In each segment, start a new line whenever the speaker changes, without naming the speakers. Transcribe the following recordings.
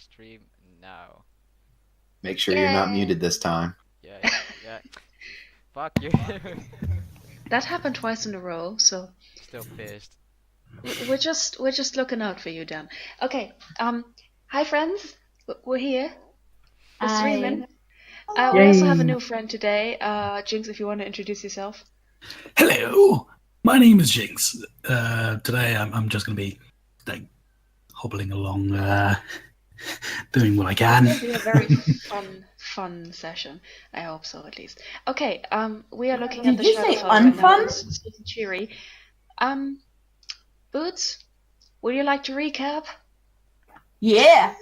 stream now.
Make sure you're not muted this time.
Yeah. Fuck you.
That happened twice in a row, so
Still pissed.
we're just looking out for you, Dan. Okay. Hi friends. We're here. We're streaming. We also have a new friend today. Jinx, if you want to introduce yourself.
Hello, my name is Jinx. Today I'm just gonna be like hobbling along, doing what I can.
It'll be a very fun session. I hope so, at least. Okay. We are looking at the
Did you say
Shadowfell right now.
unfun?
It's sweet and cheery. Boots, would you like to recap?
Yeah.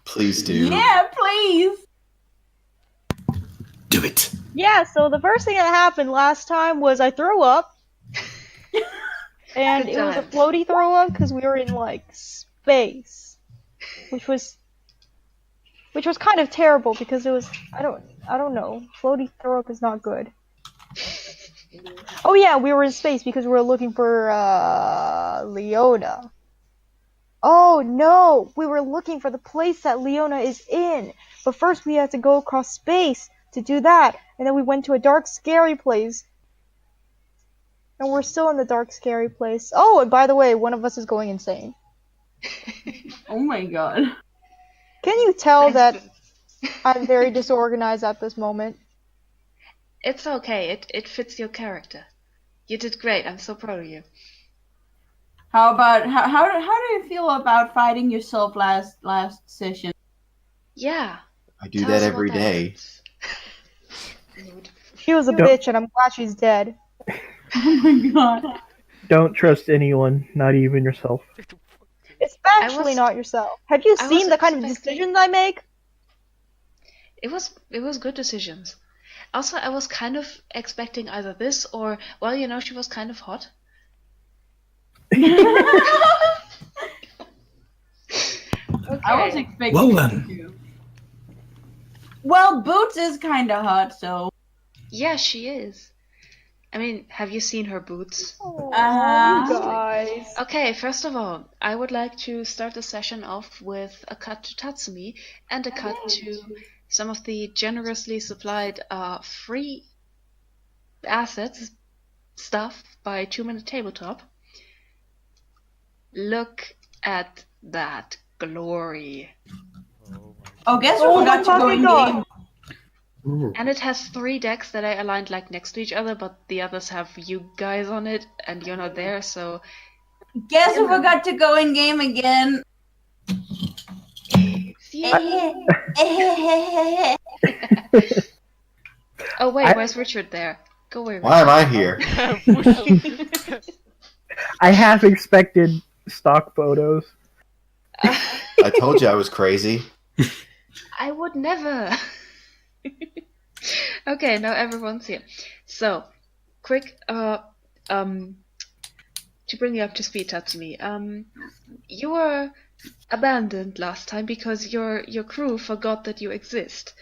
Please do.
Yeah, please.
Do it.
Yeah, so the first thing that happened last time was I threw up. And
Good
it was a
times.
floaty throw up because we were in like space. Which was kind of terrible because it was I don't know. Floaty throw up is not good. Oh yeah, we were in space because we were looking for Leona. Oh no, we were looking for the place that Leona is in. But first we had to go across space to do that, and then we went to a dark, scary place. And we're still in the dark, scary place. Oh, and by the way, one of us is going insane.
Oh my god.
Can you tell
Thanks,
that
Boots.
I'm very disorganized at this moment?
It's okay. It fits your character. You did great. I'm so proud of you.
How about how do you feel about fighting yourself last session?
Yeah.
I do
Tell
that
us
every
about that,
day.
Boots. Rude.
She was a bitch, and I'm glad she's dead.
Oh my god.
Don't trust anyone, not even yourself.
Especially
was-
not yourself. Have you
I
seen
was
the kind of
expecting-
decisions I make?
It was good decisions. Also, I was kind of expecting either this or, well, she was kind of hot. Okay.
I was expecting
Well
you
then.
to. Well, Boots is kind of hot, so.
Yeah, she is. I mean, have you seen her boots?
Oh,
Uh-huh.
you guys.
Okay, first of all, I would like to start the session off with a cut to Tatsumi and a cut to some of the generously supplied free assets stuff by 2 Minute Tabletop. Look at that glory.
Oh, guess
Oh
who forgot
my
to go
fucking
in
God.
game?
And it has 3 decks that I aligned like next to each other, but the others have you guys on it, and you're not there, so
Guess who forgot to go in game again?
Oh wait, where's Richard there? Go away, Richard.
Why am I here?
I half expected stock photos.
I told you I was crazy.
I would never. Okay, now everyone's here. So, quick, to bring you up to speed, Tatsumi. You were abandoned last time because your crew forgot that you exist,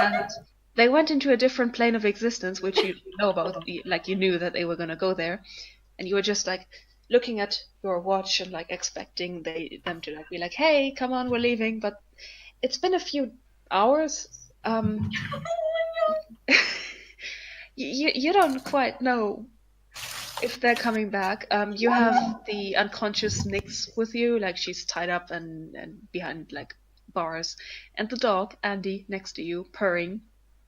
and they went into a different plane of existence, which you know about. Like you knew that they were gonna go there, and you were just like looking at your watch and like expecting them to like be like, "Hey, come on, we're leaving." But it's been a few hours. You don't quite know if they're coming back. You have the unconscious Nyx with you, like she's tied up and behind like bars, and the dog Andy next to you purring.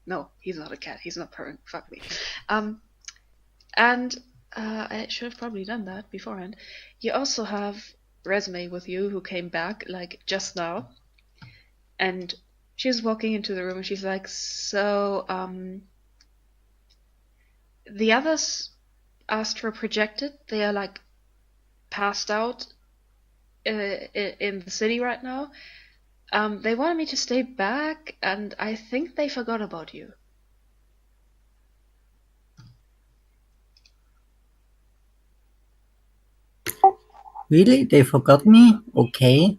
No, he's not a cat. He's not purring. Fuck me. And I should have probably done that beforehand. You also have Resume with you, who came back like just now, and she's walking into the room and she's like, "So, the others asked for projected. They are like passed out in the city right now. They wanted me to stay back, and I think they forgot about you."
Really? They forgot me? Okay.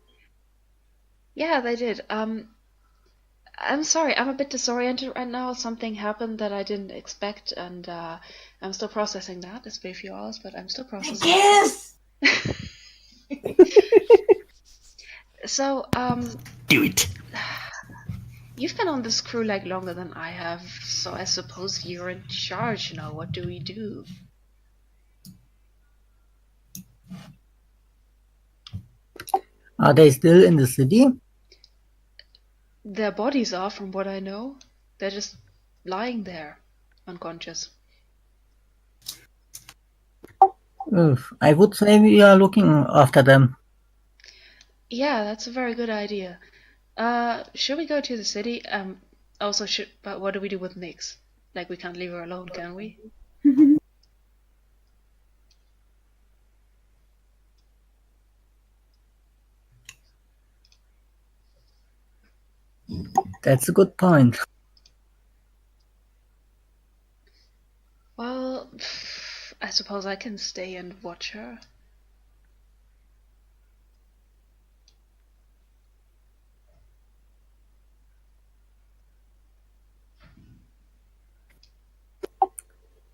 Yeah, they did. I'm sorry, I'm a bit disoriented right now. Something happened that I didn't expect, and I'm still processing that. It's been a few hours, but I'm still processing.
Yes!
So,
Do it.
you've been on this crew like longer than I have, so I suppose you're in charge now. What do we do?
Are they still in the city?
Their bodies are, from what I know. They're just lying there, unconscious.
I would say we are looking after them.
Yeah, that's a very good idea. Should we go to the city? Also, but what do we do with Nyx? Like, we can't leave her alone, can we?
That's a good point.
Well, I suppose I can stay and watch her.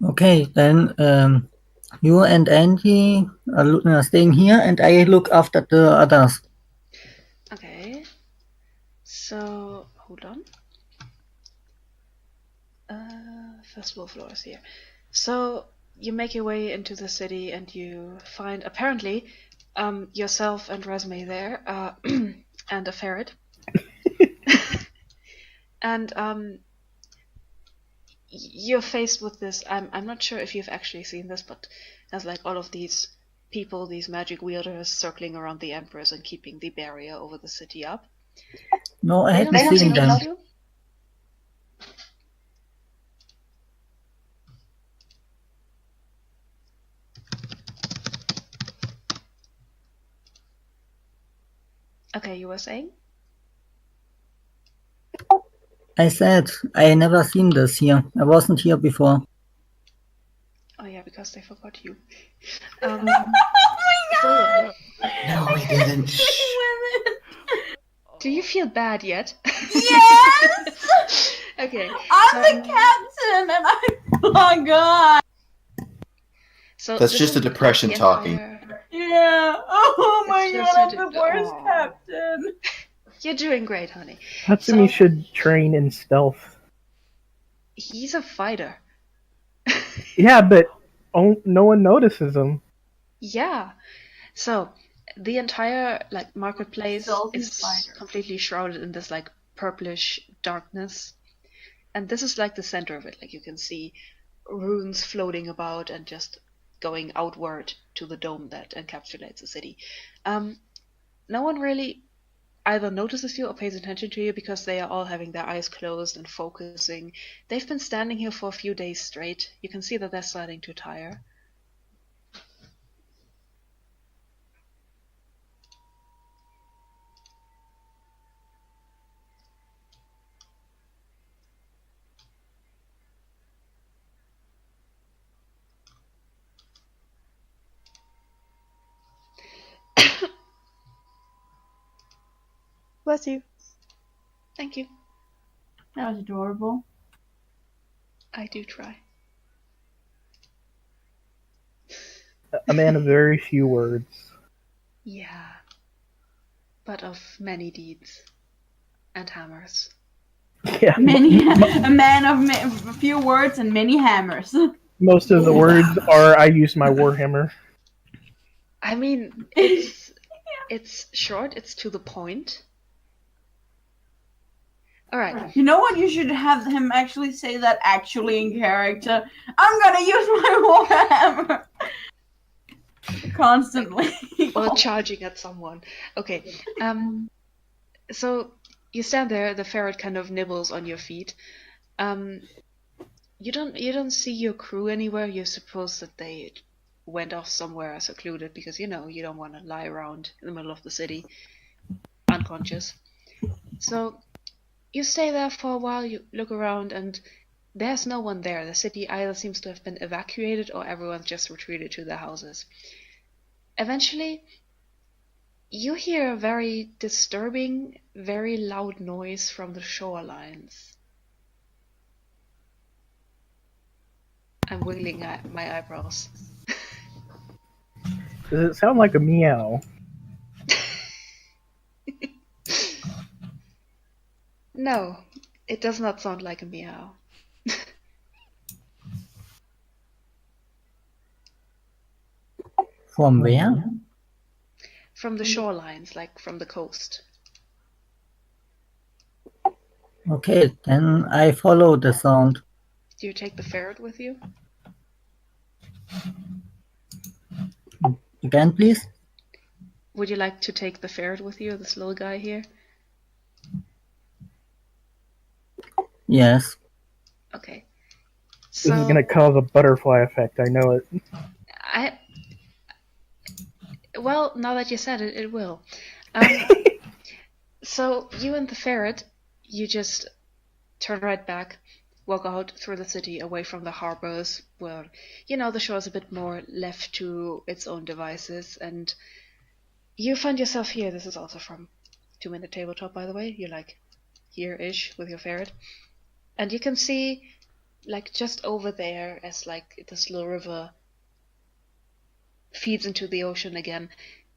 Okay, then you and Andy are staying here, and I look after the others.
Okay. So, hold on. Festival floor is here. So, you make your way into the city and you find, apparently, yourself and Resume there, and a ferret. And, you're faced with this. I'm not sure if you've actually seen this, but there's like all of these people, these magic wielders circling around the emperors and keeping the barrier over the city up.
No, I
They
haven't
don't
seen them.
notice you. Okay, you were saying?
I said I never seen this here. I wasn't here before.
Oh yeah, because they forgot you.
Oh my god!
No, we didn't. Shh.
Women.
Do you feel bad yet?
Yes!
Okay.
I'm the captain and oh my god!
So
That's
this
just
is
a depression
the
talking.
entire-
Yeah! Oh my
It's
god,
just
I'm
a-
the worst
oh.
captain!
You're doing great, honey.
Hatsumi
So-
should train in stealth.
He's a fighter.
Yeah, but no one notices him.
Yeah. So the entire like marketplace
Stealthy
is
fighter.
completely shrouded in this like purplish darkness. And this is like the center of it. Like you can see runes floating about and just going outward to the dome that encapsulates the city. No one really either notices you or pays attention to you because they are all having their eyes closed and focusing. They've been standing here for a few days straight. You can see that they're starting to tire.
Bless you.
Thank you.
That was adorable.
I do try.
A man of very few words.
Yeah. But of many deeds. And hammers.
Yeah,
A man of few words and many hammers.
most of the words are I use my warhammer.
I mean, it's short, it's to the point. Alright.
You know what? You should have him actually say that actually in character. I'm gonna use my warhammer constantly.
Or charging at someone. Okay. So you stand there, the ferret kind of nibbles on your feet. You don't see your crew anywhere. You suppose that they went off somewhere secluded because you don't want to lie around in the middle of the city unconscious. So you stay there for a while, you look around, and there's no one there. The city either seems to have been evacuated or everyone's just retreated to their houses. Eventually, you hear a very disturbing, very loud noise from the shorelines. I'm wiggling my eyebrows.
Does it sound like a meow?
No, it does not sound like a meow.
From where?
From the shorelines, like from the coast.
Okay, then I follow the sound.
Do you take the ferret with you?
Again, please?
Would you like to take the ferret with you, this little guy here?
Yes.
Okay.
This
So
is gonna cause a butterfly effect. I know it.
well, now that you said it, it will. So you and the ferret, you just turn right back, walk out through the city away from the harbors where, the shore's a bit more left to its own devices, and you find yourself here. This is also from 2 Minute Tabletop, by the way. You're like here-ish with your ferret. And you can see, like, just over there, as like this little river feeds into the ocean again,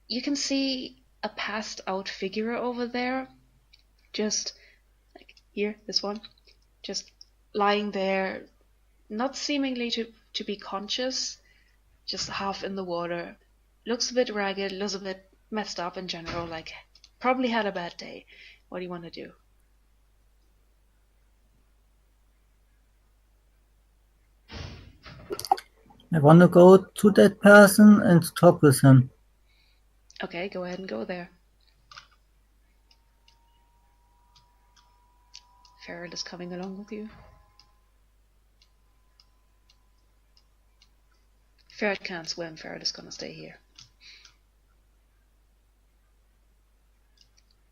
you can see a passed out figure over there, just like here, this one, just lying there, not seemingly to be conscious, just half in the water. Looks a bit ragged, looks a bit messed up in general, like probably had a bad day. What do you want to do?
I want to go to that person and talk with him.
Okay, go ahead and go there. Ferret is coming along with you. Ferret can't swim. Ferret is gonna stay here.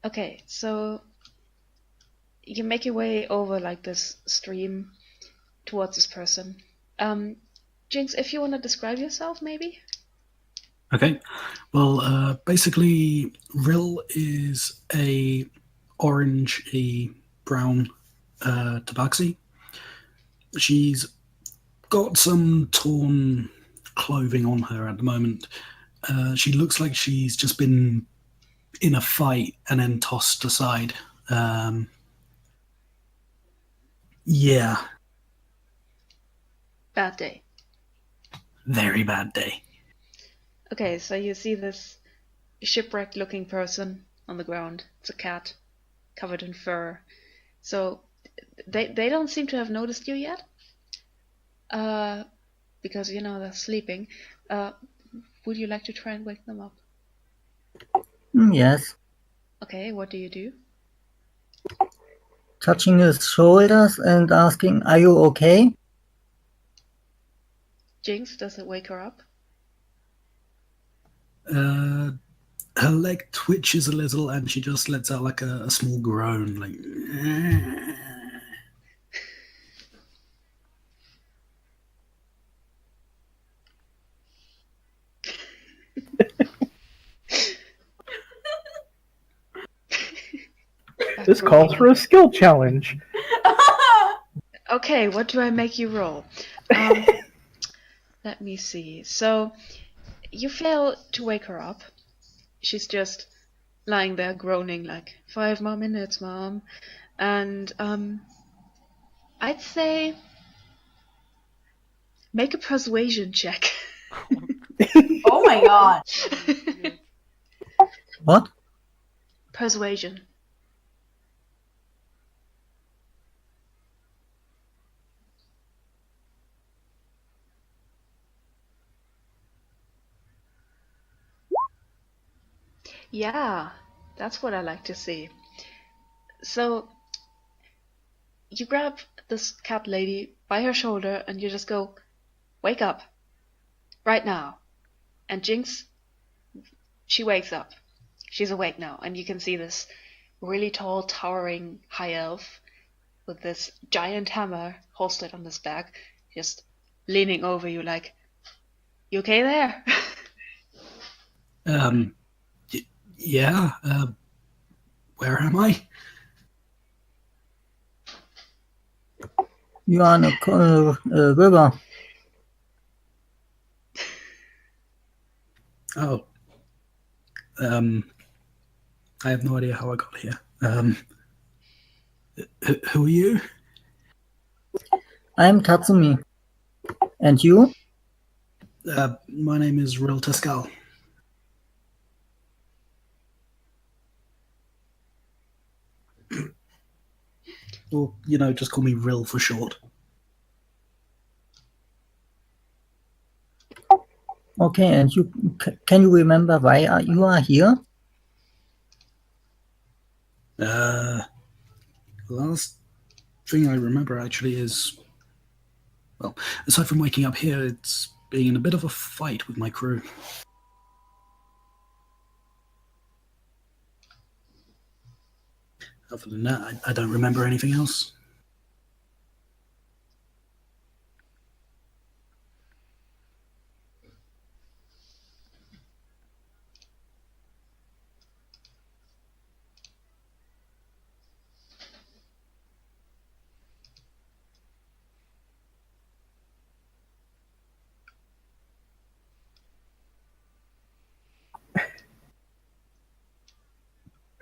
Okay, so you make your way over like this stream towards this person. Jinx, if you want to describe yourself, maybe?
Okay. Well, basically, Ryl is a orange, brown tabaxi. She's got some torn clothing on her at the moment. She looks like she's just been in a fight and then tossed aside. Yeah,
Bad day.
very bad day.
Okay, so you see this shipwrecked looking person on the ground. It's a cat covered in fur. So they don't seem to have noticed you yet. Because they're sleeping. Would you like to try and wake them up?
Yes.
Okay, what do you do?
Touching his shoulders and asking, "Are you okay?"
Jinx, does it wake her up?
Her leg twitches a little and she just lets out like a small groan, like.
This calls for a skill challenge.
Okay, what do I make you roll? Let me see. So, you fail to wake her up. She's just lying there groaning like, 5 more minutes, Mom. And, I'd say make a persuasion check.
Oh my god.
What?
Persuasion. Yeah, that's what I like to see. So, you grab this cat lady by her shoulder and you just go, wake up. Right now. And Jinx, she wakes up. She's awake now, and you can see this really tall, towering high elf with this giant hammer holstered on his back, just leaning over you like, you okay there?
Yeah. Where am I?
You are in a river.
Oh. I have no idea how I got here. Who are you?
I'm Tatsumi. And you?
My name is Ryl'Teskal. Or, just call me Ryl for short.
Okay, and you can you remember why you are here?
Last thing I remember actually is, well, aside from waking up here, it's being in a bit of a fight with my crew. Other than that, I don't remember anything else.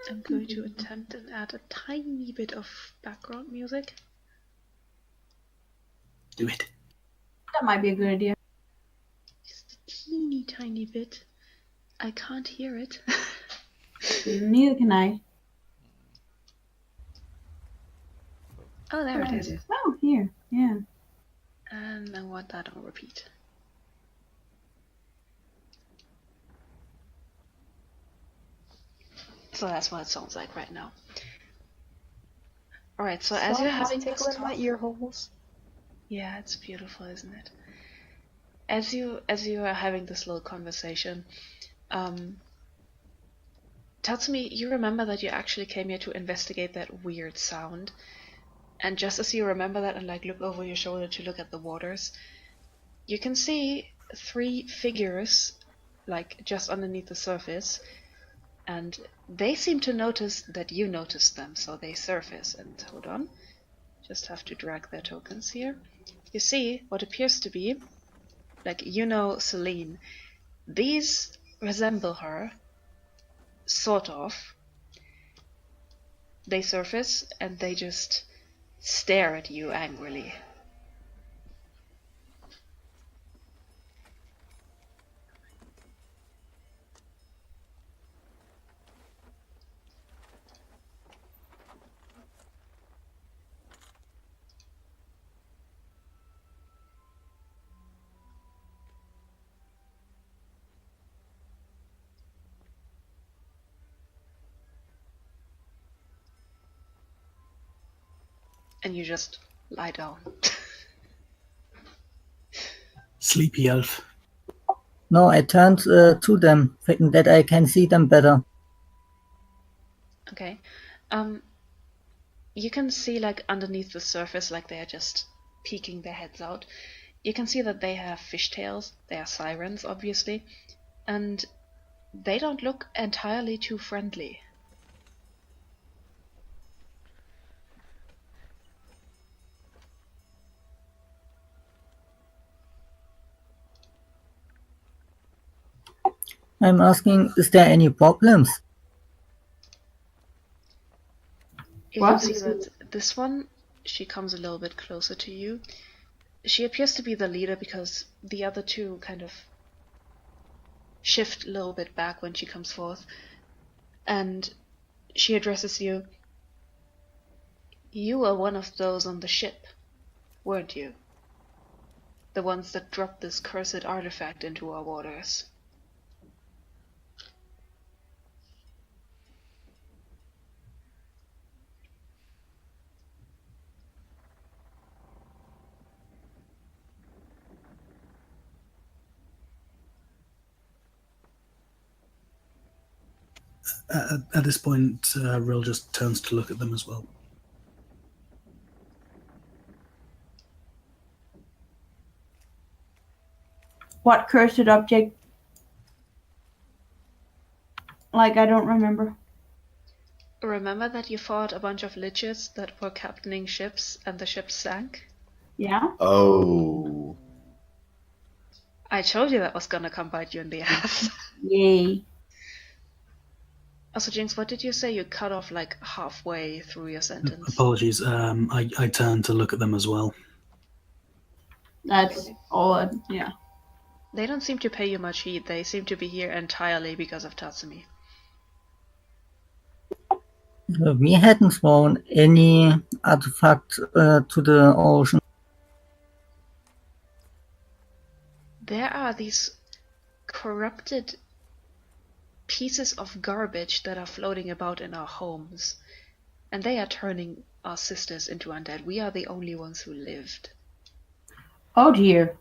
I'm going to attempt and add a tiny bit of background music.
Do it.
That might be a good idea.
Just a teeny tiny bit. I can't hear it.
Neither can I.
Oh, there it is.
Oh, here. Yeah.
And I want that on repeat. So that's what it sounds like right now. Alright, so as you're having this
tickling my
talk,
ear holes.
yeah, it's beautiful, isn't it? As you are having this little conversation, Tatsumi, you remember that you actually came here to investigate that weird sound, and just as you remember that and look over your shoulder to look at the waters, you can see 3 figures just underneath the surface, and they seem to notice that you noticed them, so they surface. And hold on, just have to drag their tokens here. You see what appears to be Celine. These resemble her, sort of. They surface and they just stare at you angrily. And you just lie down.
Sleepy elf.
No, I turned to them, thinking that I can see them better.
Okay. You can see underneath the surface, they are just peeking their heads out. You can see that they have fishtails. They are sirens, obviously, and they don't look entirely too friendly.
I'm asking, is there any problems?
You
What?
can see that this one, she comes a little bit closer to you. She appears to be the leader because the other 2 kind of shift a little bit back when she comes forth. And she addresses you. You were one of those on the ship, weren't you? The ones that dropped this cursed artifact into our waters.
At this point, Ryl just turns to look at them as well.
What cursed object? I don't remember.
Remember that you fought a bunch of liches that were captaining ships and the ship sank?
Yeah?
Oh.
I told you that was gonna come bite you in the ass.
Yay.
Also, Jinx, what did you say? You cut off like halfway through your sentence.
Apologies. I turned to look at them as well.
That's all. Yeah.
They don't seem to pay you much heed. They seem to be here entirely because of Tatsumi.
We hadn't thrown any artifact to the ocean.
There are these corrupted pieces of garbage that are floating about in our homes, and they are turning our sisters into undead. We are the only ones who lived.
Oh dear.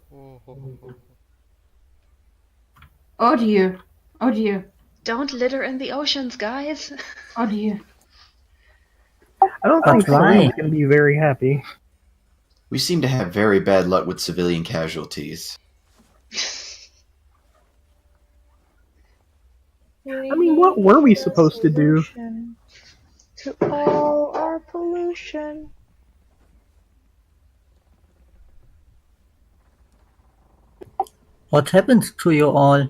Oh dear. Oh dear.
Don't litter in the oceans, guys!
Oh dear.
I don't
But
think
why?
Celine's gonna be very happy.
We seem to have very bad luck with civilian casualties.
I mean, what were we supposed to do?
Solution to all our pollution.
What happened to you all?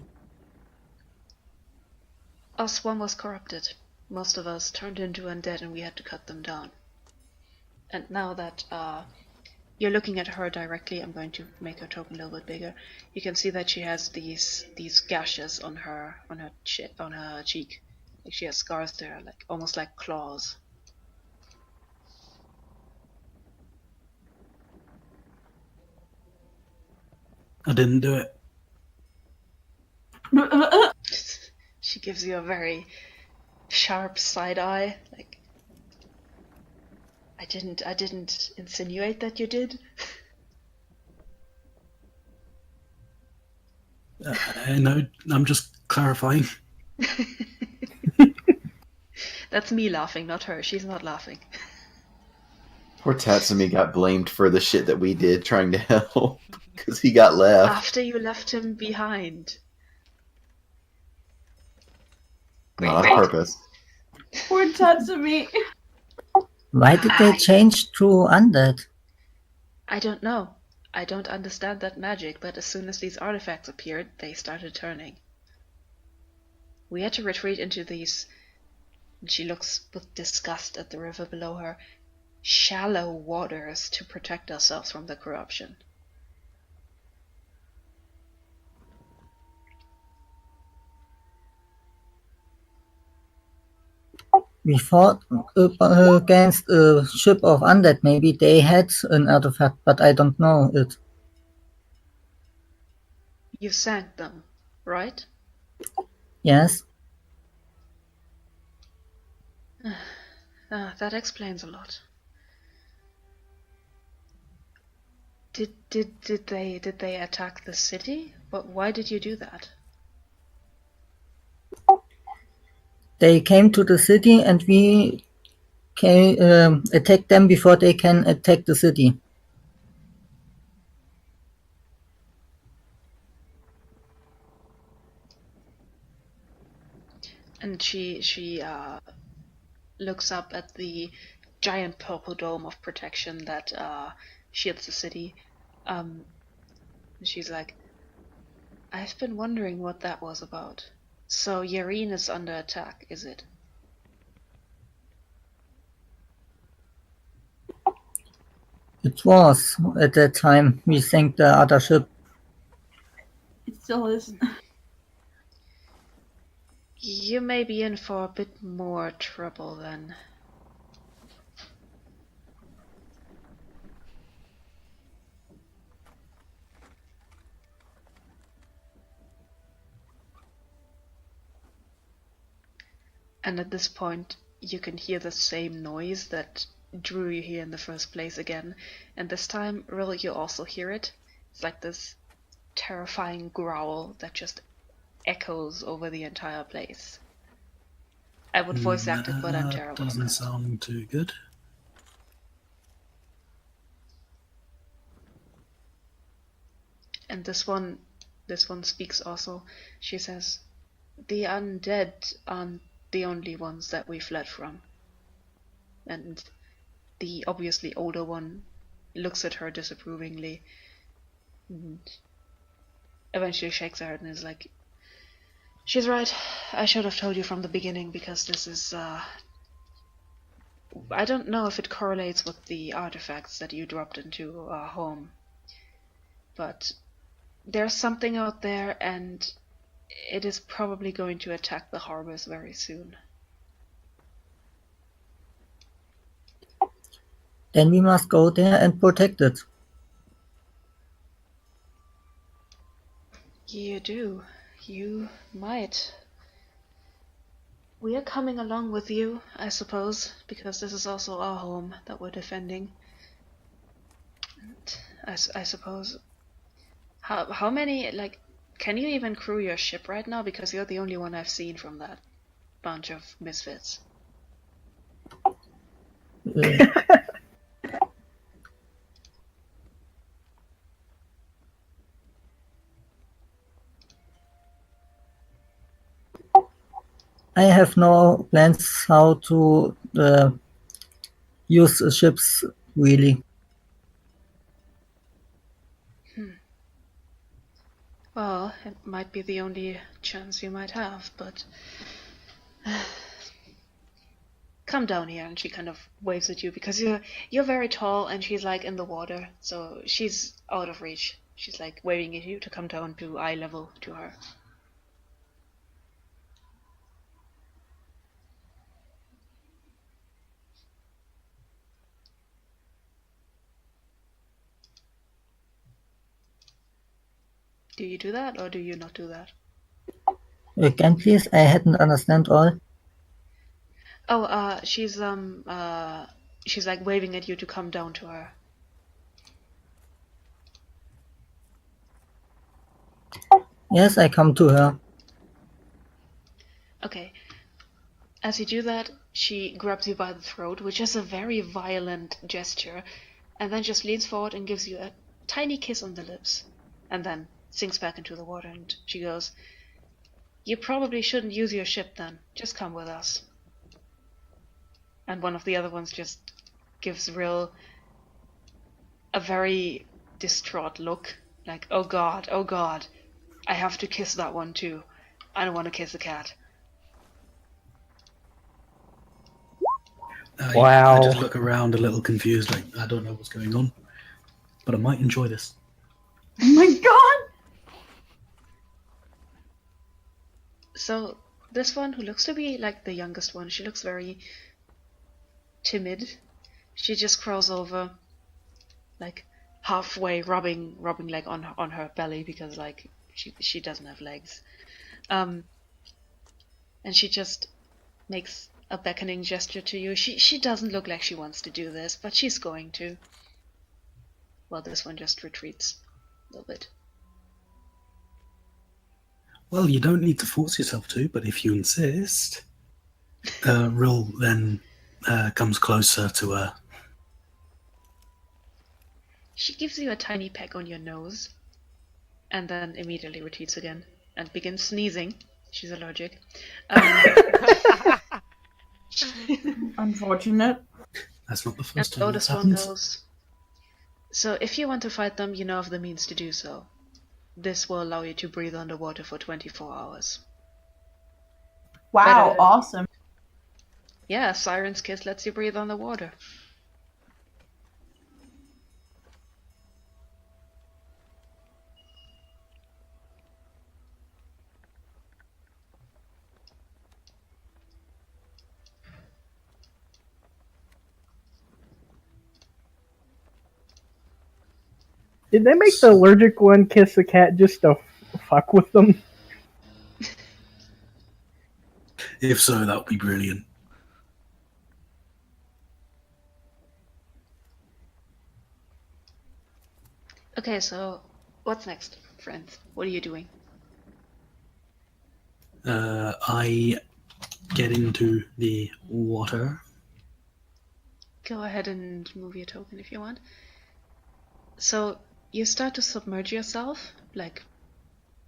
Our swarm was corrupted. Most of us turned into undead and we had to cut them down. And now that you're looking at her directly, I'm going to make her token a little bit bigger. You can see that she has these gashes on her cheek. Like she has scars there, like almost like claws.
I didn't do it.
She gives you a very sharp side eye, like I didn't insinuate that you did.
No, I'm just clarifying.
That's me laughing, not her. She's not laughing.
Poor Tatsumi got blamed for the shit that we did trying to help because he got left.
After you left him behind.
Not on purpose.
Poor Tatsumi.
Why did they change to undead?
I don't know. I don't understand that magic, but as soon as these artifacts appeared, they started turning. We had to retreat into these, and she looks with disgust at the river below her, shallow waters to protect ourselves from the corruption.
We fought against a ship of undead. Maybe they had an artifact, but I don't know it.
You sank them, right?
Yes?
That explains a lot. Did they attack the city? But why did you do that?
They came to the city and we can attack them before they can attack the city.
And she looks up at the giant purple dome of protection that shields the city. She's like, I've been wondering what that was about. So Yareen is under attack, is it?
It was at that time. We sank the other ship.
It still is.
You may be in for a bit more trouble then. And at this point, you can hear the same noise that drew you here in the first place again. And this time, really, you also hear it. It's like this terrifying growl that just echoes over the entire place. I would voice act it, but I'm terrible.
Doesn't sound too good.
And this one speaks also. She says, "The undead aren't the only ones that we fled from." And the obviously older one looks at her disapprovingly and eventually shakes her head and is like, She's right. I should have told you from the beginning because this is, I don't know if it correlates with the artifacts that you dropped into our home. But there's something out there and it is probably going to attack the harbors very soon.
Then we must go there and protect it.
You do. You might. We are coming along with you, I suppose, because this is also our home that we're defending. And I suppose. How many, like, can you even crew your ship right now? Because you're the only one I've seen from that bunch of misfits.
Uh, I have no plans how to use ships really.
Well, it might be the only chance you might have, but come down here. And she kind of waves at you because you're very tall and she's like in the water, so she's out of reach. She's like waving at you to come down to eye level to her. Do you do that or do you not do that?
Again, please, I hadn't understand all.
Oh, she's like waving at you to come down to her.
Yes, I come to her.
Okay. As you do that, she grabs you by the throat, which is a very violent gesture, and then just leans forward and gives you a tiny kiss on the lips, and then sinks back into the water, and she goes, "You probably shouldn't use your ship then. Just come with us." And one of the other ones just gives Ryl a very distraught look, like, oh god, I have to kiss that one too. I don't want to kiss a cat.
Wow.
I just look around a little confused, like, I don't know what's going on, but I might enjoy this.
Oh my god!
So, this one, who looks to be like the youngest one, she looks very timid. She just crawls over, like halfway, rubbing like on her belly because like she doesn't have legs. And she just makes a beckoning gesture to you. She doesn't look like she wants to do this, but she's going to. Well, this one just retreats a little bit.
Well, you don't need to force yourself to, but if you insist. Ryl then comes closer to her.
She gives you a tiny peck on your nose, and then immediately retreats again and begins sneezing. She's allergic.
Unfortunate.
That's not the
And
first
the
time
oldest
that's
one
happened.
goes, "So if you want to fight them, you know of the means to do so. This will allow you to breathe underwater for 24 hours.
Wow,
Better-
awesome.
Yeah, Siren's Kiss lets you breathe underwater."
Did they make the allergic one kiss the cat just to fuck with them?
If so, that would be brilliant.
Okay, so what's next, friends? What are you doing?
I get into the water.
Go ahead and move your token if you want. So you start to submerge yourself, like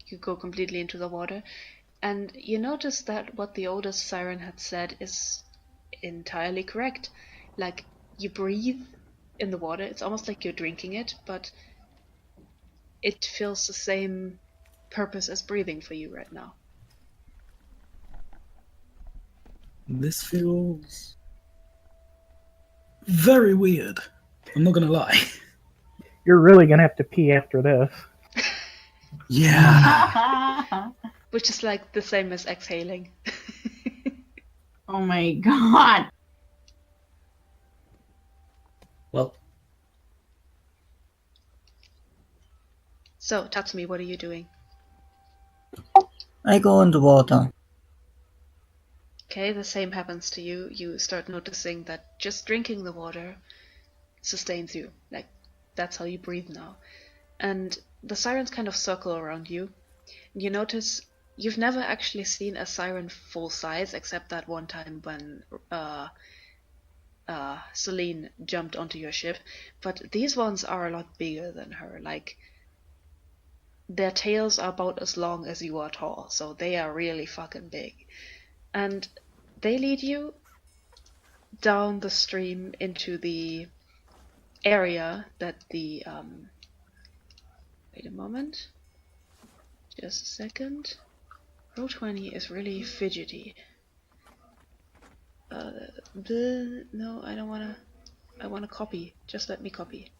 you go completely into the water, and you notice that what the oldest siren had said is entirely correct. Like, you breathe in the water, it's almost like you're drinking it, but it fills the same purpose as breathing for you right now.
This feels very weird. I'm not gonna lie.
You're really gonna have to pee after this.
Yeah.
Which is like the same as exhaling.
Oh my god.
Well,
So, Tatsumi, what are you doing?
I go in the water.
Okay, the same happens to you. You start noticing that just drinking the water sustains you. Like, that's how you breathe now. And the sirens kind of circle around you. You notice you've never actually seen a siren full size, except that one time when Celine jumped onto your ship. But these ones are a lot bigger than her. Like, their tails are about as long as you are tall, so they are really fucking big. And they lead you down the stream into the area that the wait a moment. Just a second. Row 20 is really fidgety. No, I don't wanna. I wanna copy. Just let me copy.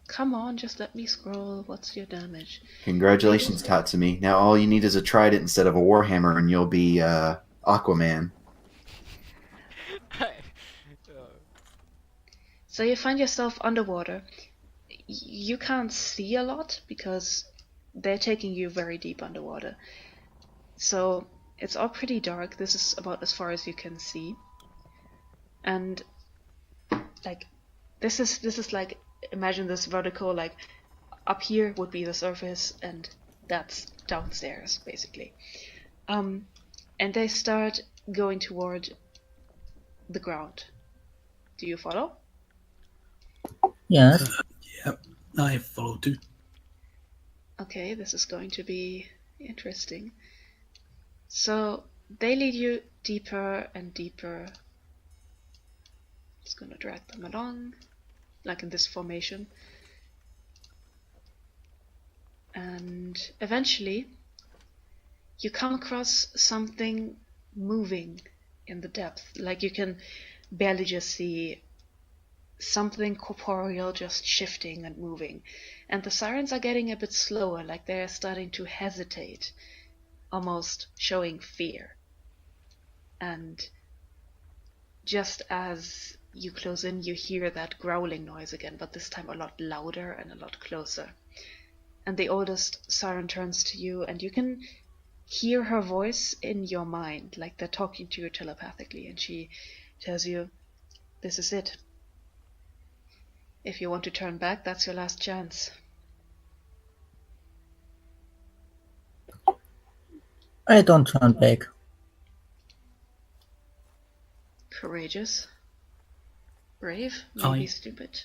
Come on, just let me scroll. What's your damage?
Congratulations, Tatsumi. Now all you need is a trident instead of a warhammer, and you'll be Aquaman.
So you find yourself underwater. You can't see a lot because they're taking you very deep underwater. So it's all pretty dark. This is about as far as you can see. And like this is like, imagine this vertical, like up here would be the surface and that's downstairs basically. And they start going toward the ground. Do you follow?
Yes.
Yep, I follow too.
Okay, this is going to be interesting. So they lead you deeper and deeper. Just gonna drag them along, like in this formation. And eventually you come across something moving in the depth. Like you can barely just see something corporeal just shifting and moving. And the sirens are getting a bit slower, like they're starting to hesitate, almost showing fear. And just as you close in, you hear that growling noise again, but this time a lot louder and a lot closer. And the oldest siren turns to you, and you can hear her voice in your mind, like they're talking to you telepathically, and she tells you, "This is it. If you want to turn back, that's your last chance."
I don't turn back.
Courageous. Brave. Maybe stupid.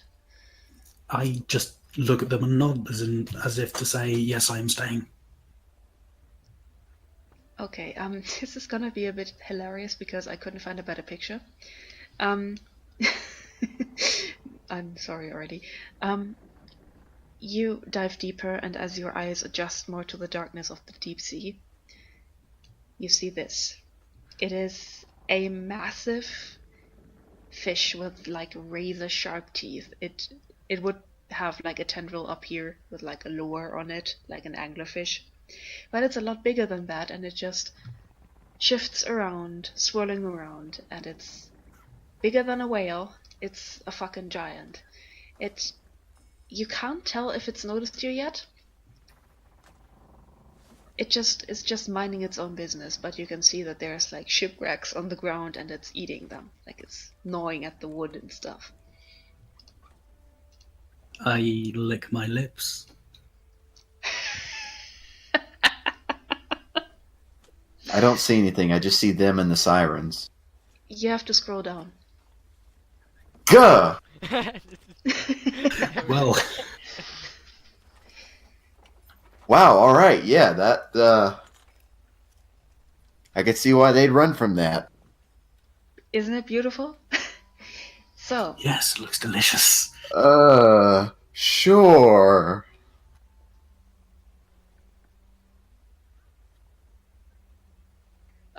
I just look at them and nod as if to say, yes, I am staying.
Okay, this is gonna be a bit hilarious because I couldn't find a better picture. I'm sorry already. You dive deeper, and as your eyes adjust more to the darkness of the deep sea, you see this. It is a massive fish with like razor sharp teeth. It would have like a tendril up here with like a lure on it, like an anglerfish. But it's a lot bigger than that, and it just shifts around, swirling around, and it's bigger than a whale. It's a fucking giant. You can't tell if it's noticed you yet. It's just minding its own business, but you can see that there's like shipwrecks on the ground and it's eating them. Like it's gnawing at the wood and stuff.
I lick my lips.
I don't see anything. I just see them and the sirens.
You have to scroll down.
Gah!
Well,
Wow, alright, yeah, that, I could see why they'd run from that.
Isn't it beautiful? So,
yes, it looks delicious.
Sure.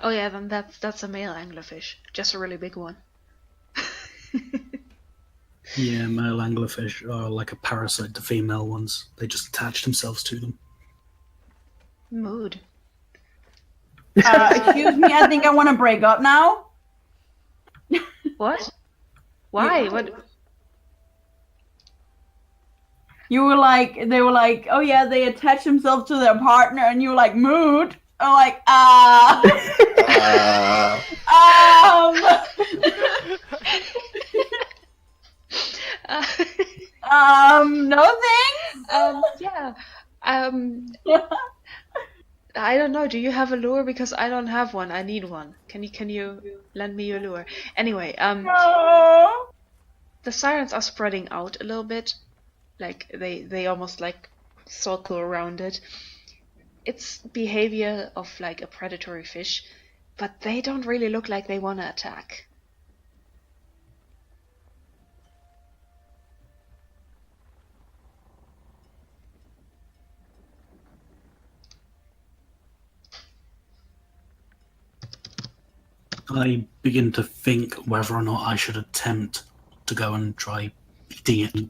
Oh yeah, then that's a male anglerfish. Just a really big one.
Yeah, male anglerfish are like a parasite to female ones. They just attach themselves to them.
Mood.
Excuse me, I think I want to break up now.
What? Why? What?
You were like, they were like, oh yeah, they attach themselves to their partner, and you were like, mood. I'm like, no thanks.
Yeah. I don't know. Do you have a lure? Because I don't have one. I need one. Can you lend me your lure? Anyway,
No.
the sirens are spreading out a little bit. Like they almost like circle around it. It's behavior of like a predatory fish, but they don't really look like they want to attack.
I begin to think whether or not I should attempt to go and try beating it.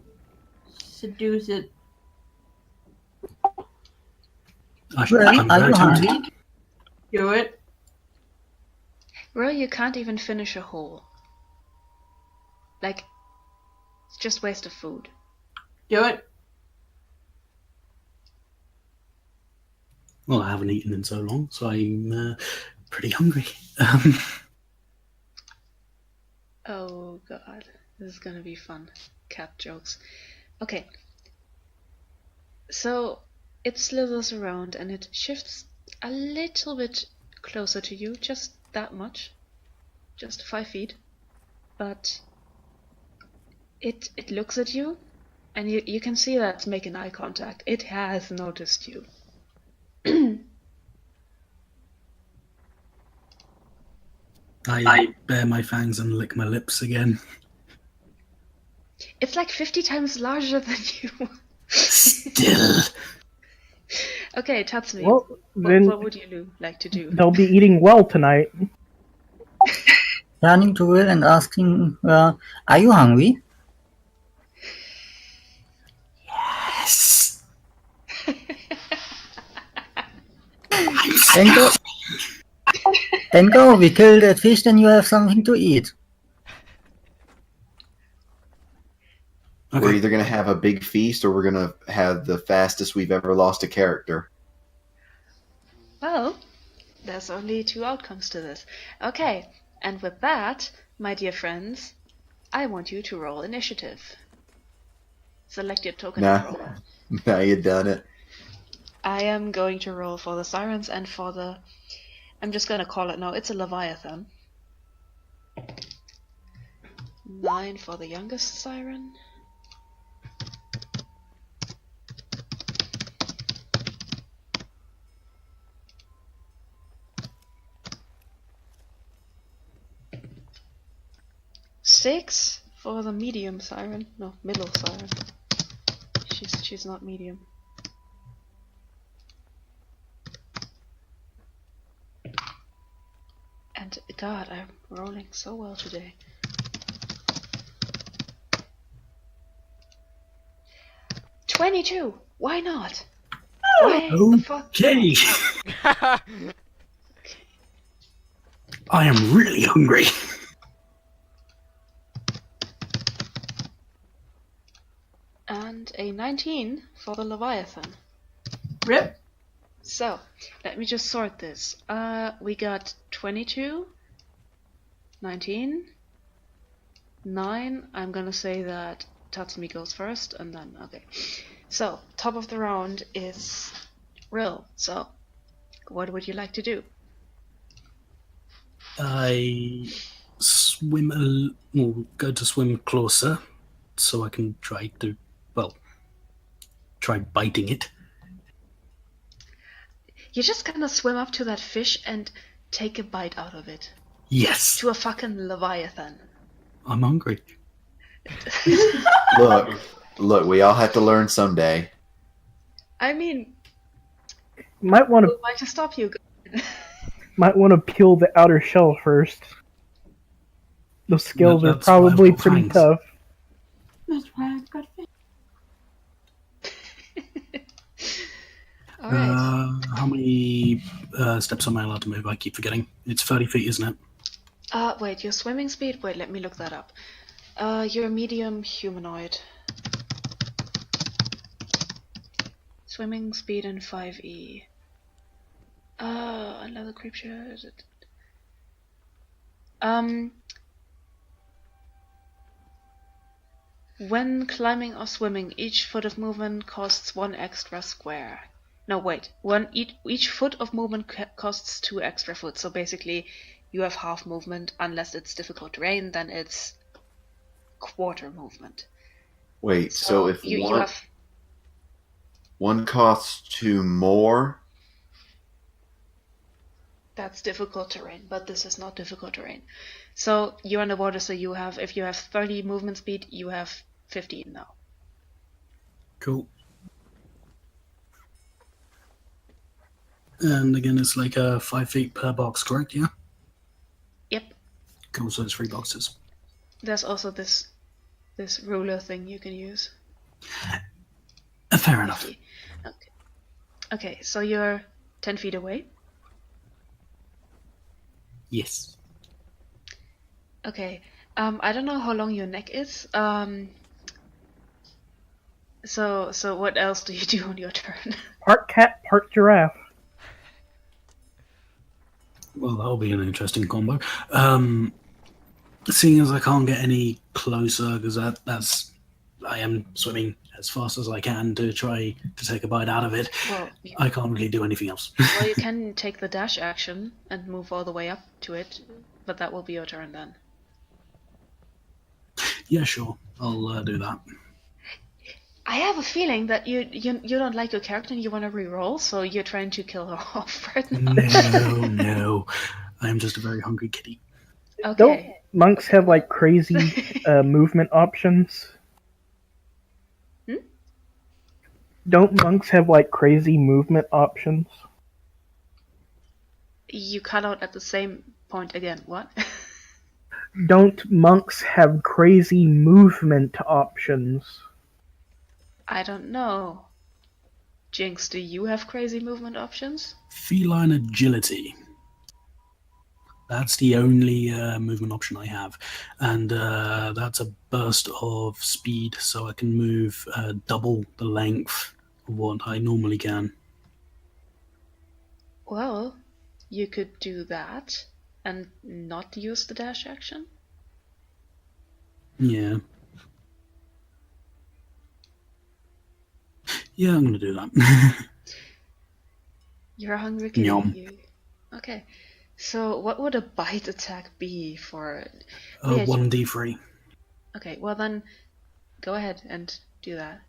Seduce it.
Well,
I'm
are
going
you
to attempt it.
hungry?
Do it.
Well, you can't even finish a hole. Like, it's just waste of food.
Do it.
Well, I haven't eaten in so long, so I'm pretty hungry.
Oh god, this is gonna be fun. Cat jokes. Okay. So it slithers around and it shifts a little bit closer to you, just that much. Just 5 feet. But it looks at you and you can see that it's making eye contact. It has noticed you.
I bare my fangs and lick my lips again.
It's like 50 times larger than you.
Still.
Okay, Tatsumi,
Well, then
what would you like to do?
they'll be eating well tonight.
Turning to Will and asking, are you hungry?
Yes.
Then go. Then go. We kill that fish, then you have something to eat.
We're
Okay.
either going to have a big feast or we're going to have the fastest we've ever lost a character.
Well, there's only 2 outcomes to this. Okay, and with that, my dear friends, I want you to roll initiative. Select your token and roll.
Now you done it.
I am going to roll for the sirens and for the... I'm just gonna call it now. It's a Leviathan. 9 for the youngest siren. Six for the medium siren. No, middle siren. She's not medium. And God, I'm rolling so well today. $22. Why not? Why the fuck?
Okay. I am really hungry.
And a 19 for the Leviathan.
Rip.
So, let me just sort this. We got 22, 19, 9. I'm gonna say that Tatsumi goes first, and then, okay. So, top of the round is Ryl. So, what would you like to do?
I go to swim closer so I can try biting it.
You're just gonna swim up to that fish and take a bite out of it.
Yes,
To a fucking Leviathan.
I'm hungry.
Look, we all have to learn someday.
I mean,
Might want
who
to.
am I to stop you?
Might want to peel the outer shell first. Those skills are
That's why I've
probably
got
pretty
fangs.
tough.
That's why I've got fish.
Alright.
How many steps am I allowed to move? I keep forgetting. It's 30 feet, isn't it?
Wait, your swimming speed? Wait, let me look that up. You're a medium humanoid. Swimming speed in 5e. Another creature. When climbing or swimming, each foot of movement costs 1 extra square. No, wait. Each foot of movement costs 2 extra foot. So basically, you have half movement. Unless it's difficult terrain, then it's quarter movement.
Wait, so if
you
one
have
one costs 2 more,
that's difficult terrain, but this is not difficult terrain. So you're underwater, so you have, if you have 30 movement speed, you have 15 now.
Cool. And again, it's like 5 feet per box, correct? Yeah?
Yep.
Cool, so it's 3 boxes.
There's also this ruler thing you can use.
Fair enough.
50. Okay, so you're 10 feet away.
Yes.
Okay. I don't know how long your neck is. So what else do you do on your turn?
Part cat, part giraffe.
Well, that'll be an interesting combo. Seeing as I can't get any closer, because I am swimming as fast as I can to try to take a bite out of it.
Well,
I can't really do anything else.
well, you can take the dash action and move all the way up to it, but that will be your turn then.
Yeah, sure. I'll do that.
I have a feeling that you don't like your character and you want to re-roll, so you're trying to kill her off right now.
No. I am just a very hungry kitty.
Okay.
Don't monks have like crazy movement options?
Hmm?
Don't monks have like crazy movement options?
You cut out at the same point again. What?
Don't monks have crazy movement options?
I don't know. Jinx, do you have crazy movement options?
Feline agility. That's the only movement option I have. And that's a burst of speed, so I can move double the length of what I normally can.
Well, you could do that and not use the dash action.
Yeah. Yeah, I'm going to do that.
You're a hungry kitty.
Yum.
Okay. So what would a bite attack be for...
1d3.
Okay, well then, go ahead and do that.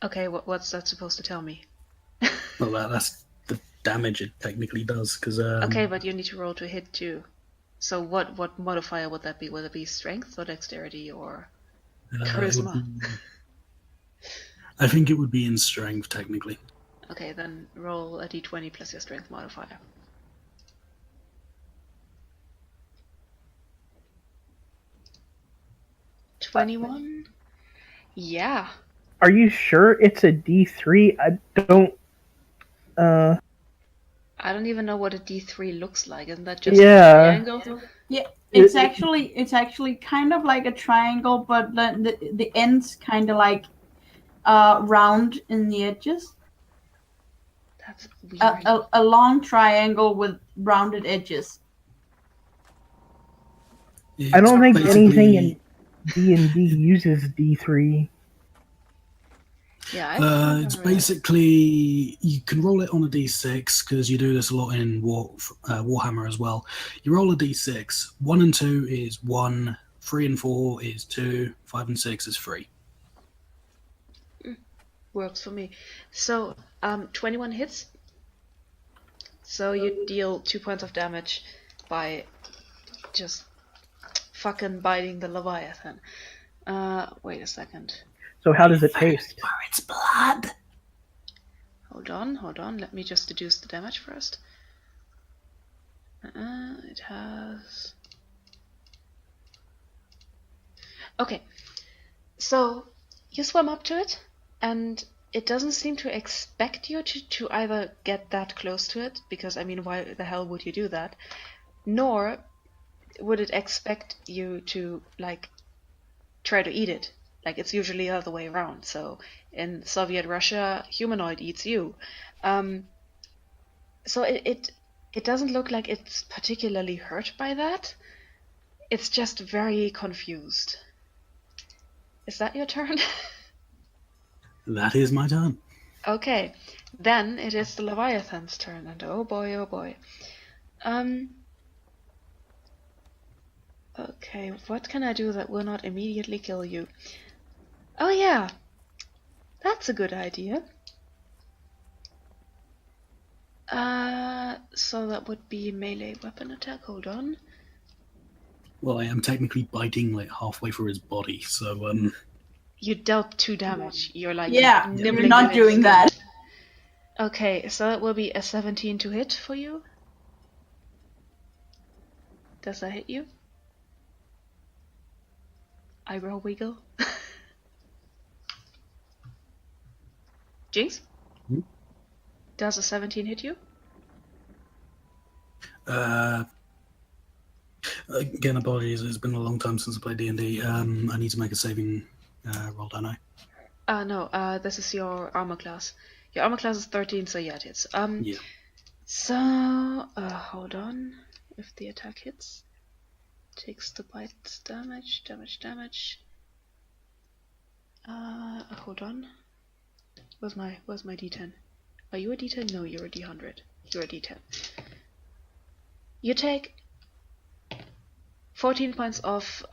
Okay, what's that supposed to tell me?
Well, that's the damage it technically does, because...
Okay, but you need to roll to hit too. So what modifier would that be? Would it be strength or dexterity or charisma?
I think it would be in strength, technically.
Okay, then roll a d20 plus your strength modifier. $21? Yeah.
Are you sure it's a D3? I don't...
I don't even know what a D3 looks like. Isn't that just
Yeah.
a triangle?
Yeah, it's actually kind of like a triangle, but the ends kind of like round in the edges.
That's weird.
A long triangle with rounded edges.
I don't think
basically-
anything in D&D uses D3.
Yeah,
it's basically, you can roll it on a d6, because you do this a lot in Warhammer as well. You roll a d6. 1 and 2 is 1, 3 and 4 is 2, 5 and 6 is 3.
works for me. So 21 hits. So you deal 2 points of damage by just fucking biting the Leviathan. Wait a second.
So how does it taste?
For its blood.
Hold on. Let me just deduce the damage first. It has... Okay. So, you swim up to it, and it doesn't seem to expect you to either get that close to it, because, I mean, why the hell would you do that? Nor would it expect you to, like, try to eat it. Like, it's usually the other way around. So, in Soviet Russia, humanoid eats you. So it doesn't look like it's particularly hurt by that. It's just very confused. Is that your turn?
That is my turn.
Okay, then it is the Leviathan's turn, and oh boy, oh boy. Okay, what can I do that will not immediately kill you? Oh yeah, that's a good idea. So that would be melee weapon attack, hold on.
Well, I am technically biting like halfway through his body, so
You dealt 2 damage, you're like
Yeah,
nibbling
you're not
at its
doing
skin.
that.
Okay, so that will be a 17 to hit for you. Does that hit you? Eyebrow wiggle. Jinx?
Hmm?
Does a 17 hit you?
again, apologies. It's been a long time since I played D&D. I need to make a saving roll, don't I?
No, this is your armor class. Your armor class is 13, so yeah, it hits.
Yeah.
So, hold on. If the attack hits, takes the bite damage. Hold on. Where's my D10? Are you a D10? No, you're a D100. You're a D10. You take 14 points of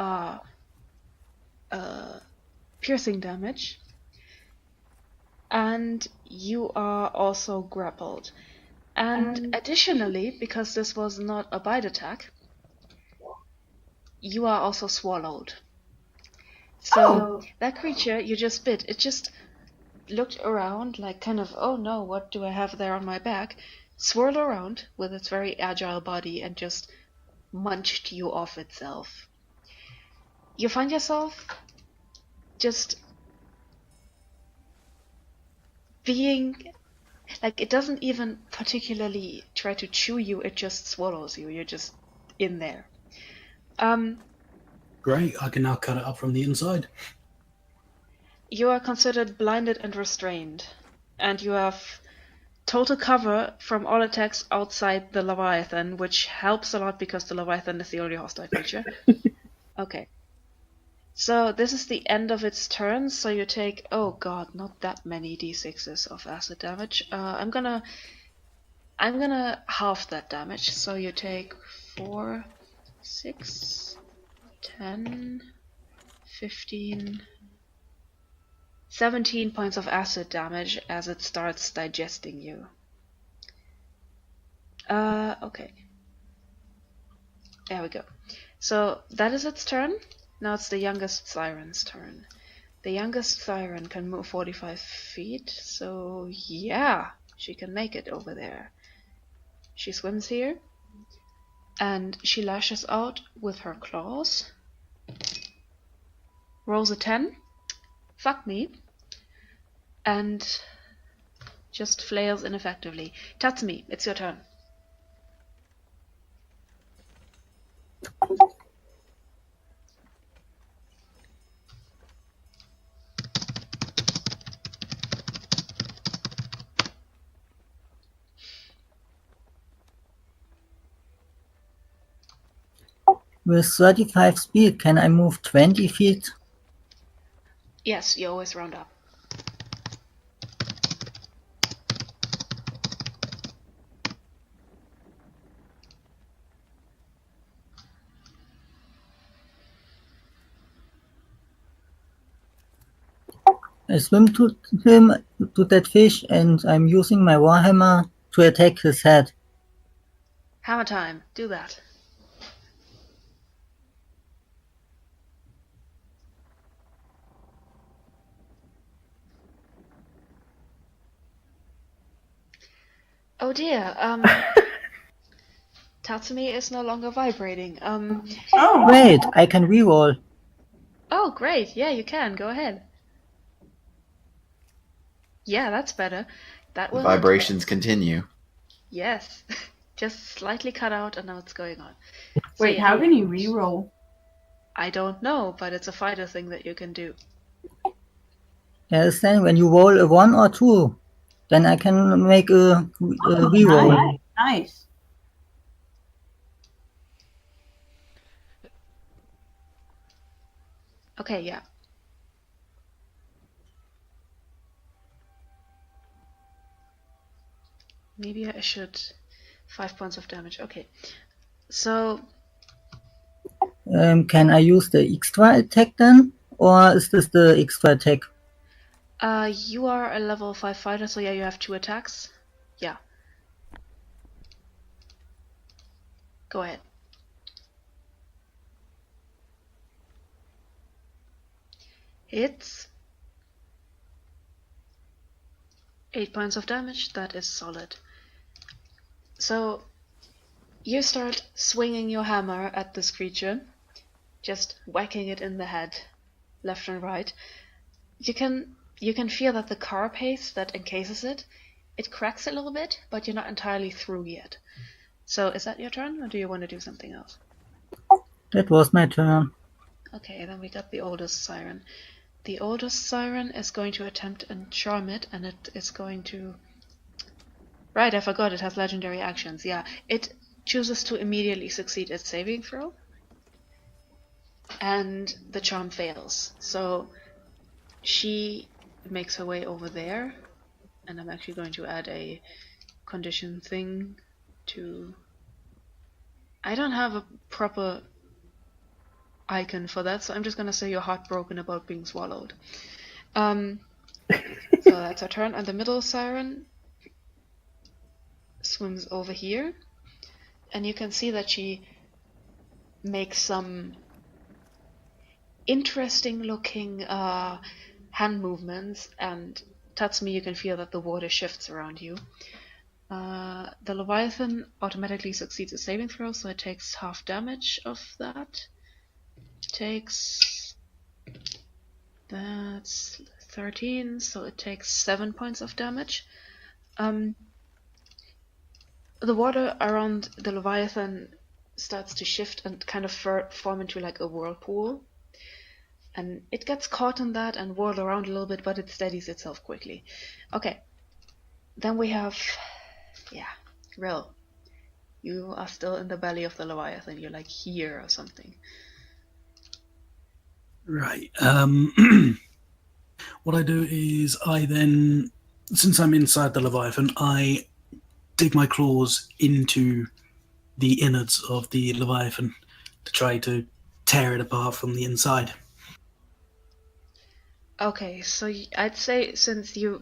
piercing damage, and you are also grappled. And additionally, because this was not a bite attack, you are also swallowed. So that creature you just bit, it just looked around like kind of, oh no, what do I have there on my back? Swirled around with its very agile body and just munched you off itself. You find yourself just being like, it doesn't even particularly try to chew you, it just swallows you. You're just in there.
Great, I can now cut it up from the inside.
You are considered blinded and restrained, and you have total cover from all attacks outside the Leviathan, which helps a lot because the Leviathan is the only hostile creature. Okay. So this is the end of its turn, so you take, oh god, not that many d6s of acid damage. I'm gonna half that damage, so you take 4, 6, 10, 15, 17 points of acid damage as it starts digesting you. Okay. There we go. So that is its turn. Now it's the youngest siren's turn. The youngest siren can move 45 feet, so yeah, she can make it over there. She swims here, and she lashes out with her claws. Rolls a 10. Fuck me. And just flails ineffectively. Tatsumi, it's your turn.
With 35 speed, can I move 20 feet?
Yes, you always round up.
I swim to him, to that fish, and I'm using my warhammer to attack his head.
Hammer time. Do that. Oh dear. Tatsumi is no longer vibrating.
Oh,
Wait, I can reroll.
Oh, great. Yeah, you can. Go ahead. Yeah, that's better. That
The
will.
vibrations continue.
Yes. Just slightly cut out and now it's going on. So
wait,
yeah,
how can you reroll?
I don't know, but it's a fighter thing that you can do.
Yes, then when you roll a 1 or 2, then I can make a reroll.
Nice.
Okay, yeah. Maybe I should 5 points of damage. Okay. So
Can I use the extra attack then? Or is this the extra attack?
you are a level 5 fighter, so yeah, you have 2 attacks. Yeah. Go ahead. Hits. 8 points of damage. That is solid. So you start swinging your hammer at this creature, just whacking it in the head, left and right. You can feel that the carapace that encases it cracks a little bit, but you're not entirely through yet. So is that your turn, or do you want to do something else?
That was my turn.
Okay, then we got the oldest siren. The oldest siren is going to attempt and charm it, and it is going to... Right, I forgot it has legendary actions. Yeah, it chooses to immediately succeed its saving throw, and the charm fails. So she makes her way over there, and I'm actually going to add a condition thing to... I don't have a proper icon for that, so I'm just gonna say you're heartbroken about being swallowed. So that's her turn, and the middle siren swims over here, and you can see that she makes some interesting looking hand movements, and Tatsumi, you can feel that the water shifts around you. The Leviathan automatically succeeds a saving throw, so it takes half damage of that. That's 13, so it takes 7 points of damage. The water around the Leviathan starts to shift and kind of form into like a whirlpool. And it gets caught in that and whirled around a little bit, but it steadies itself quickly. Okay. Then we have... yeah, Ryl. You are still in the belly of the Leviathan. You're like here or something.
Right. What I do is I then, since I'm inside the Leviathan, I dig my claws into the innards of the Leviathan to try to tear it apart from the inside.
Okay, so I'd say since you're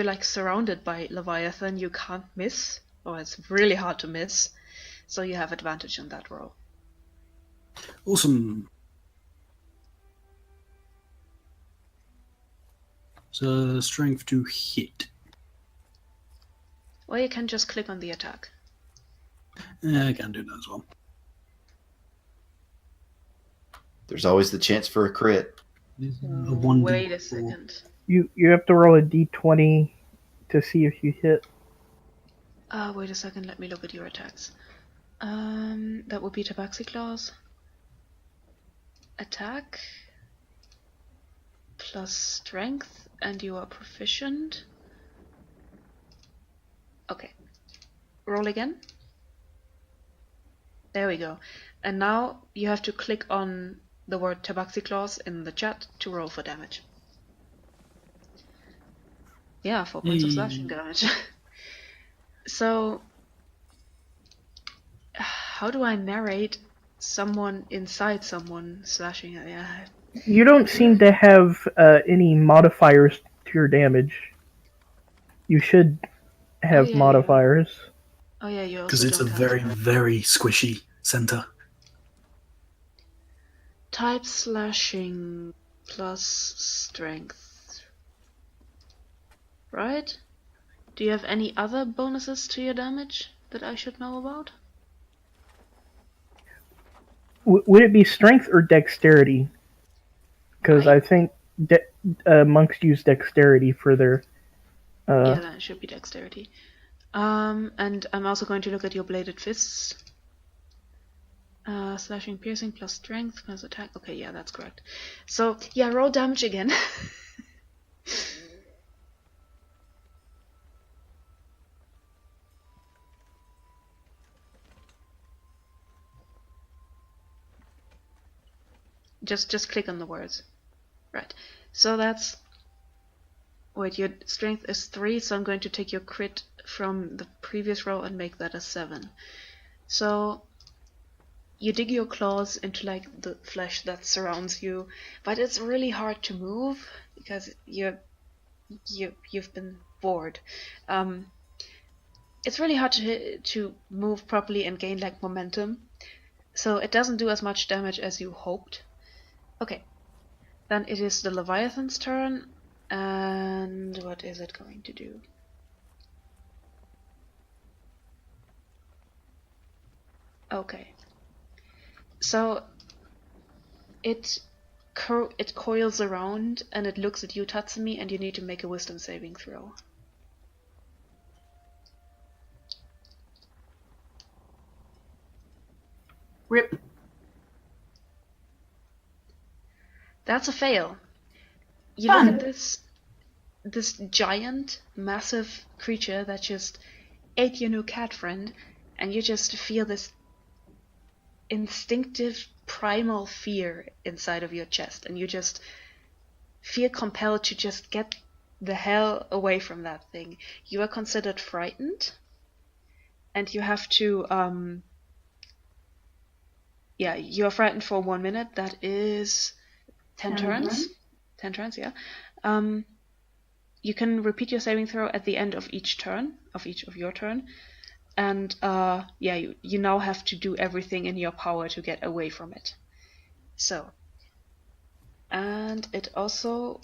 like surrounded by Leviathan, you can't miss, or it's really hard to miss, so you have advantage on that roll.
Awesome. So strength to hit.
Or you can just click on the attack.
I can do that as well.
There's always the chance for a crit.
A 1d4.
Wait a second.
You have to roll a d20 to see if you hit.
Wait a second, let me look at your attacks. That would be Tabaxi Claws. Attack plus strength, and you are proficient. Okay. Roll again. There we go. And now you have to click on the word Tabaxi Claws in the chat to roll for damage. Yeah, 4 points of slashing damage. So, how do I narrate someone inside someone slashing? Yeah.
You don't seem to have any modifiers to your damage. You should have
yeah.
modifiers.
Oh yeah, you also
Because it's a
don't have
very, very squishy center.
type slashing plus strength. Right? Do you have any other bonuses to your damage that I should know about?
Would it be strength or dexterity? Because I think monks use dexterity for their.
Yeah, that should be dexterity. And I'm also going to look at your bladed fists. Slashing, piercing plus strength plus attack. Okay, yeah, that's correct. So yeah, roll damage again. Just click on the words. Right. So that's. Wait, your strength is 3, so I'm going to take your crit from the previous roll and make that a 7. So you dig your claws into like the flesh that surrounds you, but it's really hard to move because you've been bored. It's really hard to move properly and gain like momentum, so it doesn't do as much damage as you hoped. Okay, then it is the Leviathan's turn, and what is it going to do? Okay, so it coils around and it looks at you, Tatsumi, and you need to make a wisdom saving throw.
Rip.
That's a fail. You
Fun.
look at this giant, massive creature that just ate your new cat friend, and you just feel this instinctive, primal fear inside of your chest, and you just feel compelled to just get the hell away from that thing. You are considered frightened, and you have to, yeah, you are frightened for 1 minute. That is 10 turns. 10 turns, yeah. You can repeat your saving throw at the end of each turn, of your turn. And yeah, you now have to do everything in your power to get away from it. So, and it also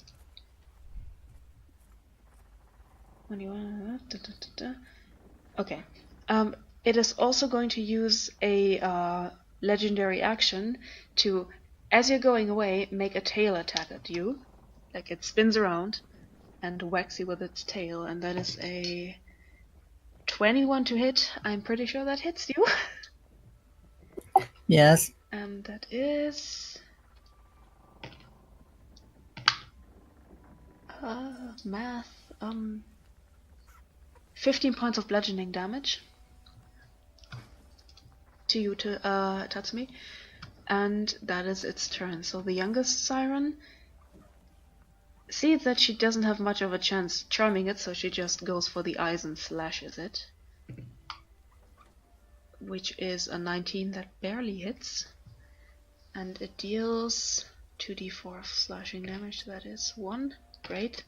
okay. It is also going to use a legendary action to, as you're going away, make a tail attack at you. Like it spins around and whacks you with its tail, and that is a 21 to hit. I'm pretty sure that hits you.
Yes.
And that is math. 15 points of bludgeoning damage to you, Tatsumi, and that is its turn. So the youngest siren sees that she doesn't have much of a chance charming it, so she just goes for the eyes and slashes it, which is a 19 that barely hits, and it deals 2d4 of slashing damage. That is 1. Great.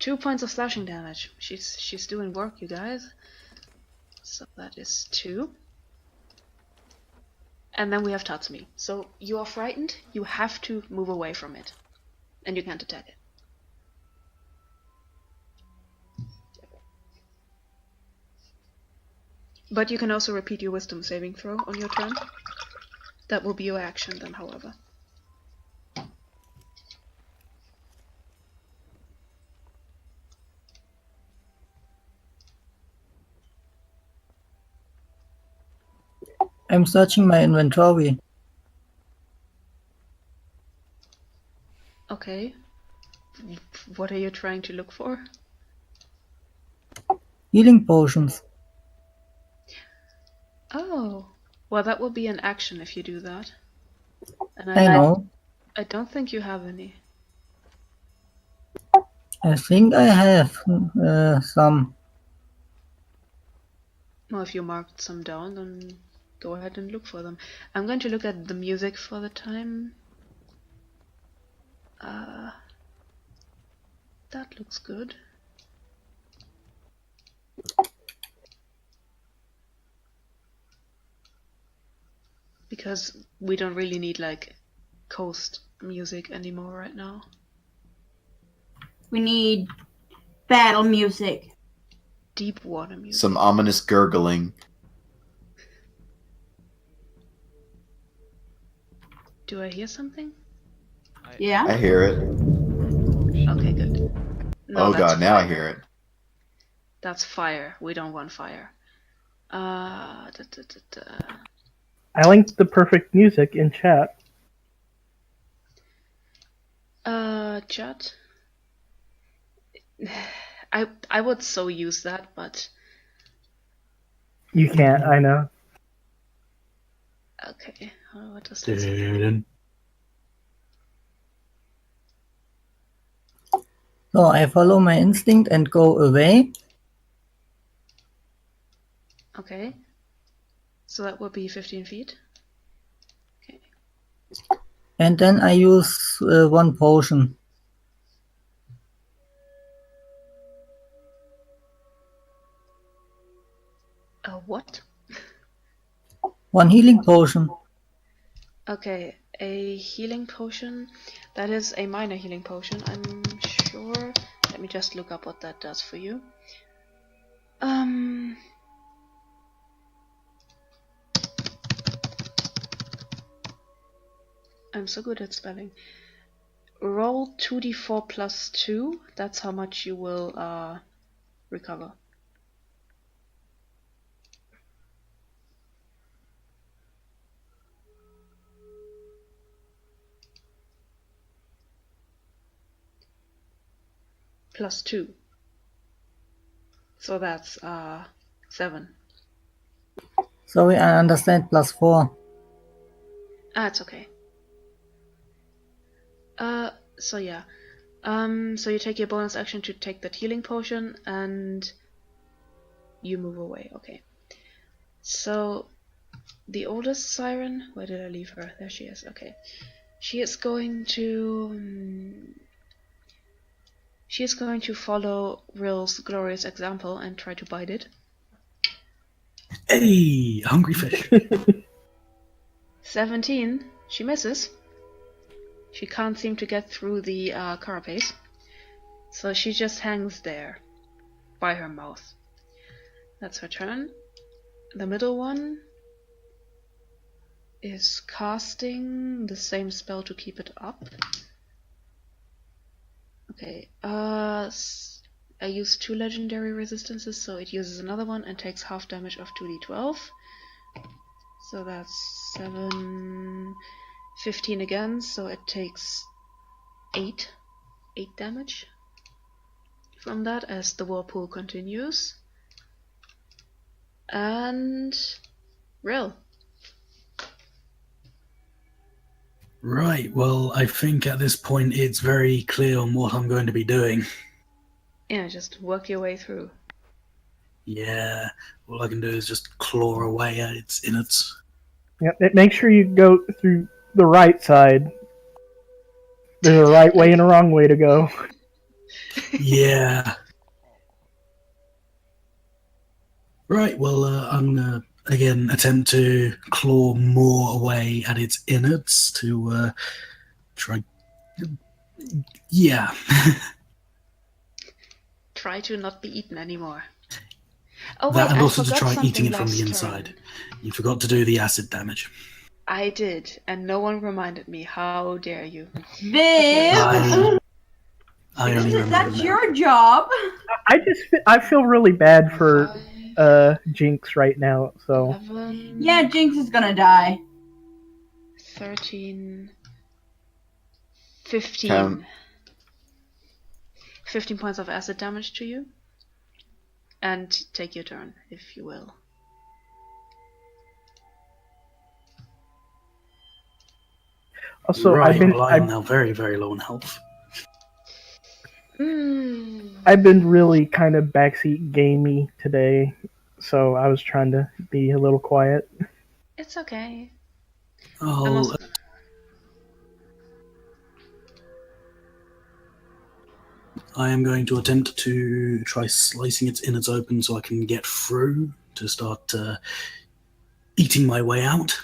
2 points of slashing damage. She's doing work, you guys. So that is 2. And then we have Tatsumi. So you are frightened, you have to move away from it. And you can't attack it. But you can also repeat your wisdom saving throw on your turn. That will be your action then, however.
I'm searching my inventory.
Okay. What are you trying to look for?
Healing potions.
Oh. Well, that will be an action if you do that. And
I know.
I don't think you have any.
I think I have some.
Well, if you marked some down, then go ahead and look for them. I'm going to look at the music for the time. That looks good. Because we don't really need like coast music anymore right now.
We need battle music.
deep water music.
Some ominous gurgling.
Do I hear something?
Yeah.
I hear it.
Okay, good. No,
Oh
that's
god, now I
fire.
hear it.
That's fire. We don't want fire. Da, da, da, da.
I linked the perfect music in chat.
Chat. I would so use that, but
You can't, I know.
okay. What does this do?
Dun-dun.
So I follow my instinct and go away.
Okay. So that would be 15 feet. Okay.
And then I use one potion.
What?
One healing potion.
Okay, a healing potion. That is a minor healing potion, I'm sure. Let me just look up what that does for you. I'm so good at spelling. Roll 2d4 plus 2. That's how much you will recover. Plus 2. So that's 7.
Sorry, I understand +4.
It's okay. So yeah. So you take your bonus action to take that healing potion and you move away. Okay. So the oldest siren, where did I leave her? There she is. Okay. She is going to follow Ryl's glorious example and try to bite it.
Hey, hungry fish.
17. She misses. She can't seem to get through the carapace. So she just hangs there by her mouth. That's her turn. The middle one is casting the same spell to keep it up. Okay, I use 2 legendary resistances, so it uses another one and takes half damage of 2d12. So that's 7, 15 again, so it takes 8 damage from that as the whirlpool continues. And Ryl.
Right, well, I think at this point it's very clear on what I'm going to be doing.
Yeah, just work your way through.
Yeah, all I can do is just claw away at its innards.
Yep, make sure you go through the right side. There's a right way and a wrong way to go.
Yeah. Right, well, I'm going to, again, attempt to claw more away at its innards to try... Yeah.
Try to not be eaten anymore. Oh
That
wait,
and
I
also to
forgot
try
something
eating it from the
last
inside.
turn.
You forgot to do the acid damage.
I did, and no one reminded me. How dare you?
Viv!
I only remember
That's
that.
your job.
I feel really bad for Jinx right now. So
11,
Yeah, Jinx is gonna die.
13, 15.
Count.
15 points of acid damage to you. And take your turn, if you will.
also
Right, well, I'm now very, very low in health.
I've been really kind of backseat gamey today, so I was trying to be a little quiet.
It's okay.
I'll, I am going to attempt to try slicing its innards open so I can get through to start eating my way out.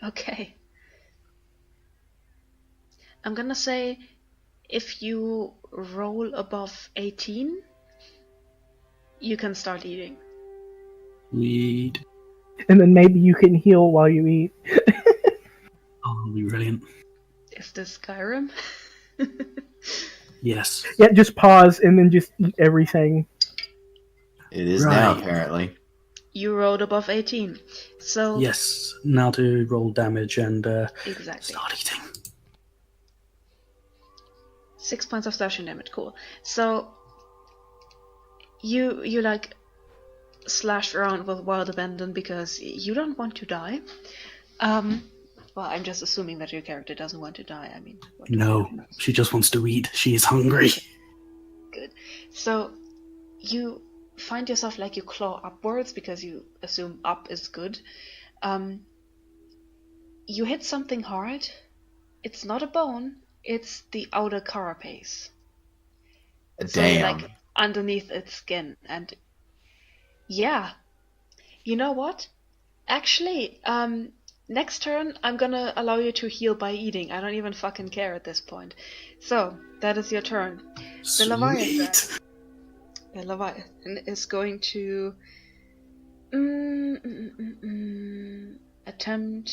Okay. I'm gonna say if you roll above 18, You can start eating.
Weed.
And then maybe you can heal while you eat.
Oh, that'll be brilliant.
Is this Skyrim?
Yes.
Yeah, just pause and then just eat everything.
It is now,
Right.
apparently.
You rolled above 18. So
Yes. Now to roll damage and
exactly.
start eating.
6 points of slashing damage, cool. So you like slash around with wild abandon because you don't want to die. Well, I'm just assuming that your character doesn't want to die. I mean, what do we
No,
know?
she just wants to eat. She is hungry.
Good. So you find yourself like you claw upwards because you assume up is good. You hit something hard. It's not a bone. It's the outer carapace. So you're
Damn.
like underneath its skin, and yeah, you know what? Actually, next turn I'm gonna allow you to heal by eating. I don't even fucking care at this point. So that is your turn. The Leviathan.
Sweet.
The Leviathan is going to attempt.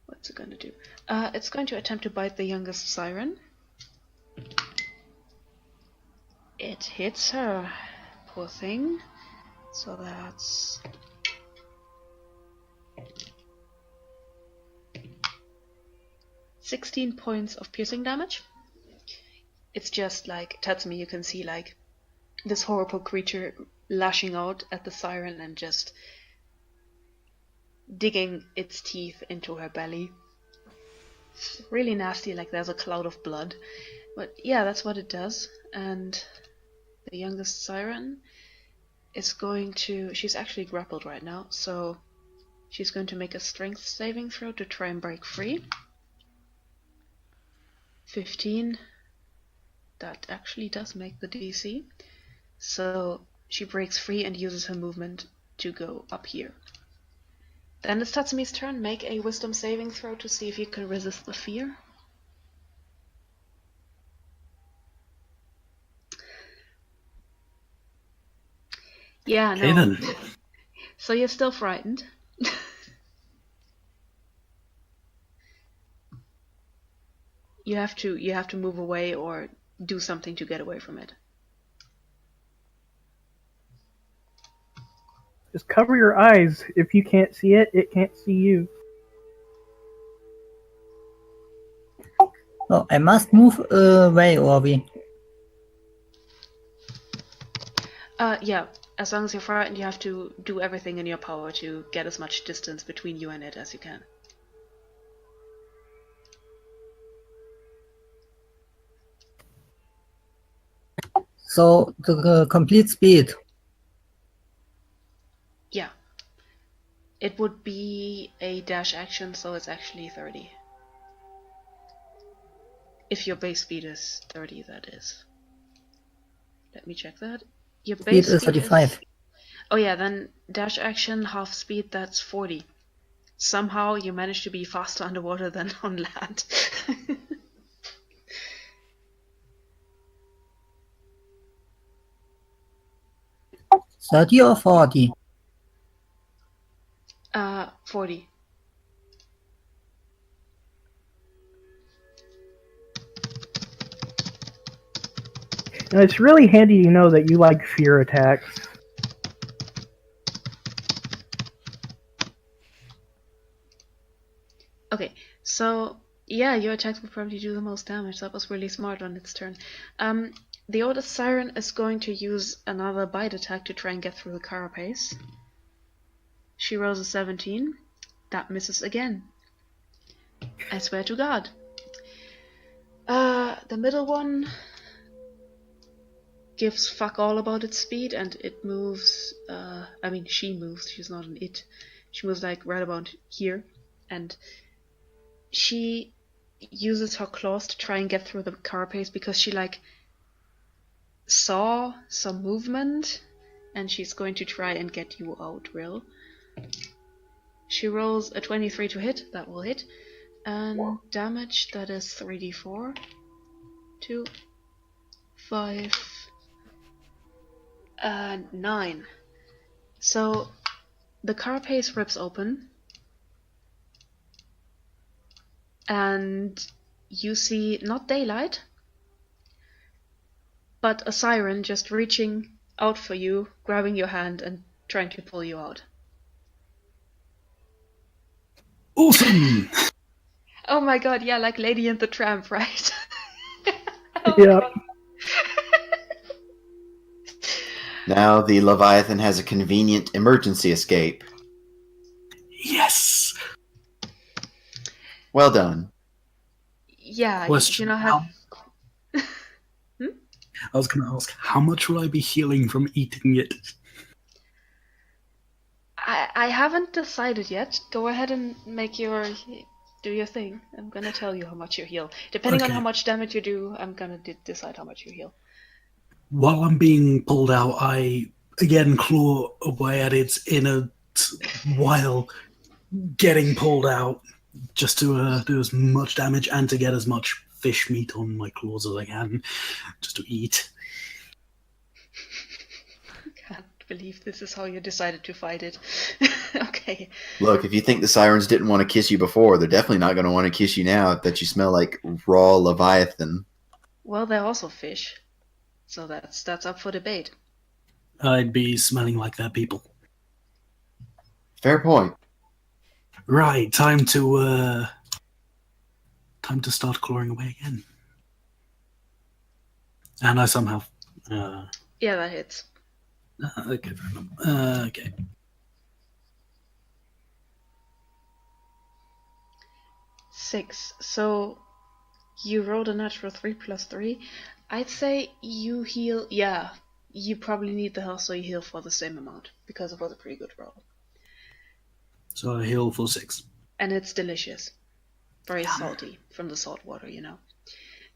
What's it gonna do? It's going to attempt to bite the youngest siren. It hits her. Poor thing. So that's 16 points of piercing damage. It's just like Tatsumi, you can see like this horrible creature lashing out at the siren and just digging its teeth into her belly. It's really nasty, like there's a cloud of blood. But yeah, that's what it does. And the youngest siren is going to... She's actually grappled right now, so she's going to make a strength saving throw to try and break free. 15. That actually does make the DC. So she breaks free and uses her movement to go up here. Then it's Tatsumi's turn. Make a wisdom saving throw to see if you can resist the fear. Yeah,
Okay
no.
then.
So you're still frightened. You have to move away or do something to get away from it.
Just cover your eyes. If you can't see it, it can't see you.
Oh, I must move away, or we?
Yeah. As long as you're frightened, you have to do everything in your power to get as much distance between you and it as you can.
So the complete speed.
Yeah. It would be a dash action, so it's actually 30. If your base speed is 30, that is. Let me check that. Your base
Speed is 35.
Oh yeah, then dash action, half speed, that's 40. Somehow you manage to be faster underwater than on land.
30 or 40?
40.
And it's really handy to know that you like fear attacks.
Okay, so yeah, your attacks will probably do the most damage. That was really smart on its turn. The oldest siren is going to use another bite attack to try and get through the carapace. She rolls a 17. That misses again. I swear to God. The middle one gives fuck all about its speed, and it moves. I mean, she moves. She's not an it. She moves like right about here, and she uses her claws to try and get through the carapace because she like saw some movement, and she's going to try and get you out, Ryl. She rolls a 23 to hit. That will hit. And damage, that is 3d4. 2, 5, 9. So the carapace rips open, and you see not daylight, but a siren just reaching out for you, grabbing your hand and trying to pull you out.
Awesome!
Oh my god, yeah, like Lady and the Tramp, right? Oh my
Yeah.
god.
Now the Leviathan has a convenient emergency escape.
Yes!
Well done.
Yeah,
Question.
you know how...
I was going to ask, how much will I be healing from eating it?
I haven't decided yet. Go ahead and do your thing. I'm gonna tell you how much you heal. Depending on
Okay.
how much damage you do, I'm gonna decide how much you heal.
While I'm being pulled out, I again claw away at its innards while getting pulled out, just to do as much damage and to get as much fish meat on my claws as I can, just to eat.
Can't believe this is how you decided to fight it. Okay.
Look, if you think the sirens didn't want to kiss you before, they're definitely not going to want to kiss you now that you smell like raw Leviathan.
Well, they're also fish, so that's up for debate.
I'd be smelling like that, people.
Fair point.
Right, time to start clawing away again. And I somehow...
Yeah, that hits.
okay, fair enough. Okay.
Six. So you rolled a natural 3 plus 3. I'd say you heal. Yeah, you probably need the health, so you heal for the same amount because it was a pretty good roll.
So I heal for 6.
And it's delicious. Very salty from the salt water, you know.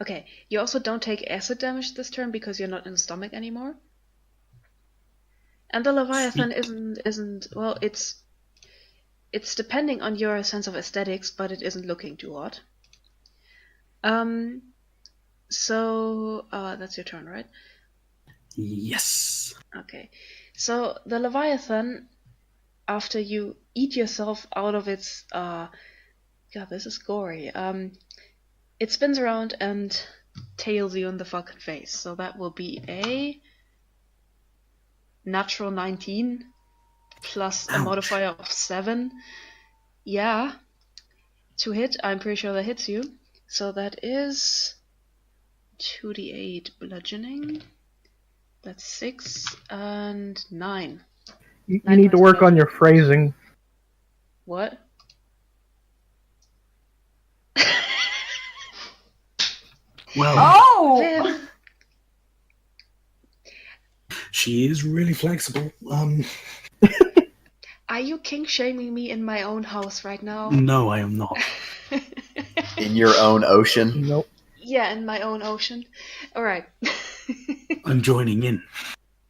Okay, you also don't take acid damage this turn because you're not in the stomach anymore. And the Leviathan isn't well, it's depending on your sense of aesthetics, but it isn't looking too hot. So that's your turn, right?
Yes.
Okay. So the Leviathan, after you eat yourself out of its God, this is gory. It spins around and tails you in the fucking face. So that will be a natural 19 plus a modifier of 7. Yeah. To hit, I'm pretty sure that hits you. So that is 2d8 bludgeoning. That's 6 and 9.
You
9
need to
points
work
of
on your phrasing.
What?
Well,
Oh!
she is really flexible.
Are you kink shaming me in my own house right now?
No, I am not.
In your own ocean.
Nope.
Yeah, in my own ocean. Alright.
I'm joining in.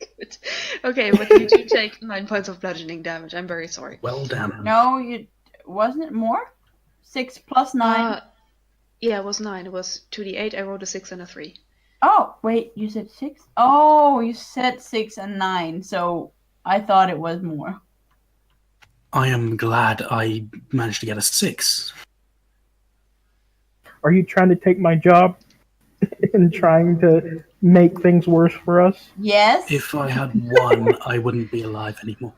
Good. Okay, but you do take 9 points of bludgeoning damage. I'm very sorry.
Well done.
No, wasn't it more? 6 plus 9.
Yeah, it was 9. It was 2d8. I rolled a 6 and a 3.
Oh, wait, you said 6? Oh, you said 6 and 9, so I thought it was more.
I am glad I managed to get a 6.
Are you trying to take my job and trying to make things worse for us?
Yes?
If I had 1, I wouldn't be alive anymore.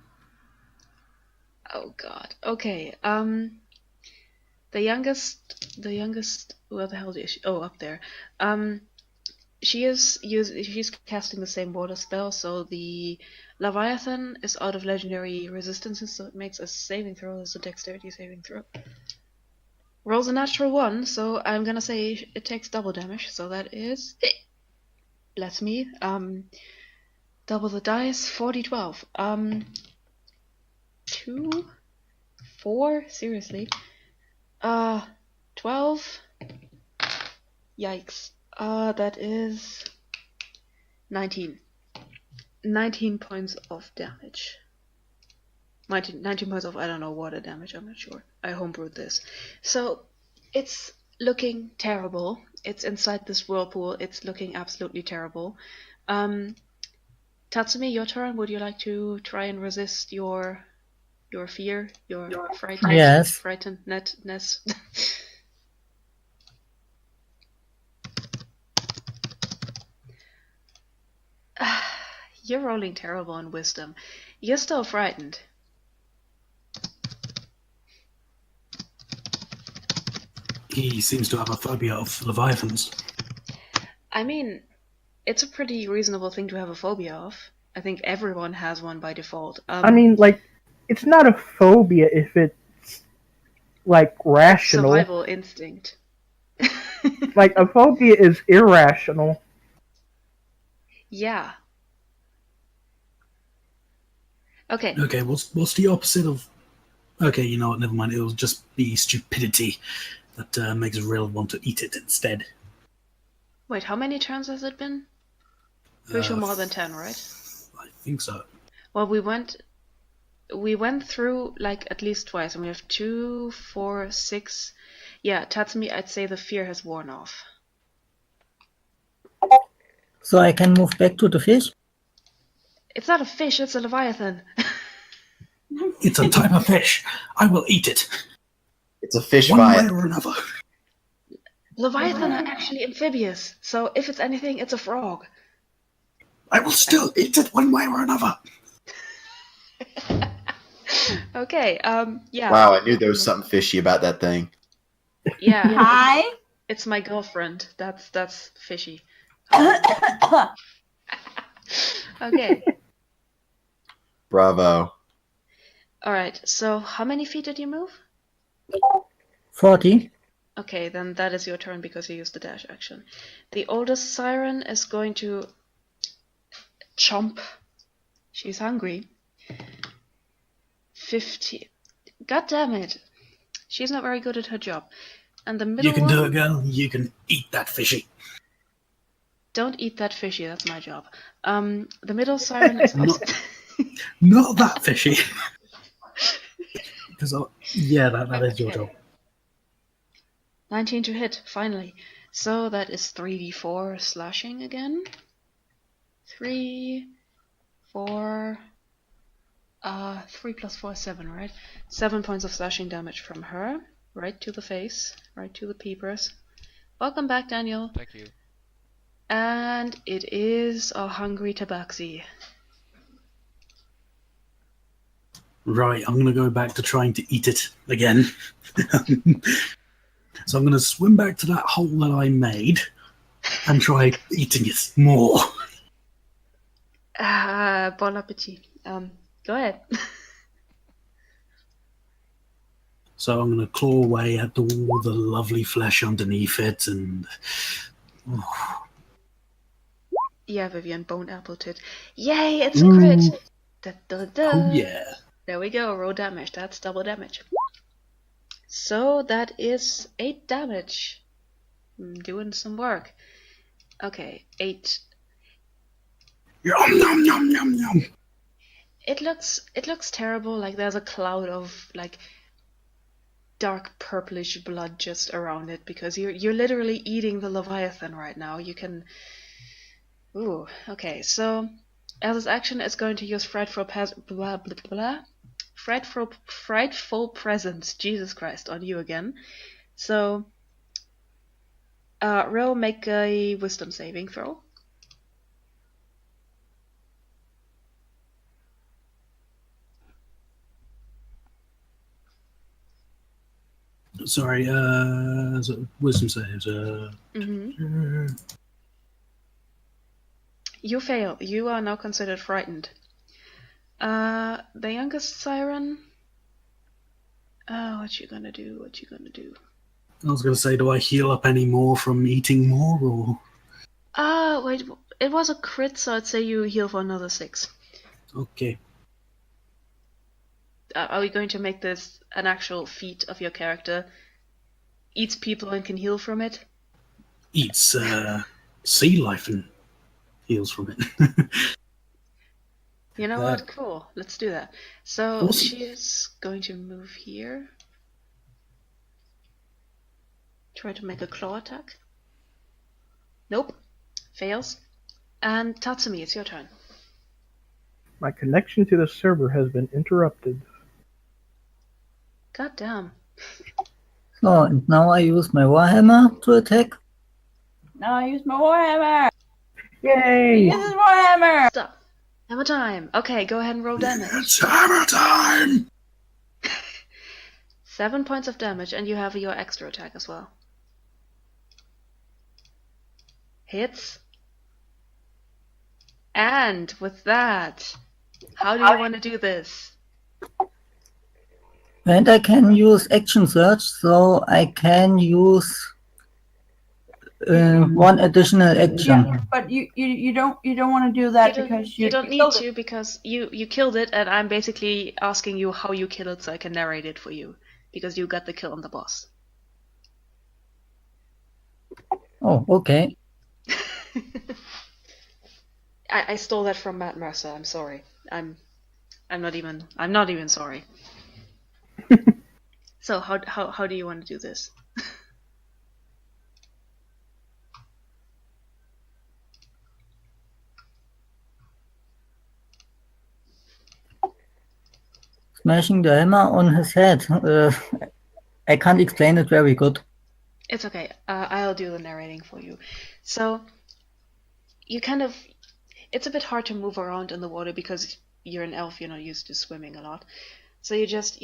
Oh god. Okay. The youngest. Where the hell is she? Oh, up there. She's casting the same water spell, so the Leviathan is out of legendary resistances, so it makes a saving throw as a dexterity saving throw. Rolls a natural 1, so I'm gonna say it takes double damage, so that is, bless me, double the dice, 4d12. 2, 4, seriously. 12. Yikes. That is 19. 19 points of damage. 19 points of, I don't know, water damage, I'm not sure. I homebrewed this. So, It's looking terrible. It's inside this whirlpool. It's looking absolutely terrible. Tatsumi, your turn. Would you like to try and resist your fear, your
Yes.
frightenedness? You're rolling terrible in wisdom. You're still frightened.
He seems to have a phobia of leviathans.
I mean, it's a pretty reasonable thing to have a phobia of. I think everyone has one by default.
I mean, like, it's not a phobia if it's, like, rational.
Survival instinct.
Like, a phobia is irrational.
Yeah. Okay.
Okay, what's the opposite of... Okay, you know what, never mind. It'll just be stupidity that makes Rill want to eat it instead.
Wait, how many turns has it been? Pretty sure more than 10, right?
I think so.
Well, we went through, like, at least twice, and we have 2, 4, 6. Yeah, Tatsumi, I'd say the fear has worn off.
So I can move back to the fish?
It's not a fish, it's a leviathan.
It's a type of fish. I will eat it.
It's a fish
One way
vibe.
or another.
Leviathan are actually amphibious, so if it's anything, it's a frog.
I will still eat it one way or another.
Okay, yeah.
Wow, I knew there was something fishy about that thing.
Yeah,
Hi.
it's my girlfriend. That's fishy. Okay.
Bravo.
Alright, so how many feet did you move?
40.
Okay, then that is your turn because you used the dash action. The oldest siren is going to chomp. She's hungry. 50. God damn it. She's not very good at her job. And the middle
You can
one,
do it, girl. You can eat that fishy.
don't eat that fishy, that's my job. The middle siren is also...
Not that fishy. Because yeah, that is your
Okay.
job.
19 to hit, finally. So that is 3d4 slashing again. 3, 4, 3 plus 4 is 7, right? 7 points of slashing damage from her. Right to the face, right to the peepers. Welcome back, Daniel.
Thank you.
And it is a hungry tabaxi.
Right, I'm going to go back to trying to eat it again. So I'm going to swim back to that hole that I made and try eating it more.
Bon appetit. Go ahead.
So I'm going to claw away at all the lovely flesh underneath it and...
Yeah, Vivian, bone apple tit. Yay, it's a crit! Da, da, da.
Oh yeah.
There we go, roll damage. That's double damage. So that is 8 damage. Doing some work. Okay, 8.
Yum, yum, yum, yum, yum.
It looks terrible. Like there's a cloud of like dark purplish blood just around it because you're literally eating the Leviathan right now. You can. Ooh. Okay. So as its action, it's going to use frightful presence. Jesus Christ, on you again. So, Ryl, make a wisdom saving throw.
Sorry, wisdom saves.
You fail. You are now considered frightened. The youngest siren. What you gonna do? What you gonna do?
I was going to say, do I heal up any more from eating more, or...?
Wait. It was a crit, so I'd say you heal for another 6.
Okay.
Are we going to make this an actual feat of your character? Eats people and can heal from it?
Eats sea life and heals from it.
You know what? Cool. Let's do that. So
Awesome.
she's going to move here. Try to make a claw attack. Nope. Fails. And Tatsumi, it's your turn.
My connection to the server has been interrupted.
God damn.
So, and now I use my Warhammer to attack.
Now I use my Warhammer.
Yay!
This is Warhammer.
Stop. Hammer time. Okay, go ahead and roll damage.
It's hammer time!
7 points of damage, and you have your extra attack as well. Hits. And with that, how do you want to do this?
And I can use action search, so I can use one additional action.
Yeah, but you don't want to do that
You don't,
because
you don't need
killed
to, because you killed it, and I'm basically asking you how you kill it so I can narrate it for you, because you got the kill on the boss.
Oh, okay.
I stole that from Matt Mercer. I'm sorry. I'm not even sorry. So how do you want to do this?
Smashing the hammer on his head. I can't explain it very good.
It's okay. I'll do the narrating for you. So you kind of, it's a bit hard to move around in the water because you're an elf. You're not used to swimming a lot. So you just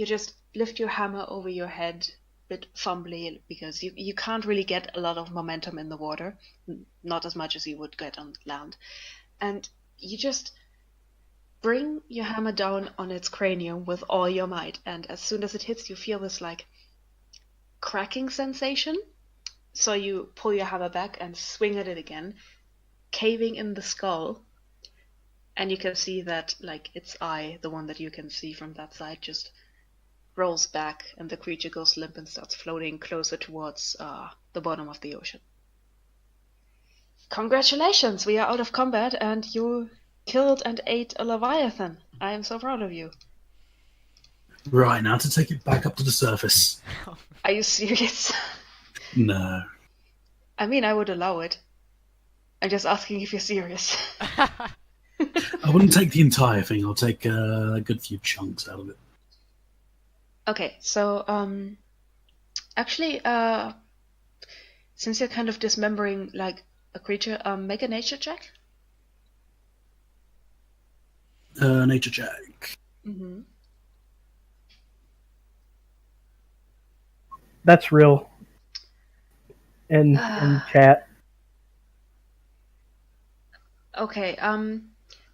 lift your hammer over your head, a bit fumbly, because you can't really get a lot of momentum in the water, not as much as you would get on land, and you just bring your hammer down on its cranium with all your might, and as soon as it hits, you feel this like cracking sensation. So you pull your hammer back and swing at it again, caving in the skull, and you can see that like its eye, the one that you can see from that side, just rolls back, and the creature goes limp and starts floating closer towards the bottom of the ocean. Congratulations, we are out of combat, and you killed and ate a Leviathan. I am so proud of you.
Right, now to take it back up to the surface.
Are you serious?
No.
I mean, I would allow it. I'm just asking if you're serious.
I wouldn't take the entire thing. I'll take a good few chunks out of it.
Okay, so actually, since you're kind of dismembering like a creature, make a nature check.
Nature check.
Mm-hmm.
That's real. In chat.
Okay,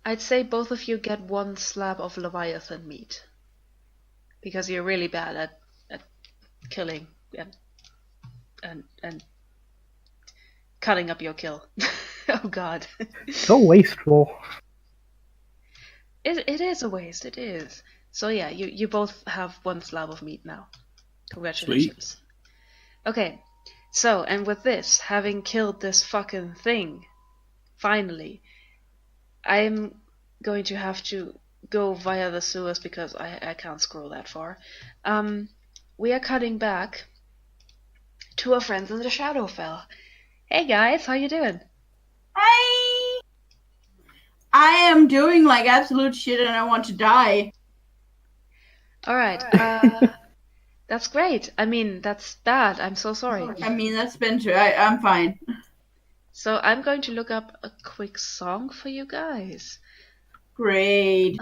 I'd say both of you get 1 slab of Leviathan meat. Because you're really bad at killing and cutting up your kill. Oh god.
So wasteful.
It is a waste, it is. So yeah, you both have 1 slab of meat now. Congratulations.
Sweet.
Okay, so, and with this, having killed this fucking thing, finally, I'm going to have to go via the sewers because I can't scroll that far. We are cutting back to our friends in the Shadowfell. Hey guys, how you doing?
Hi. I am doing like absolute shit and I want to die.
Alright, that's great. I mean, that's bad. I'm so sorry.
I mean, that's been true. I'm fine.
So I'm going to look up a quick song for you guys.
Great.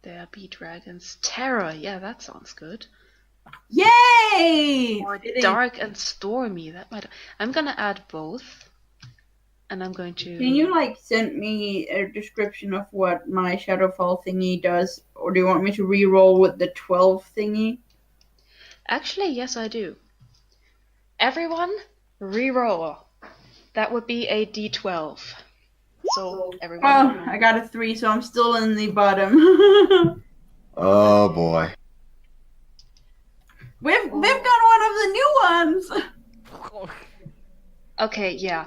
There be dragons. Terror. Yeah, that sounds good.
Yay!
Or dark and stormy. That might. I'm gonna add both. And I'm going to.
Can you like send me a description of what my Shadowfall thingy does, or do you want me to re-roll with the 12 thingy?
Actually, yes, I do. Everyone, re-roll. That would be a D12. So everyone.
Oh, I got a 3, so I'm still in the bottom.
Oh boy.
We've got one of the new ones.
Okay, yeah.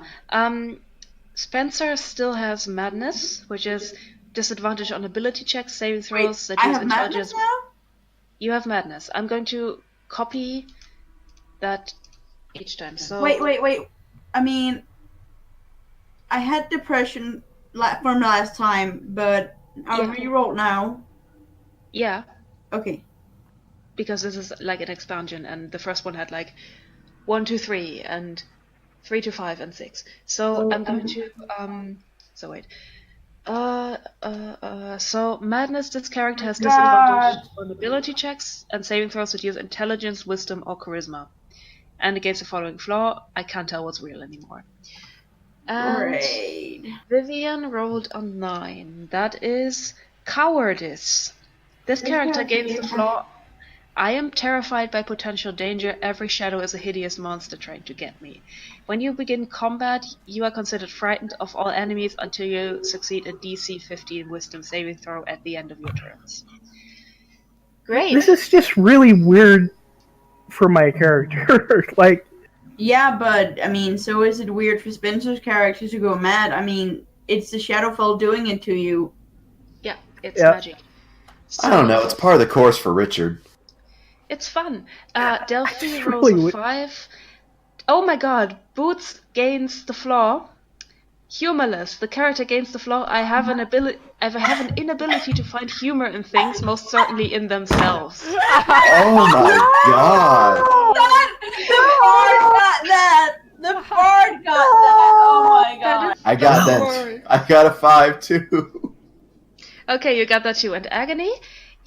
Spencer still has madness, which is disadvantage on ability checks, saving throws that
I
use
have madness
intelligence.
now?
You have madness. I'm going to copy that each time. So
Wait. I mean, I had depression from last time, but I'll
Yeah.
reroll now.
Yeah,
Okay.
because this is like an expansion, and the first one had like 1, 2, 3, and 3 to 5 and 6. So I'm going to So wait. So madness. This character has disadvantage on ability checks and saving throws that use intelligence, wisdom, or charisma. And against the following flaw, I can't tell what's real anymore. And
Great.
Vivian rolled a 9. That is cowardice. This character gains the flaw: I am terrified by potential danger. Every shadow is a hideous monster trying to get me. When you begin combat, you are considered frightened of all enemies until you succeed a DC 15 wisdom saving throw at the end of your turns. Great.
This is just really weird for my character. Like,
Yeah, but I mean, so is it weird for Spencer's character to go mad? I mean, it's the Shadowfell doing it to you.
Yeah, it's
Yeah.
magic.
I don't know. It's part of the course for Richard.
It's fun. Delphi
just
rolls
really
a 5. Oh my god. Boots gains the flaw. Humorless. The character gains the flaw: I have an inability to find humor in things, most certainly in themselves.
Oh my god!
The bard got that! The bard got that! Oh my god.
I got that. I got a 5 too.
Okay, you got that too. And Agony,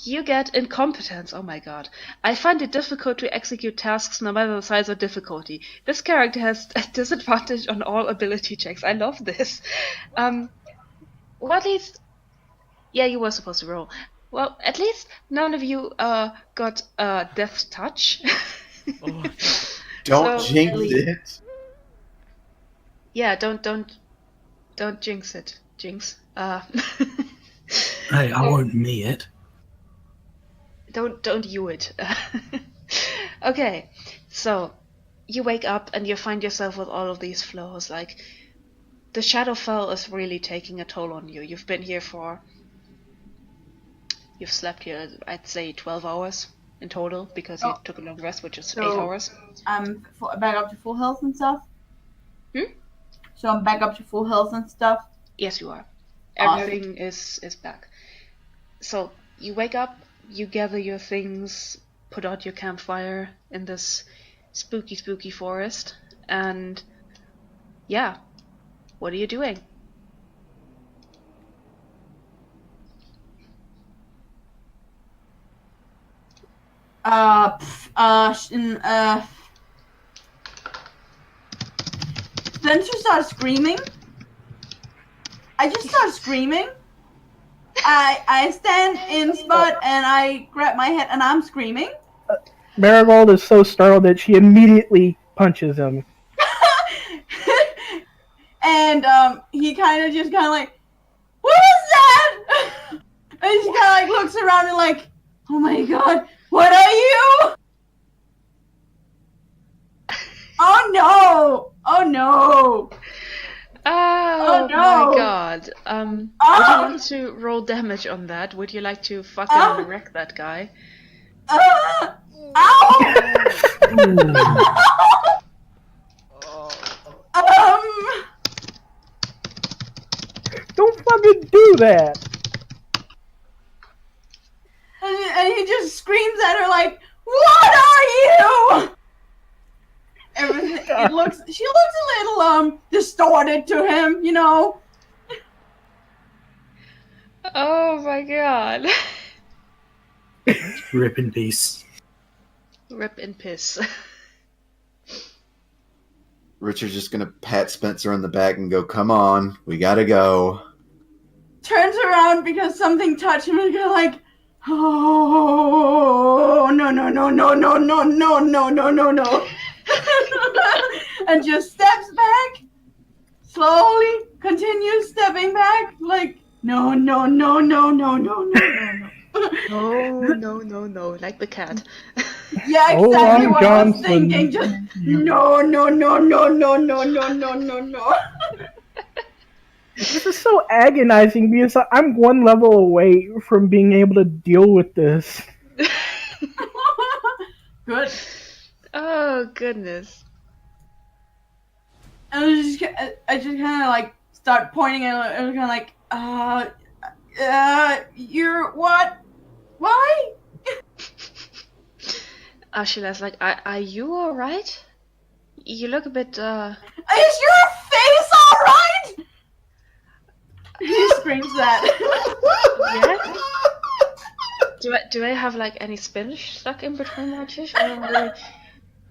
you get incompetence. Oh my god. I find it difficult to execute tasks no matter the size or difficulty. This character has a disadvantage on all ability checks. I love this. Well, at least... Yeah, you were supposed to roll. Well, at least none of you got Death Touch.
Don't
So,
jinx
Ellie-
it.
Yeah, don't jinx it. Jinx.
Hey, I won't me it.
Don't you it. Okay, so you wake up and you find yourself with all of these flaws. Like, the Shadowfell is really taking a toll on you. You've slept here, I'd say 12 hours in total, because you took a long rest, which is 8 hours.
I'm back up to full health and stuff?
Hmm?
So I'm back up to full health and stuff?
Yes, you are.
Awesome.
Everything is back. So you wake up, you gather your things, put out your campfire in this spooky forest, and yeah, what are you doing?
Spencer starts screaming. I just start screaming. I stand in spot and I grab my head and I'm screaming.
Marigold is so startled that she immediately punches him.
And he kind of like, what was that? And he kind of like looks around and like, oh my god, what are you? Oh no! Oh no!
Oh
no.
my god. Would you like to roll damage on that? Would you like to fucking wreck that guy?
Ow!
Don't fucking do that!
And he just screams at her like, what are you? Everything, she looks a little distorted to him, you know.
Oh my god.
Rip in peace.
Rip in piss.
Richard's just gonna pat Spencer on the back and go, "Come on, we gotta go."
Turns around because something touched him and goes like, oh no. And just steps back, slowly continues stepping back, like no,
like the cat.
yeah,
Oh,
exactly
I'm
what I was
Johnson.
thinking. Just no.
This is so agonizing because I'm one level away from being able to deal with this.
Good.
Oh goodness.
And I just kind of like start pointing and I was kind of like, you're what? Why?
Ashula's like, are you alright? You look a bit,
Is your face alright? He screams that.
Yes? Do I have like any spinach stuck in between my teeth? I don't really...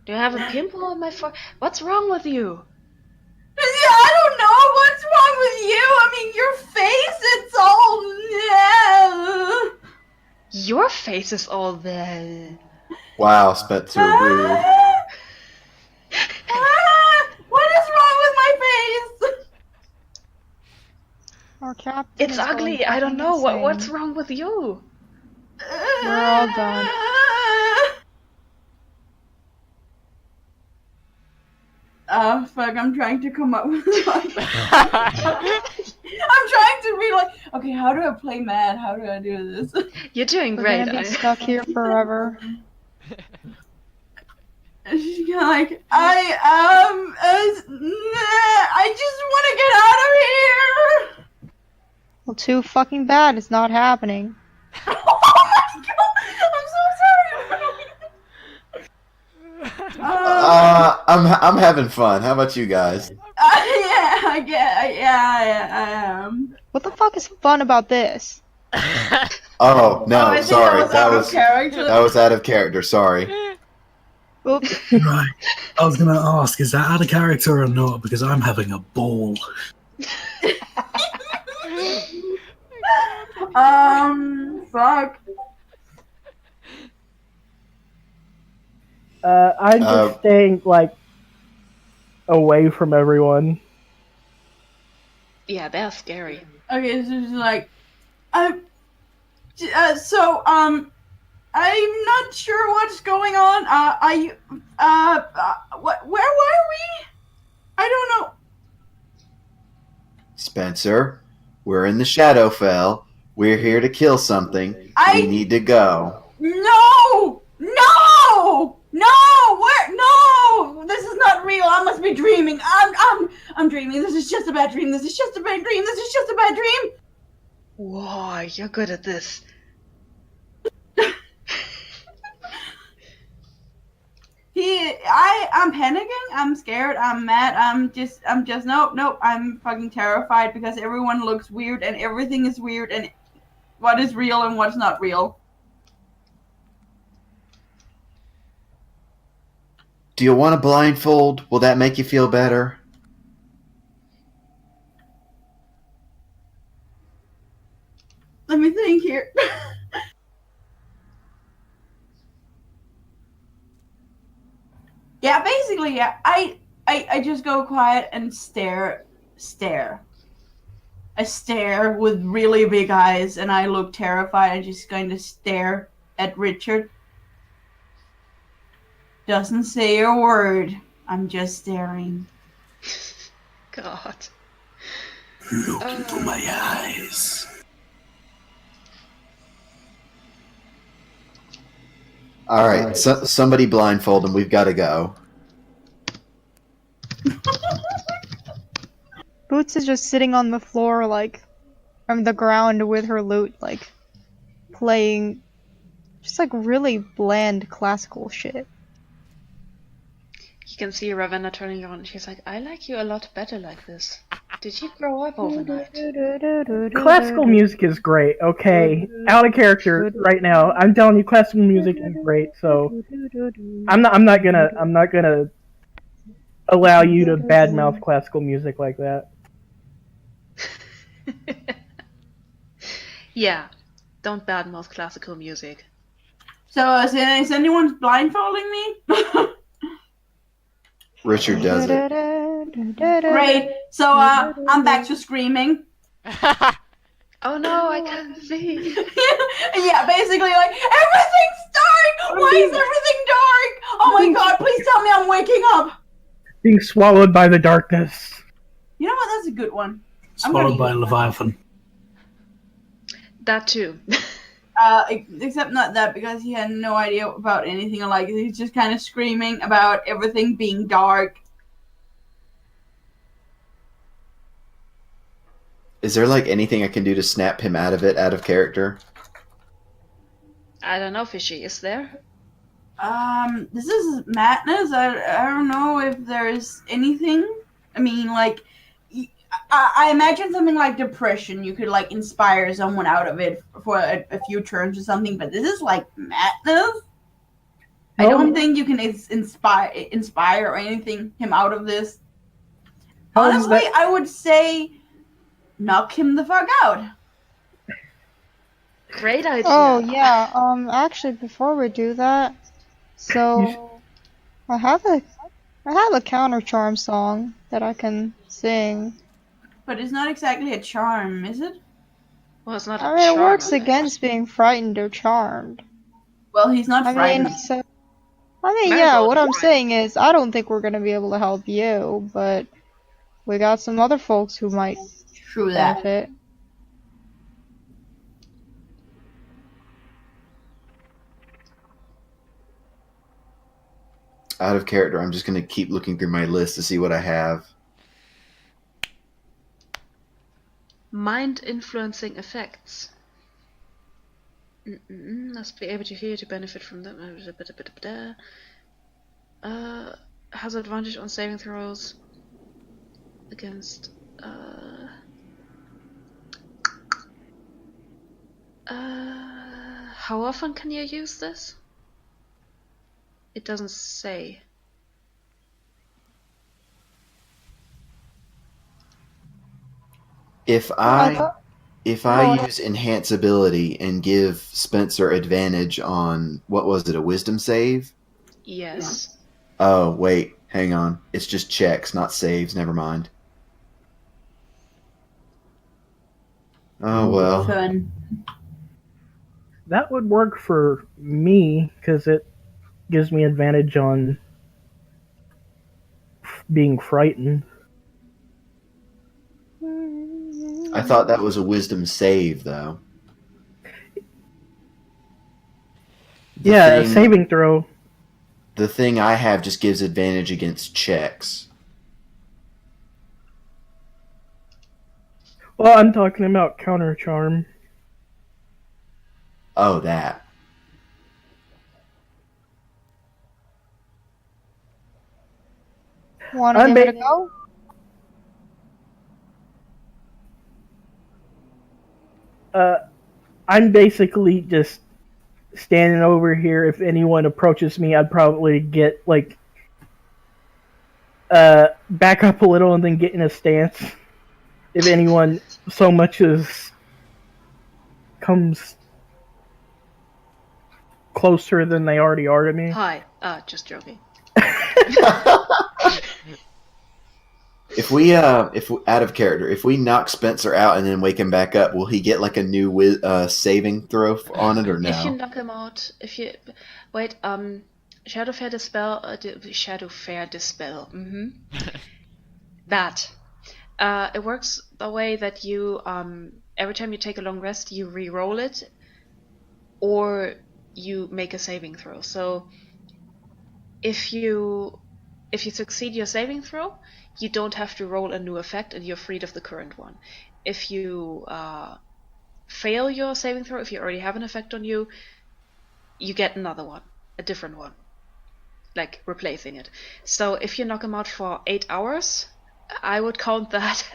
Do I have a pimple on my forehead? What's wrong with you?
Yeah, I don't know what's wrong with you. I mean, your face, it's all...
Your face is all there.
Wow, Spencer, rude.
What is wrong with my face?
Our captain
It's
is going
ugly. I don't
fucking
know.
insane.
What's wrong with you?
We're all done.
Oh, fuck, I'm trying to come up with I'm trying to be like, okay, how do I play mad? How do I do this?
You're doing
We're
great.
gonna be stuck here forever.
And she's kind of like, I just want to get out of here.
Well, too fucking bad. It's not happening.
Oh my god, I'm so sorry.
I'm having fun. How about you guys?
Yeah, I am.
What the fuck is fun about this?
Oh no,
I think
sorry.
out of character.
That was out of character. Sorry.
Oops.
Right. I was gonna ask, is that out of character or not? Because I'm having a ball.
Fuck.
I'm just staying, like, away from everyone.
Yeah, they're scary.
Okay, so she's like, I'm not sure what's going on. Where were we? I don't know.
Spencer, we're in the Shadowfell. We're here to kill something. We need to go.
No! This is not real. I must be dreaming. I'm dreaming. This is just a bad dream. This is just a bad dream. This is just a bad dream.
Whoa, you're good at this.
I'm panicking. I'm scared. I'm mad. I'm just nope. I'm fucking terrified because everyone looks weird and everything is weird and what is real and what's not real.
Do you want a blindfold? Will that make you feel better?
Let me think here. Yeah, basically, yeah. I just go quiet and stare. I stare with really big eyes, and I look terrified. I'm just going to stare at Richard. Doesn't say a word. I'm just staring.
God.
Look into my eyes.
All right, somebody blindfold him. We've got to go.
Boots is just sitting on the floor, like, on the ground with her lute, like, playing just, like, really bland classical shit.
You can see Ravenna turning around. She's like, I like you a lot better like this. Did you grow up overnight?
Classical music is great, okay? Out of character right now. I'm telling you, classical music is great, so I'm not gonna allow you to badmouth classical music like that.
Yeah, don't badmouth classical music.
So, is anyone blindfolding me?
Richard does it.
Great. So, I'm back to screaming.
Oh no, I can't see.
Yeah, basically, like, everything's dark! Why is everything dark? Oh my god, please tell me I'm waking up!
Being swallowed by the darkness.
You know what? That's a good one.
Swallowed by a Leviathan.
That too.
Except not that, because he had no idea about anything like it. He's just kind of screaming about everything being dark.
Is there like anything I can do to snap him out of it, out of character?
I don't know, Fishy. Is there?
This is madness. I don't know if there's anything. I mean, like, I imagine something like depression. You could like inspire someone out of it for a few turns or something. But this is like madness. I don't think you can inspire or anything him out of this.
How is
Honestly,
that-
I would say knock him the fuck out.
Great idea.
Oh yeah. Actually, before we do that, so I have a counter charm song that I can sing.
But it's not exactly a charm, is it?
Well, it's not
I
a
mean, it
charm.
works against being frightened or charmed.
Well, he's not
I
frightened.
mean, so. I mean,
Might as
yeah.
well
What
be
I'm
frightened.
saying is, I don't think we're gonna be able to help you, but we got some other folks who might
True that.
benefit.
Out of character, I'm just going to keep looking through my list to see what I have.
Mind influencing effects. Must be able to hear to benefit from them. Has advantage on saving throws against. How often can you use this? It doesn't say.
If
I
I use enhance ability and give Spencer advantage on what was it, a wisdom save?
Yes.
Oh wait, hang on. It's just checks, not saves. Never mind. Oh well.
Fun.
That would work for me because it gives me advantage on being frightened.
I thought that was a wisdom save, though.
A saving throw.
The thing I have just gives advantage against checks.
Well, I'm talking about counter charm.
Oh, that.
Want to
I'm
give it a go?
I'm basically just standing over here. If anyone approaches me, I'd probably get like back up a little and then get in a stance. If anyone so much as comes closer than they already are to me.
Hi. Just joking.
If we out of character, if we knock Spencer out and then wake him back up, will he get like a new saving throw on it or no?
If you knock him out, wait, Shadow Fair Dispel, that. It works the way that you, every time you take a long rest, you re-roll it, or you make a saving throw. So, if you succeed your saving throw, you don't have to roll a new effect and you're freed of the current one. If you fail your saving throw, if you already have an effect on you, you get another one, a different one, like replacing it. So if you knock him out for 8 hours, I would count that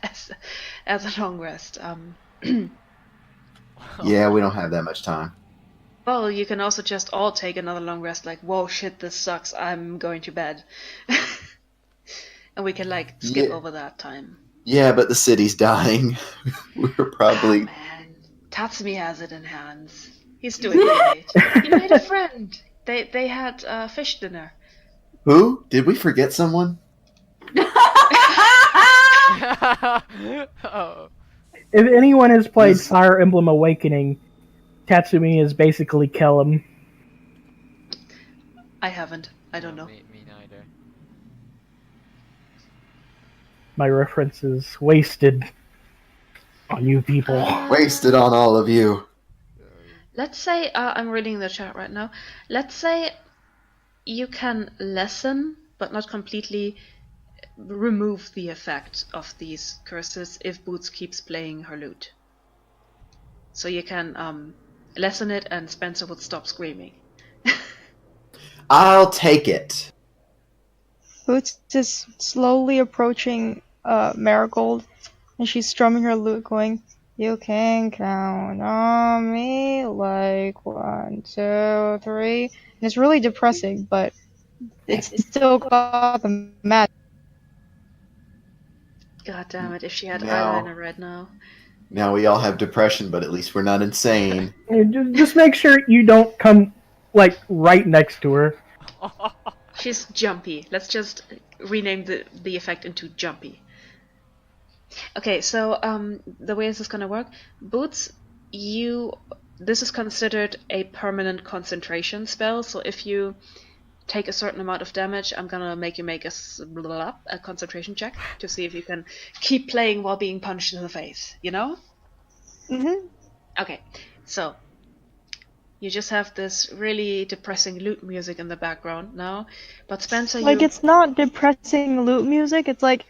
as a long rest.
Yeah, we don't have that much time.
Well, you can also just all take another long rest, like, whoa, shit, this sucks, I'm going to bed. And we can, like, skip over that time.
Yeah, but the city's dying. We're probably...
Oh, man. Tatsumi has it in hands. He's doing great. He made a friend. They had fish dinner.
Who? Did we forget someone?
Oh.
If anyone has played Fire Emblem Awakening, Tatsumi is basically Kellum.
I haven't. I don't know.
Me neither.
My reference is wasted. on you people.
Wasted on all of you.
Let's say I'm reading the chat right now. Let's say you can lessen, but not completely remove the effect of these curses if Boots keeps playing her lute. So you can lessen it, and Spencer would stop screaming.
I'll take it.
Boots is slowly approaching Marigold, and she's strumming her lute, going, "You can count on me like 1, 2, 3." And it's really depressing, but it's still got the magic.
God damn it! If she had
No.
eyeliner right now.
Now we all have depression, but at least we're not insane.
Just make sure you don't come like right next to her.
She's jumpy. Let's just rename the effect into jumpy. Okay, so the way this is gonna work, Boots, this is considered a permanent concentration spell. So if you take a certain amount of damage, I'm gonna make you make a concentration check to see if you can keep playing while being punched in the face. You know?
Mm-hmm.
Okay, so you just have this really depressing lute music in the background now, but Spencer,
Like, it's not depressing lute music. It's like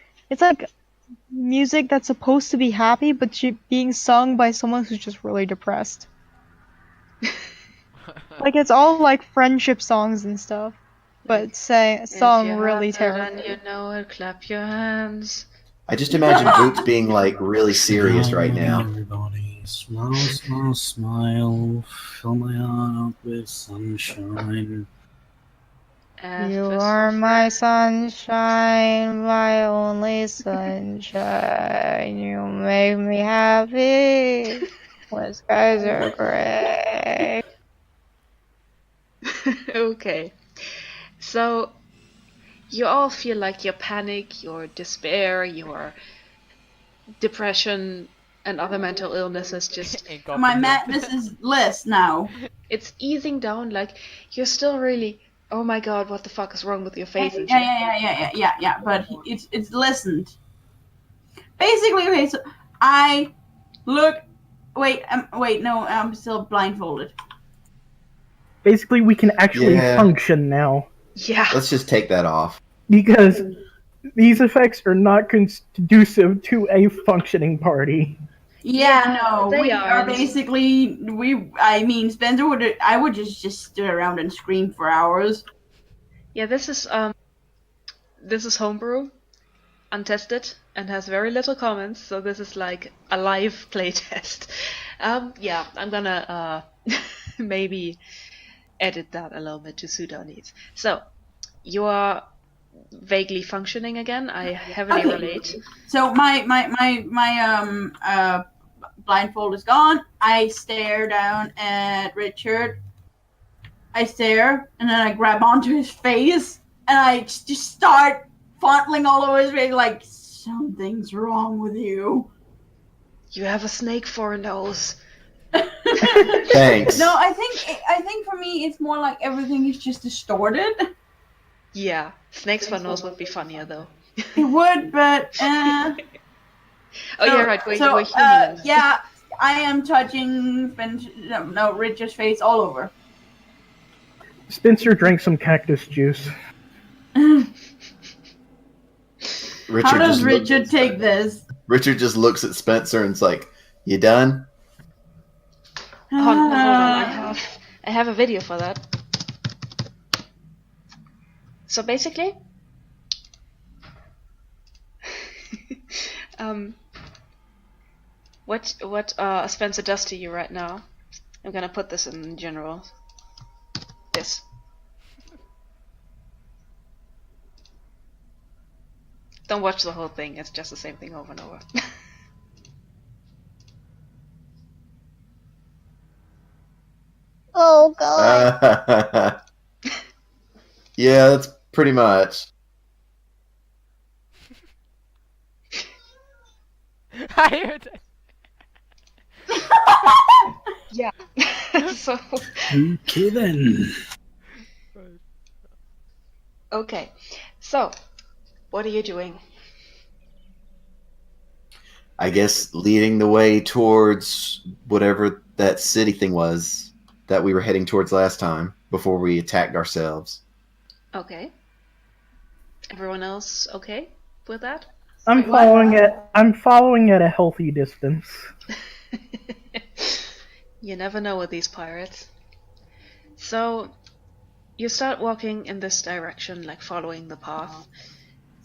music that's supposed to be happy, but being sung by someone who's just really depressed. Like, it's all like friendship songs and stuff, but sung really terrible.
And you know it, clap your hands.
I just imagine Boots being like really serious right now.
Everybody, smile, smile, smile. Fill my heart up with sunshine.
You are my sunshine, my only sunshine. You make me happy when skies are gray.
Okay, so you all feel like your panic, your despair, your depression, and other mental illnesses just
My madness is less now.
it's easing down. Like, you're still really, oh my god, what the fuck is wrong with your face? and shit.
Yeah. But it's lessened. Basically, okay. So I look. Wait, no, I'm still blindfolded.
Basically, we can actually
Yeah.
function now
Yeah.
Let's just take that off.
because these effects are not conducive to a functioning party.
Yeah, no,
they
we are
aren't.
basically I mean, Spencer I would just stood around and scream for hours.
Yeah, this is homebrew, untested, and has very little comments, so this is like a live playtest. Yeah, I'm gonna maybe edit that a little bit to suit our needs. So, you are vaguely functioning again. I heavily
Okay.
relate.
So my blindfold is gone. I stare down at Richard. I stare, and then I grab onto his face, and I just start fondling all over his face, like, something's wrong with you.
You have a snake for a nose.
Thanks.
No, I think for me it's more like everything is just distorted.
Yeah, snakes for nose would be funnier though.
It would, but
Oh, yeah, right. We're human.
yeah, I am touching Richard's face all over.
Spencer drank some cactus juice.
How does Richard take this?
Richard just looks at Spencer and's like, "You done?"
Hold on. I have a video for that. So basically, what Spencer does to you right now? I'm gonna put this in general. This. Don't watch the whole thing. It's just the same thing over and over.
Oh god.
Yeah, that's pretty much.
I heard that.
Yeah. So.
Okay then.
Okay. So, what are you doing?
I guess leading the way towards whatever that city thing was that we were heading towards last time before we attacked ourselves.
Okay. Everyone else okay with that?
I'm following at a healthy distance.
You never know with these pirates. So, you start walking in this direction, like following the path.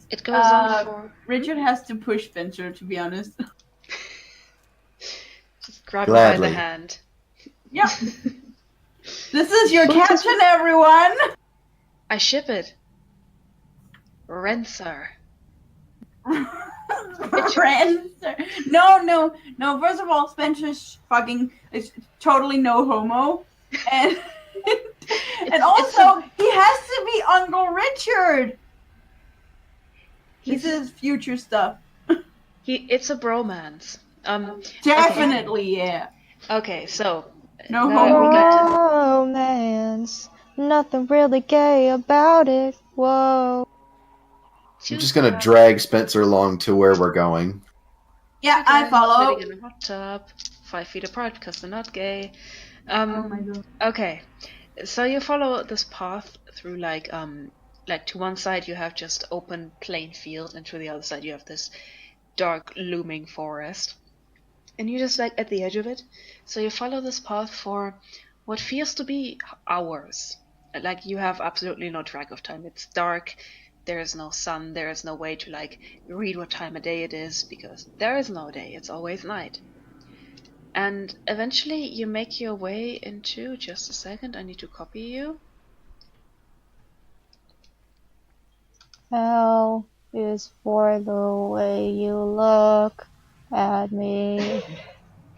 It goes on for...
Richard has to push Spencer, to be honest.
Just grab him by
Gladly.
the hand.
Yep. This is your captain, everyone!
I ship it. Renser.
Rancer. No. First of all, Spencer's fucking is totally no homo, and and also he has to be Uncle Richard. He says future stuff.
It's a bromance.
Definitely, yeah.
Okay, so
No
now
homo.
we got to-
Romance. Nothing really gay about it. Whoa.
I'm just gonna drag Spencer along to where we're going.
Yeah, I follow.
Sitting in a hot tub, 5 feet apart because they're not gay.
Oh my god.
Okay, so you follow this path through like to one side you have just open plain field, and to the other side you have this dark looming forest, and you're just like at the edge of it. So you follow this path for what feels to be hours. Like you have absolutely no track of time. It's dark. There is no sun. There is no way to like read what time of day it is because there is no day. It's always night. And eventually you make your way into, just a second, I need to copy you.
L is for the way you look at me.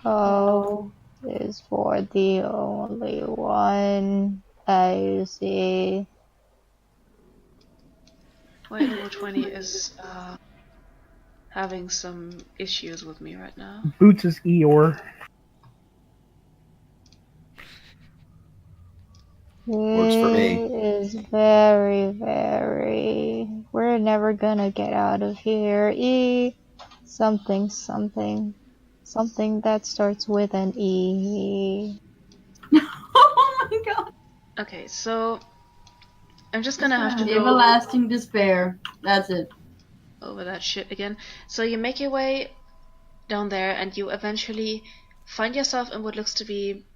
O is for the only one I see.
My Eagle 20 is having some issues with me right now.
Boots is Eeyore.
Works for me.
It is very, very. We're never gonna get out of here. E. Something, something. Something that starts with an E.
Oh my god.
Okay, so I'm just gonna have to
The
go
everlasting despair. That's it.
over that shit again. So you make your way down there and you eventually find yourself in what looks to be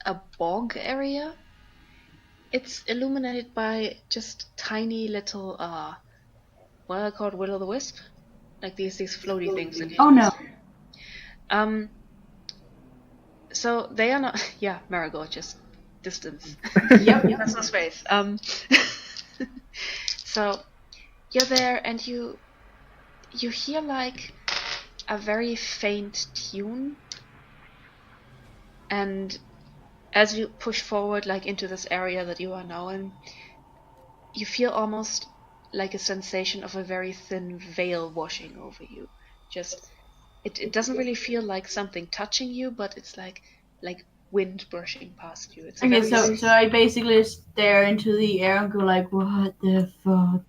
a bog area. It's illuminated by just tiny little what are they called, will-o'-the-wisp? Like these floaty things that you
Oh no.
So they are not yeah, marigold, just distance.
Yep.
That's no space. So you're there and you hear like a very faint tune, and as you push forward like into this area that you are now in, you feel almost like a sensation of a very thin veil washing over you. Just it doesn't really feel like something touching you, but it's like wind brushing past you. It's a
Okay,
very
so I basically stare into the air and go like, what the fuck?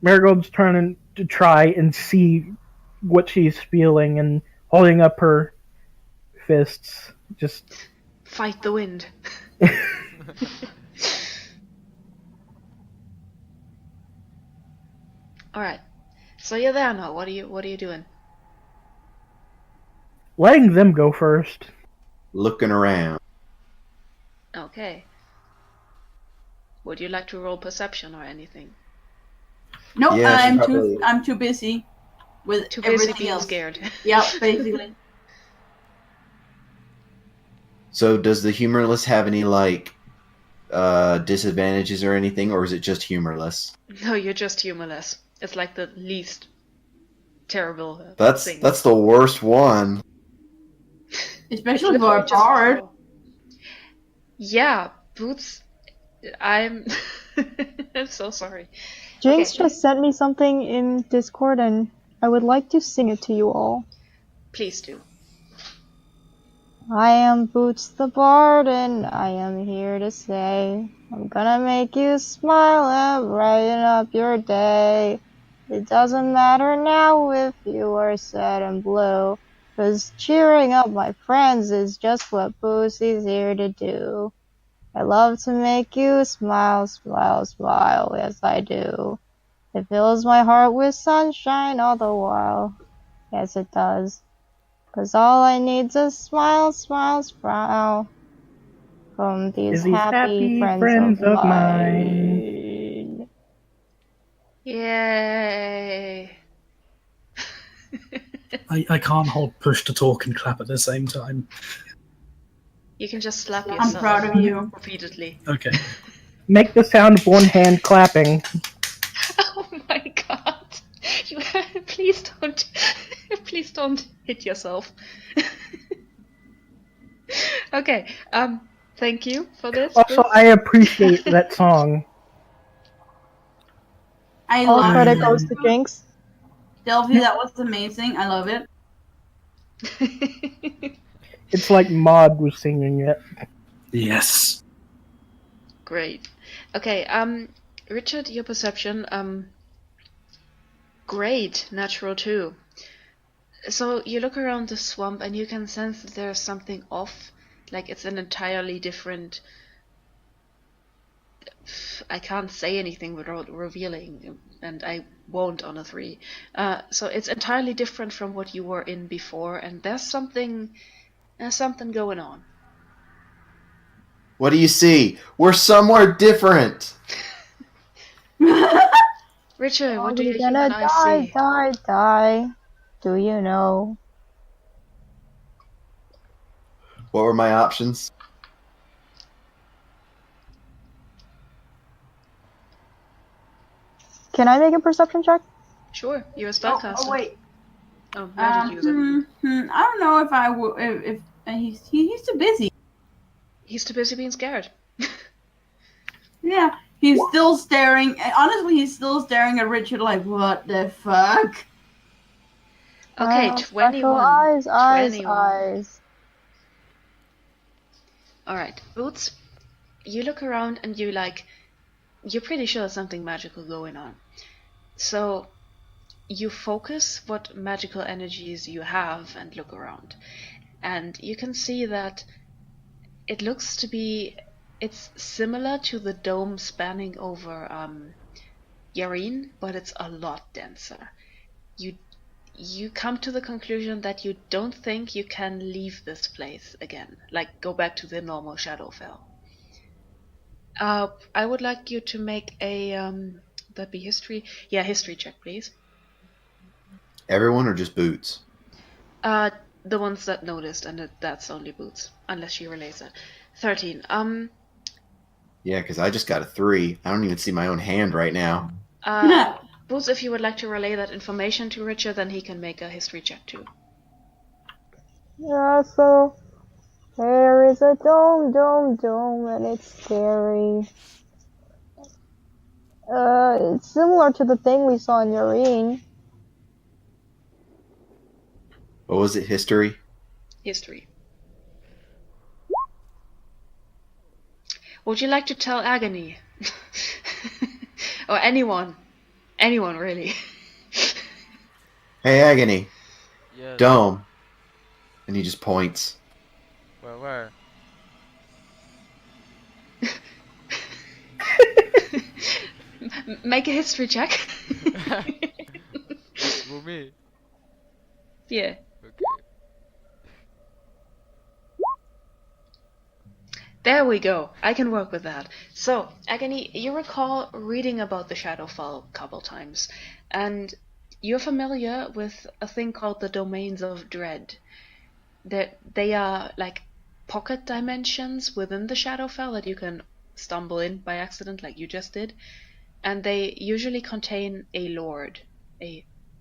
Marigold's turning to try and see what she's feeling and holding up her fists. Just
fight the wind. All right. So you're there now. What are you doing?
letting them go first.
Looking around.
Okay. Would you like to roll perception or anything?
Nope,
Yeah, she
I'm
probably-
too busy with
Too busy
everything
being
else.
scared.
Yep, basically.
So does the humorless have any like disadvantages or anything, or is it just humorless?
No, you're just humorless. It's like the least terrible
That's
thing.
that's the worst one.
Especially for a
Just
bard.
roll. Yeah, Boots. I'm I'm so sorry.
Jinx
Okay.
just sent me something in Discord and I would like to sing it to you all.
Please do.
I am Boots the Bard and I am here to say I'm gonna make you smile and brighten up your day. It doesn't matter now if you are sad and blue. 'Cause cheering up my friends is just what Boosie's here to do. I love to make you smile, smile, smile, yes I do. It fills my heart with sunshine all the while. Yes it does. 'Cause all I need's a smile, smile, smile. From these
Is these
happy
happy
friends of
mine?
mine.
Yay!
I can't hold push to talk and clap at the same time.
You can just slap
I'm
yourself
proud of you.
repeatedly.
Okay.
Make the sound of one hand clapping.
Oh my god! You please don't, please don't hit yourself. Okay. Thank you for this.
Also,
Boots.
I appreciate that song.
I
All
love
credit
it.
goes to Jinx.
Delphi, that was amazing. I love it.
It's like Maud was singing it.
Yes.
Great. Okay. Richard, your perception. Great. Natural 2. So you look around the swamp and you can sense that there's something off. Like it's an entirely different. I can't say anything without revealing, and I won't on a 3. So it's entirely different from what you were in before, and there's something going on.
What do you see? We're somewhere different.
Richard, what
Are
do
we
your
gonna
human eyes
die,
see?
die? Do you know?
What were my options?
Can I make a perception check?
Sure, you're a spellcaster.
Oh wait.
Oh, now did you use it?
I don't know if I will. If he's too busy.
He's too busy being scared.
Yeah, he's still staring. Honestly, he's still staring at Richard like, what the fuck?
Okay,
Special
21.
eyes,
21.
eyes.
Alright, Boots, you look around and you're pretty sure there's something magical going on. So you focus what magical energies you have and look around. And you can see that it looks to be, it's similar to the dome spanning over Yareen, but it's a lot denser. You come to the conclusion that you don't think you can leave this place again, like go back to the normal Shadowfell. I would like you to make a that be history? Yeah, history check, please.
Everyone or just Boots?
The ones that noticed, and that's only Boots, unless she relays it. 13.
Yeah, because I just got a 3. I don't even see my own hand right now.
Boots, if you would like to relay that information to Richard, then he can make a history check too.
Yeah, so there is a dome, and it's scary. It's similar to the thing we saw in Yareen.
What was it? History?
History. Would you like to tell Agony? Or anyone? Anyone, really.
Hey, Agony.
Yes.
Dome. And he just points.
Where?
Make a history check.
Who, me?
Yeah.
Okay.
There we go. I can work with that. So, Agony, you recall reading about the Shadowfell a couple times, and you're familiar with a thing called the Domains of Dread. They are like pocket dimensions within the Shadowfell that you can stumble in by accident, like you just did, and they usually contain a lord.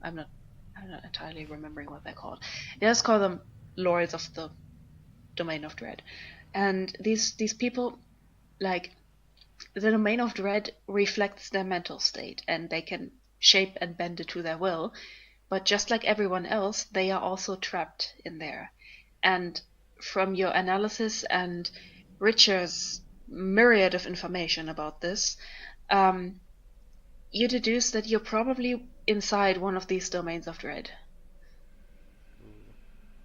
I'm not entirely remembering what they're called. Let's call them lords of the Domain of Dread. And these people, like, the Domain of Dread reflects their mental state, and they can shape and bend it to their will, but just like everyone else, they are also trapped in there. And from your analysis and Richard's myriad of information about this, you deduce that you're probably inside one of these Domains of Dread.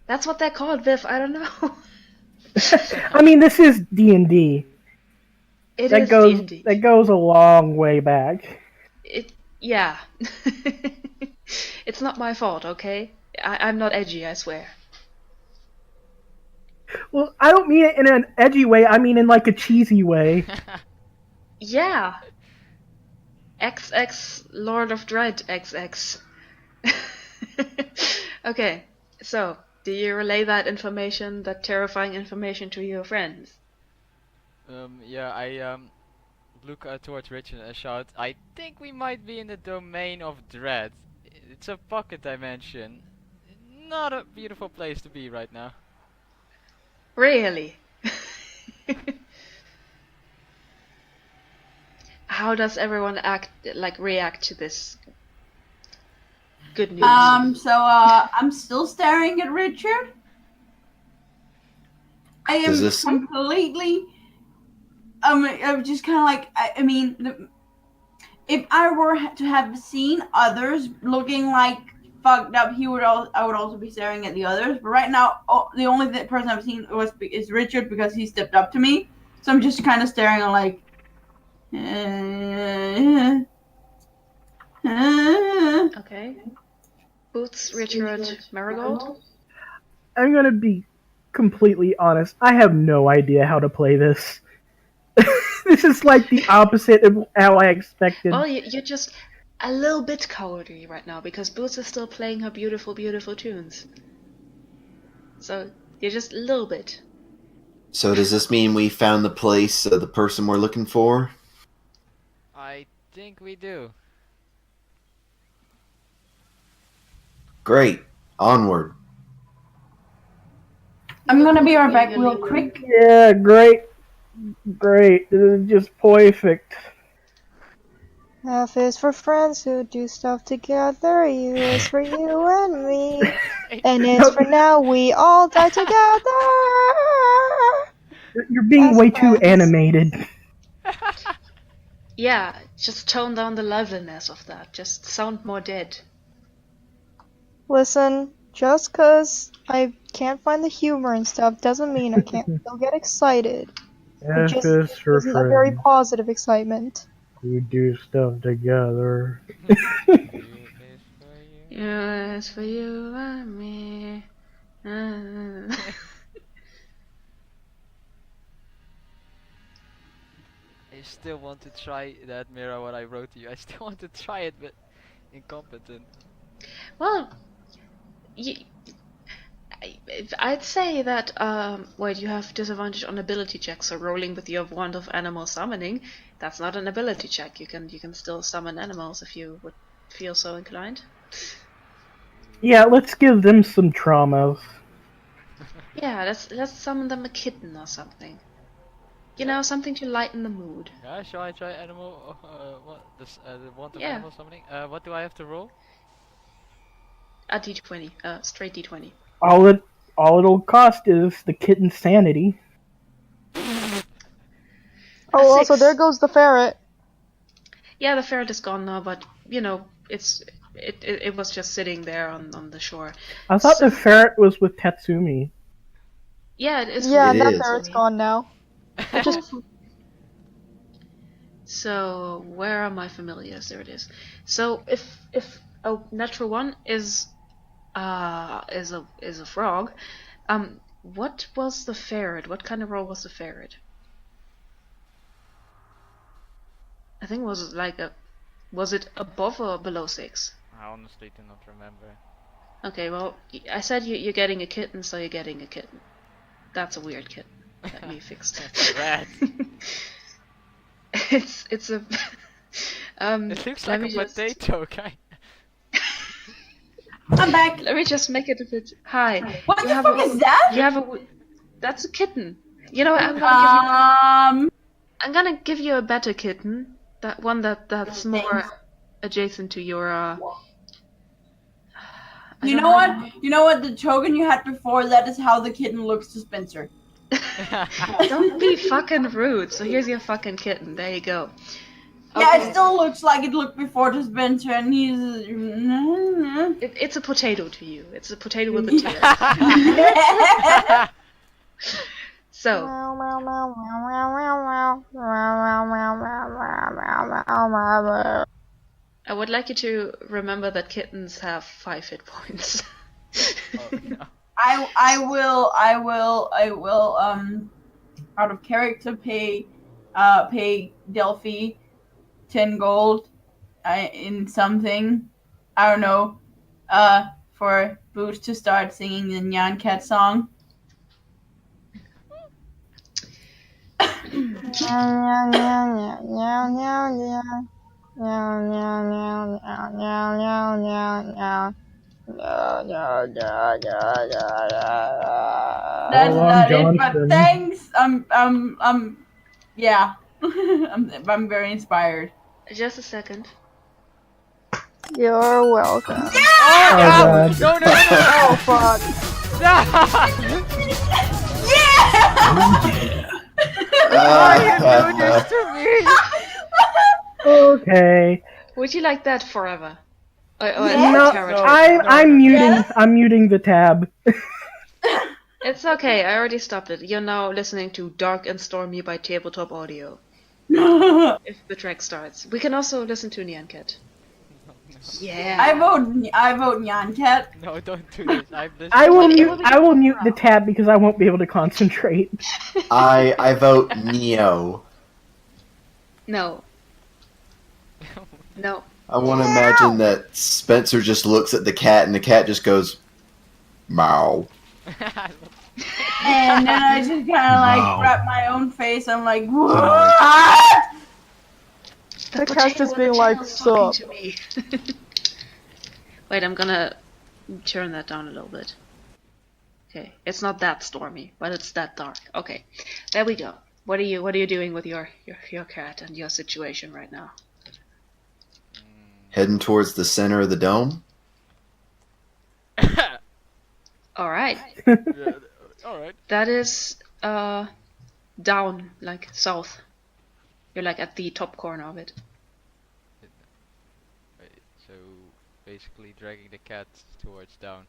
That's what they're called, Viv. I don't know.
I mean, this is D&D.
It
That
is
goes
D&D.
that goes a long way back.
Yeah. It's not my fault, okay? I'm not edgy, I swear.
Well, I don't mean it in an edgy way. I mean in like a cheesy way.
Yeah. XX Lord of Dread XX. Okay, so do you relay that information, that terrifying information, to your friends?
Yeah, I look towards Richard and shout, I think we might be in the domain of dread. It's a pocket dimension. Not a beautiful place to be right now.
Really? How does everyone react to this good news?
So I'm still staring at Richard. I am
Does this-
completely. I'm just kind of like. I mean, if I were to have seen others looking like fucked up, I would also be staring at the others. But right now, the only person I've seen is Richard because he stepped up to me. So I'm just kind of staring at like.
Okay. Boots, Richard, Marigold?
I'm gonna be completely honest. I have no idea how to play this. This is like the opposite of how I expected.
Well, you're just a little bit cowardly right now because Boots is still playing her beautiful, beautiful tunes. So you're just a little bit.
So does this mean we found the place of the person we're looking for?
I think we do.
Great. Onward.
I'm gonna be right back real quick.
Yeah, great. Great. This is just perfect.
F is for friends who do stuff together. U is for you and me. N is for now we all die together.
You're being
As
way too
friends.
animated.
Yeah, just tone down the liveliness of that. Just sound more dead.
Listen, just 'cause I can't find the humor and stuff doesn't mean I can't still get excited.
F
just
is for
isn't a very
friends
positive excitement.
who do stuff together.
U is for you.
Yeah, it's for you and me.
I still want to try that, Mira, what I wrote to you. I still want to try it, but incompetent.
Well, I'd say that wait, you have disadvantage on ability checks, so rolling with your wand of animal summoning, that's not an ability check. You can still summon animals if you would feel so inclined.
Yeah, let's give them some traumas.
Yeah, let's summon them a kitten or something. You know, something to lighten the mood.
Yeah, shall I try animal? The wand of
Yeah.
animal summoning? What do I have to roll?
A d20, straight d20.
All it'll cost is the kitten's sanity.
Oh, also
six.
there goes the ferret.
Yeah, the ferret is gone now, but you know, it was just sitting there on the shore.
I thought
So-
the ferret was with Tatsumi.
Yeah, it is.
Yeah,
It
that
is.
ferret's gone now.
So where are my familiars? There it is. So if a natural one is a frog, what was the ferret? What kind of roll was the ferret? I think was it above or below 6?
I honestly do not remember.
Okay, well I said you're getting a kitten, so you're getting a kitten. That's a weird kitten. Let me fix that.
That's a rat.
It's a
It looks
let
like
me
a
just-
potato, kind.
I'm back.
Let me just make it a bit. Hi.
What
You
the
have
fuck
a-
is that?
You have that's a kitten. You know what? I'm gonna give you a better kitten. That one that's more adjacent to your. I
You
don't
know what? You know what? The token you had before, that is how the kitten looks to Spencer.
Don't be fucking rude. So here's your fucking kitten. There you go.
Yeah,
Okay.
it still looks like it looked before to Spencer, and he's.
It's a potato to you. It's a potato with a tail. So, I would like you to remember that kittens have 5 hit points.
Oh, no.
I will out of character pay Delphi 10 gold in something, I don't know, for Boots to start singing the Nyan Cat song. That's
Long
not it,
Johnson.
but thanks. Yeah. I'm very inspired.
Just a second.
You're welcome.
Oh,
God.
no!
Oh fuck.
Why you do this to me?
Okay.
Would you like that forever? Or
No,
territory?
I'm muting.
Yes.
I'm muting the tab.
It's okay, I already stopped it. You're now listening to Dark and Stormy by Tabletop Audio.
I
If the track starts. We can also listen to Nyan Cat. Yeah.
vote Nyan Cat.
No, don't do this.
I will
It will be
mute the tab because I won't be able to concentrate.
I vote Neo.
No. No.
I want to imagine that Spencer just looks at the cat and the cat just goes, meow.
And then I just kind of like
Wow.
wrap my own face. I'm like, what?
The cat is being like,
talking
sup.
to me. Wait, I'm gonna turn that down a little bit. Okay, it's not that stormy, but it's that dark. Okay, there we go. What are you doing with your cat and your situation right now?
Heading towards the center of the dome.
All right,
Yeah, alright.
that is down, like south. You're like at the top corner of it.
Wait, so basically dragging the cat towards down.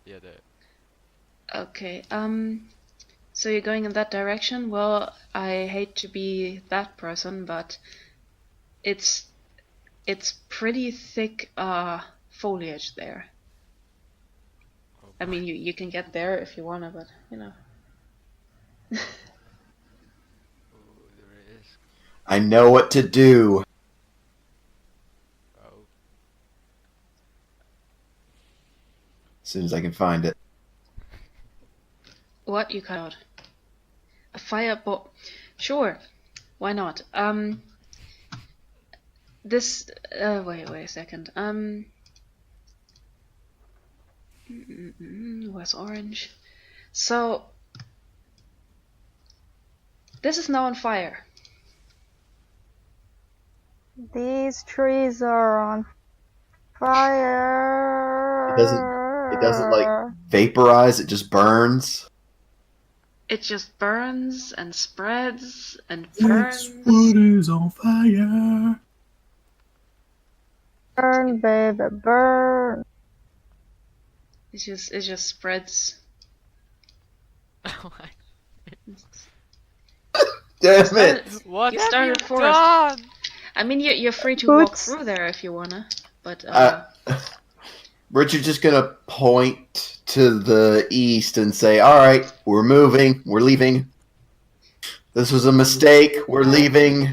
yeah, there.
Okay, so you're going in that direction? Well, I hate to be that person, but it's pretty thick foliage there. I mean, you can get there if you wanna, but you know.
Oh, there is.
I know what to do.
Oh,
As soon as I can find it.
What you cut out? A fireball? Sure, why not? This wait a second. Where's orange? So this is now on fire.
These trees are on fire.
It doesn't like vaporize, it just burns.
It just burns and spreads and
This
burns.
wood is on fire.
Burn, baby, burn.
It just spreads.
oh my.
Damn it!
What
You
have
started
you
forest.
done?
I mean, you're free to walk
Boots.
through there if you wanna, but
Richard's just gonna point to the east and say, alright, we're moving, we're leaving. This was a mistake, we're leaving.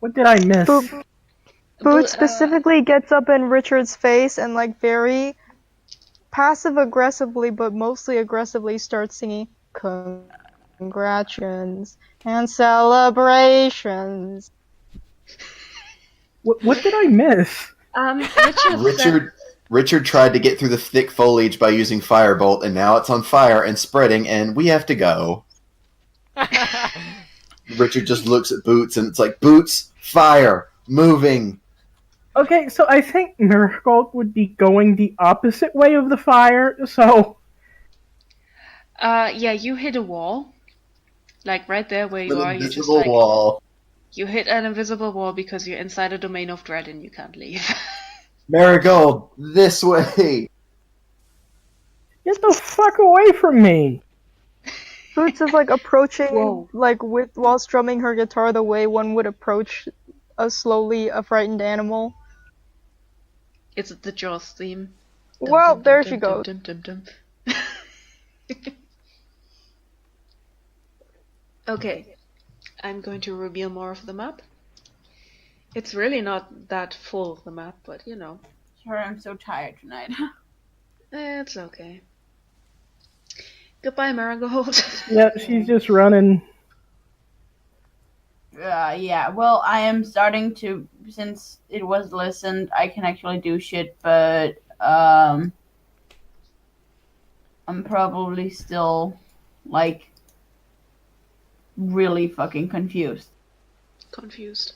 What did I miss?
Boot
Bo-
specifically gets up in Richard's face and like very passive aggressively, but mostly aggressively starts singing congratulations and celebrations.
What did I miss?
Richard tried to get through the thick foliage by using firebolt, and now it's on fire and spreading, and we have to go. Richard just looks at Boots, and it's like, Boots, fire, moving.
Okay, so I think Miracle would be going the opposite way of the fire, so...
yeah, you hit a wall. Like right there where you
An
are, you just
invisible
like
wall.
you hit an invisible wall because you're inside a domain of dread and you can't leave.
Marigold, this way.
Get the fuck away from me!
Boots is like approaching,
Whoa.
like while strumming her guitar the way one would approach a frightened animal.
It's the Jaws theme.
Well, there she goes.
Okay, I'm going to reveal more of the map. It's really not that full, the map, but you know.
Sorry, I'm so tired tonight.
It's okay. Goodbye, Marigold.
Yeah, she's just running.
Yeah, well, I am starting to, since it was listened, I can actually do shit, but, I'm probably still, like, really fucking confused.
Confused.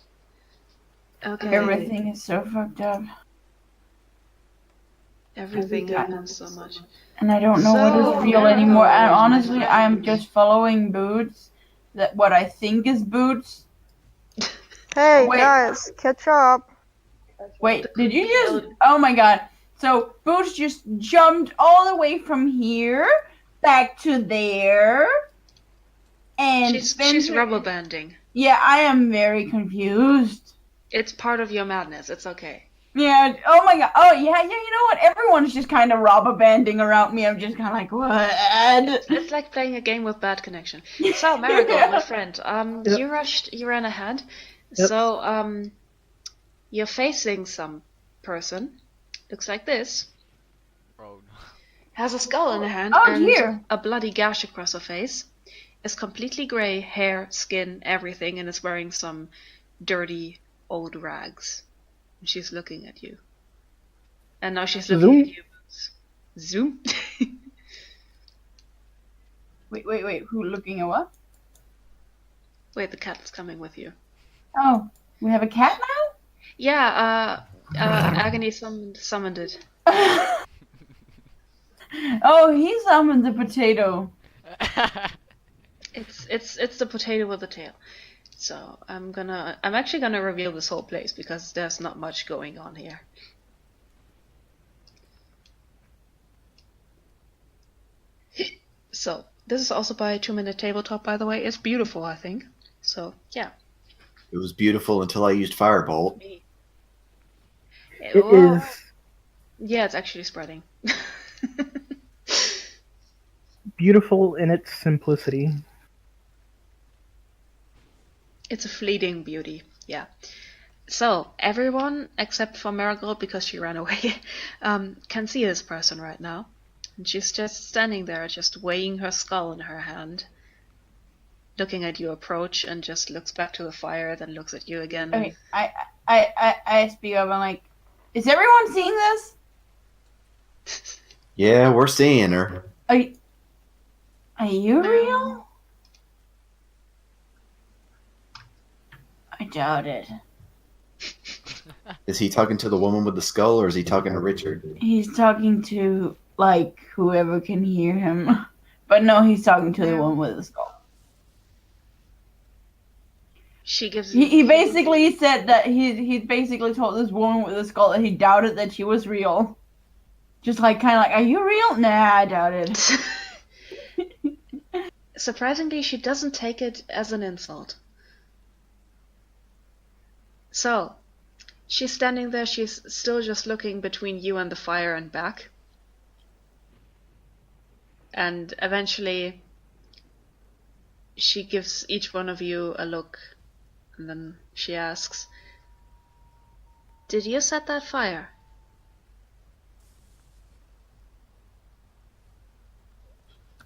Okay.
Everything is so fucked up.
Everything happens so much.
And I don't know what is real anymore. And honestly, I'm just following Boots. What I think is Boots.
Hey
Wait.
guys, catch up.
Wait, did you just... Oh my god. So, Boots just jumped all the way from here back to there. And
She's rubber banding.
Yeah, I am very confused.
It's part of your madness. It's okay.
Yeah, oh my god. Oh, yeah, you know what? Everyone's just kind of rubber banding around me. I'm just kind of like, what?
It's like playing a game with bad connection. So, Marigold, my friend,
Yep.
you ran ahead.
Yep.
So, you're facing some person. Looks like this.
Oh no.
Has a skull in her hand
Oh,
and
dear.
a bloody gash across her face. Is completely grey, hair, skin, everything, and is wearing some dirty old rags. And she's looking at you. And now she's looking
Zoom?
at you. Zoom?
Wait. Who looking at what?
Wait, the cat's coming with you.
Oh, we have a cat now?
Yeah, Agony summoned it.
Oh, he summoned the potato.
It's the potato with the tail. So I'm actually gonna reveal this whole place because there's not much going on here. So this is also by 2 Minute Tabletop, by the way. It's beautiful, I think. So yeah.
It was beautiful until I used Firebolt.
It is
Yeah, it's actually spreading.
beautiful in its simplicity.
It's a fleeting beauty, yeah. So, everyone, except for Marigold, because she ran away, can see this person right now. And she's just standing there, just weighing her skull in her hand, looking at you approach, and just looks back to the fire, then looks at you again.
Okay, I speak up. I'm like, is everyone seeing this?
Yeah, we're seeing her.
Are you real? I doubt it.
Is he talking to the woman with the skull, or is he talking to Richard?
He's talking to, like, whoever can hear him. But no, he's talking to the one with the skull.
She gives.
He basically said that he basically told this woman with the skull that he doubted that she was real. Just like, kind of like, are you real? Nah, I doubt it.
Surprisingly, she doesn't take it as an insult. So, she's standing there, she's still just looking between you and the fire and back. And eventually, she gives each one of you a look, and then she asks, "Did you set that fire?"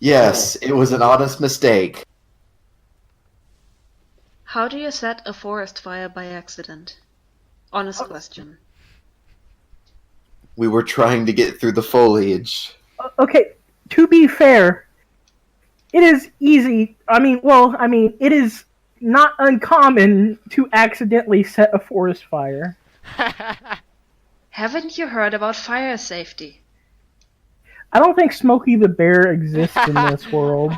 Yes, it was an honest mistake.
How do you set a forest fire by accident? Honest question.
We were trying to get through the foliage.
Okay, to be fair, it is easy. It is not uncommon to accidentally set a forest fire.
Haven't you heard about fire safety?
I don't think Smokey the Bear exists in this world.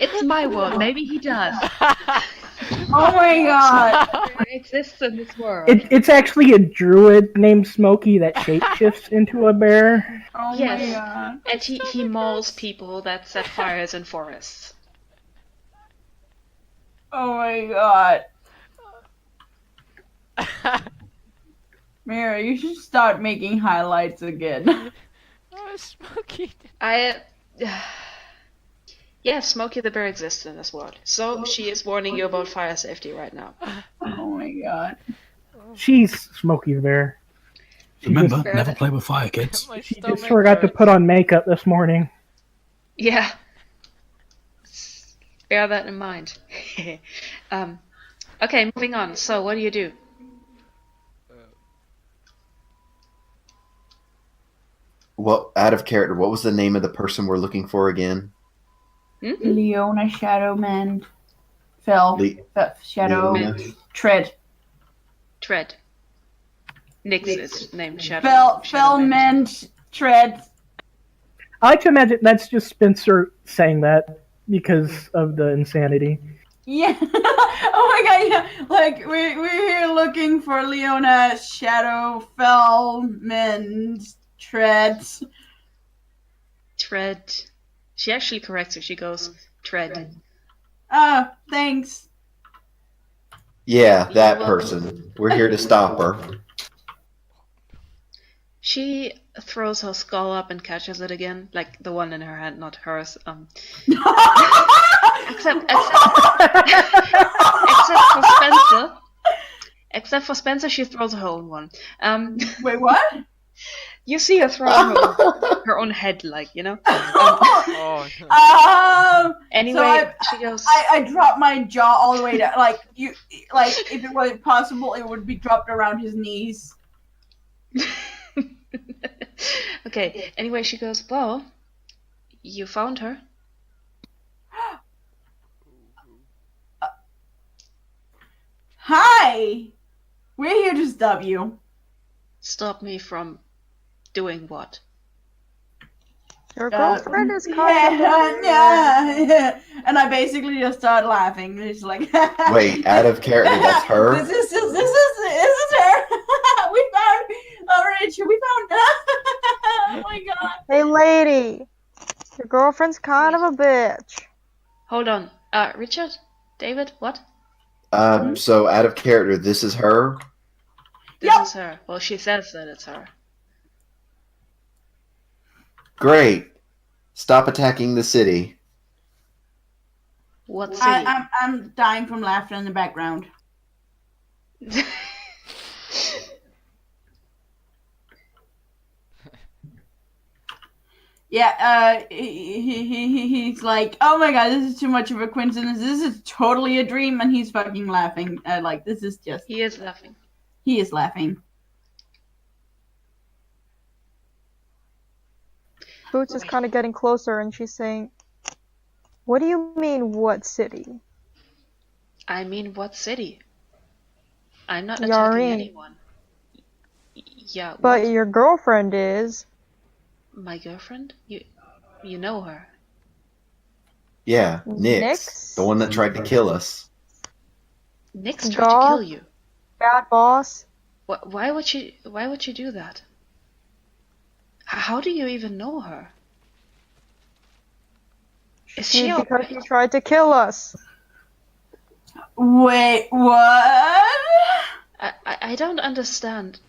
It's my world. Maybe he does.
Oh my god.
He exists in this world.
It's actually a druid named Smokey that shapeshifts into a bear.
Oh
Yes.
my god.
And he mauls people that set fires in forests.
Oh my god. Mira, you should start making highlights again.
Oh, Smokey.
Yeah, Smokey the Bear exists in this world. So she is warning you about fire safety right now.
Oh my god.
She's Smokey the bear.
Remember,
just-
never play with fire, kids.
My
She just
stomach
forgot to
hurts.
put on makeup this morning.
Yeah. Bear that in mind. Okay, moving on. So, what do you do?
Well, out of character, what was the name of the person we're looking for again?
Leona Shadowmend. Fell. Shadow.
Leona.
Tread.
Tread. Nyx is named Shadow.
Fell
Shadowmend.
Mend. Tread.
I like to imagine that's just Spencer saying that because of the insanity.
Yeah. Oh my god, yeah. Like, we're here looking for Leona Shadow Fell Mend. Tread.
Tread. She actually corrects her. She goes, Tread.
Oh, thanks.
Yeah, that
You're welcome.
person. We're here to stop her.
She throws her skull up and catches it again, like the one in her hand, not hers. Except for Spencer. Except for Spencer, she throws her own one.
Wait, what?
You see her throwing her own head, like, you know.
Oh, no.
Anyway, she goes.
I dropped my jaw all the way down. Like, if it was possible, it would be dropped around his knees.
Okay. Anyway, she goes. Well, you found her.
Hi! We're here to stop you.
Stop me from doing what?
Your girlfriend is kind of.
yeah. And I basically just start laughing. It's like,
Wait, out of character, that's her?
This is her. We found Rachel. We found. Oh my god.
Hey, lady. Your girlfriend's kind of a bitch.
Hold on. Richard? David? What?
So out of character, this is her?
This
Yep.
is her. Well, she says that it's her.
Great. Stop attacking the city.
What city?
I'm dying from laughter in the background. Yeah, he's like, oh my god, this is too much of a coincidence. This is totally a dream, and he's fucking laughing. Like, this is just.
He is laughing.
He is laughing.
Boots is kind of getting closer, and she's saying, "What do you mean, what city?"
I mean, what city? I'm not
Yari.
attacking anyone. Yeah,
But
what?
your girlfriend is.
My girlfriend? You know her.
Yeah, Nyx.
Nyx?
The one that tried to kill us.
Nyx tried to
Dog?
kill you.
Bad boss.
Why would she do that? How do you even know her? Is she
Because
alright?
she tried to kill us.
Wait, what?
I don't understand.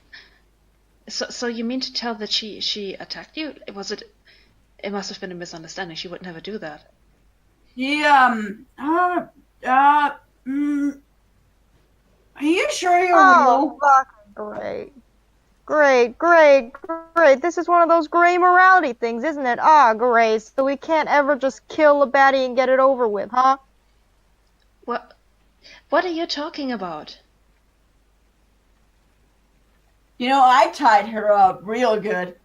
So you mean to tell that she attacked you? It must have been a misunderstanding. She would never do that.
Are you sure you're
Oh,
real?
fucking great. Great. This is one of those gray morality things, isn't it? Ah, great. So we can't ever just kill a baddie and get it over with, huh?
What are you talking about?
You know, I tied her up real good.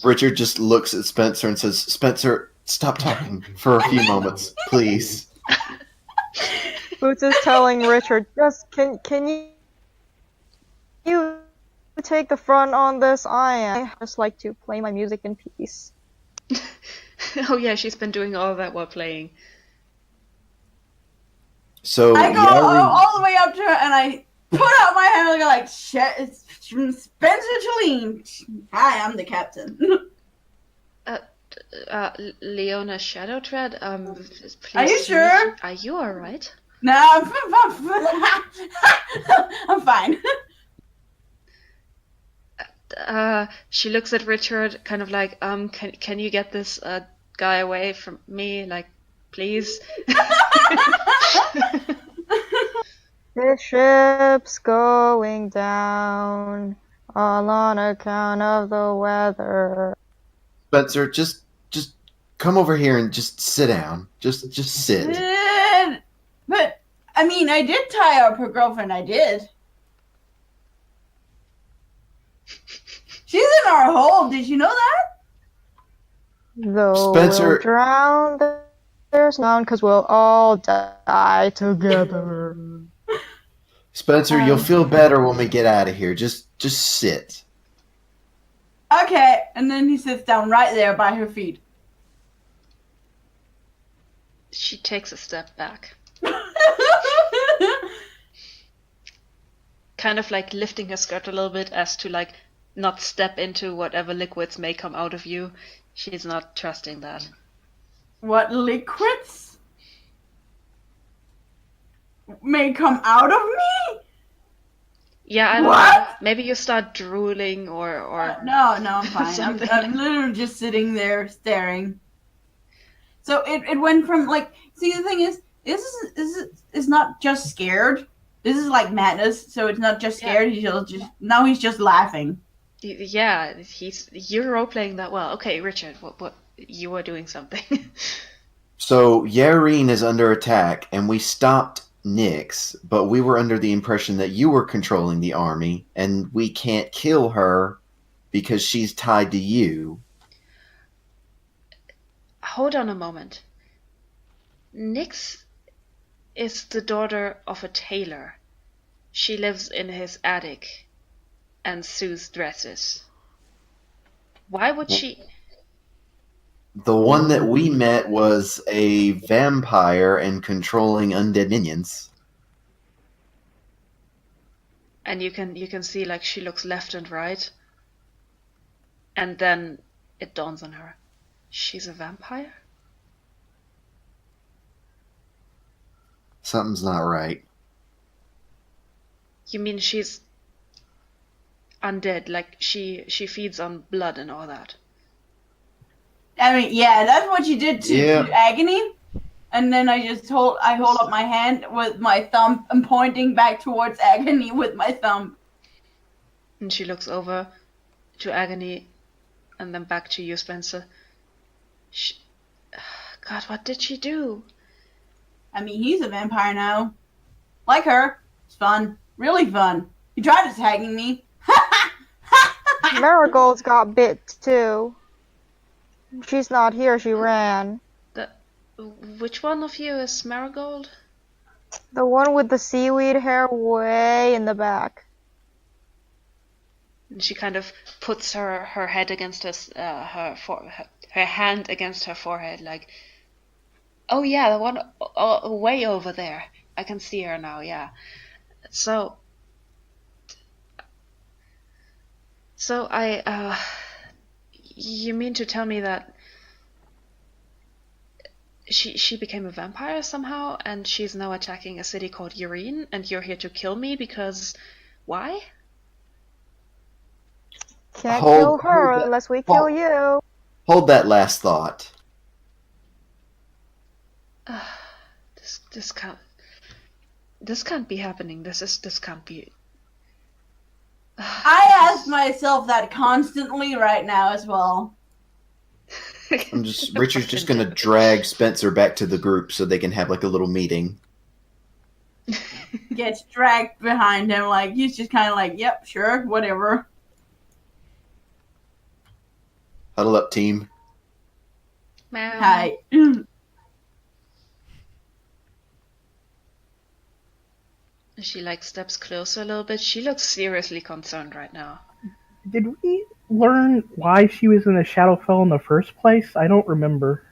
Richard just looks at Spencer and says, Spencer, stop talking for a few moments, please.
Boots is telling Richard, just can you take the front on this. I just like to play my music in peace.
Oh yeah, she's been doing all that while playing.
So
I go all the way up to her and I put out my hand and go like, it's Spencer Chalene. Hi, I'm the captain.
Leona Shadowtread, please.
Are you sure?
Are you alright?
No, I'm fine.
She looks at Richard, kind of like, can you get this guy away from me, like, please?
The ship's going down, all on account of the weather.
Spencer, just come over here and just sit down. Just sit.
But I mean, I did tie up her girlfriend. I did. She's in our hole. Did you know that?
Though
Spencer-
we'll drown, there's none, because we'll all die together.
Spencer, you'll feel better when we get out of here. Just sit.
Okay, and then he sits down right there by her feet.
She takes a step back, kind of like lifting her skirt a little bit as to like not step into whatever liquids may come out of you. She's not trusting that.
What liquids may come out of me?
Yeah, I don't
What?
know. Maybe you start drooling or
No, I'm fine. I'm
Something.
literally just sitting there staring. So it went from like, see, the thing is, this is not just scared. This is like madness. So it's not just scared.
Yeah.
He's just laughing.
Yeah, you're role playing that well. Okay, Richard, what you were doing something.
So Yareen is under attack, and we stopped Nyx, but we were under the impression that you were controlling the army, and we can't kill her because she's tied to you.
Hold on a moment. Nyx is the daughter of a tailor. She lives in his attic and sews dresses. Why would she?
The one that we met was a vampire and controlling undead minions.
And you can see like she looks left and right. And then it dawns on her. She's a vampire?
Something's not right.
You mean she's undead, like she feeds on blood and all that?
I mean, yeah, that's what you did to
Yeah.
Agony. And then I hold up my hand with my thumb and pointing back towards Agony with my thumb.
And she looks over to Agony and then back to you, Spencer. God, what did she do?
I mean, he's a vampire now. Like her. It's fun. Really fun. He tried attacking me.
Marigold's got bit too. She's not here, she ran.
Which one of you is Marigold?
The one with the seaweed hair way in the back.
And she kind of puts her head against her hand against her forehead, like, oh yeah, the one way over there. I can see her now. Yeah. So I you mean to tell me that she became a vampire somehow, and she's now attacking a city called Yareen, and you're here to kill me because why?
Can't kill her unless we kill you.
Hold that last thought.
This can't be happening. This can't be.
I ask myself that constantly right now as well.
Richard's just gonna drag Spencer back to the group so they can have like a little meeting.
Gets dragged behind him, like he's just kind of like, yep, sure, whatever.
Huddle up, team.
Hi.
She like steps closer a little bit. She looks seriously concerned right now.
Did we learn why she was in the Shadowfell in the first place? I don't remember.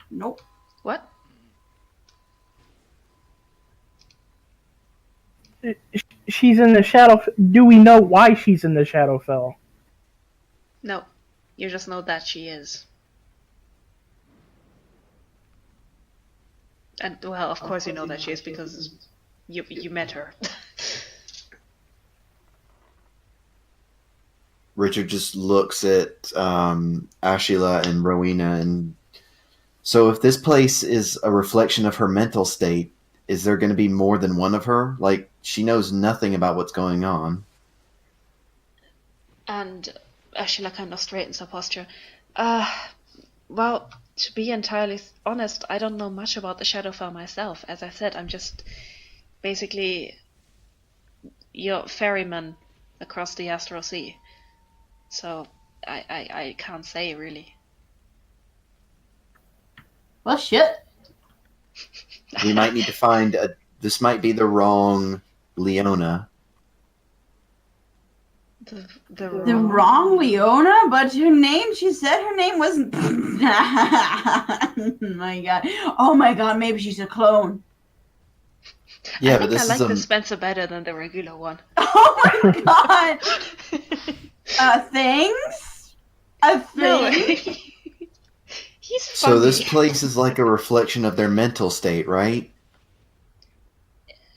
Nope.
What?
She's in the Shadowfell. Do we know why she's in the Shadowfell?
No. You just know that she is. And, well, of course you know that she is because you met her.
Richard just looks at Ashila and Rowena, and so if this place is a reflection of her mental state, is there going to be more than one of her? Like, she knows nothing about what's going on.
And Ashila kind of straightens her posture. Well, to be entirely honest, I don't know much about the Shadowfell myself. As I said, I'm just basically your ferryman across the Astral Sea. So I can't say really.
Well, shit.
We might need to find this might be the wrong Leona.
The
wrong Leona, but her name, she said her name wasn't. My god. Oh my god, maybe she's a clone.
Yeah,
I
but
think
this
I
is
like the Spencer better than the regular one.
Oh my god. Thanks?
No,
Thing?
he's funny.
So this place is like a reflection of their mental state, right?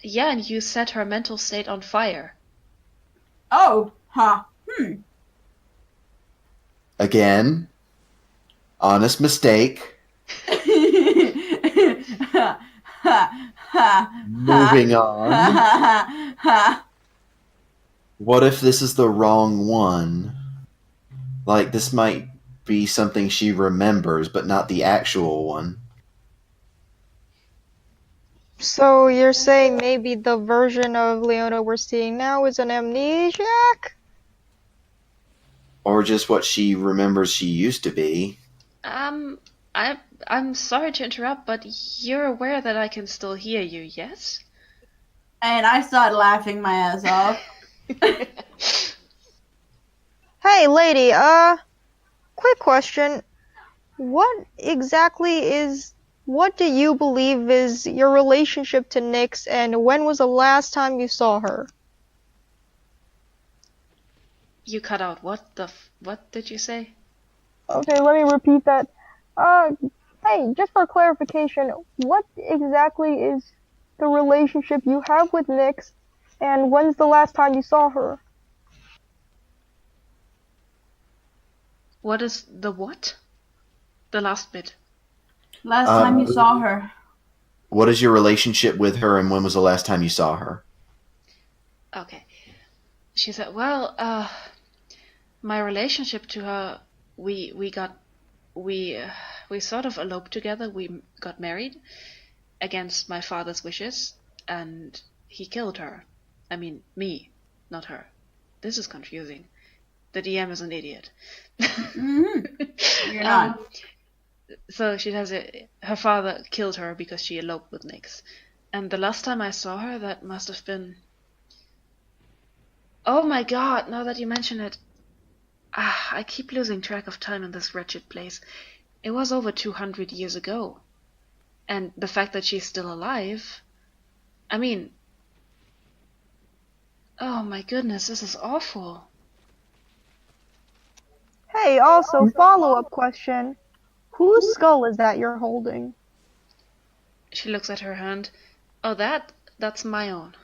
Yeah, and you set her mental state on fire.
Oh, huh.
Again, honest mistake. Moving on. What if this is the wrong one? Like, this might be something she remembers, but not the actual one.
So you're saying maybe the version of Leona we're seeing now is an amnesiac?
Or just what she remembers she used to be.
I'm sorry to interrupt, but you're aware that I can still hear you, yes?
And I started laughing my ass off.
Hey, lady, quick question. What do you believe is your relationship to Nyx, and when was the last time you saw her?
You cut out. What did you say?
Okay, let me repeat that. Hey, just for clarification, what exactly is the relationship you have with Nyx, and when's the last time you saw her?
What is the what? The last bit.
Last time you saw her.
What is your relationship with her, and when was the last time you saw her?
Okay. She said, well, my relationship to her, we sort of eloped together. We got married against my father's wishes, and he killed her. I mean, me, not her. This is confusing. The DM is an idiot.
You're not.
So she says her father killed her because she eloped with Nyx. And the last time I saw her, that must have been... Oh my god, now that you mention it. I keep losing track of time in this wretched place. It was over 200 years ago. And the fact that she's still alive... I mean... Oh my goodness, this is awful.
Hey, also, follow-up question. Whose skull is that you're holding?
She looks at her hand. Oh, that's my own.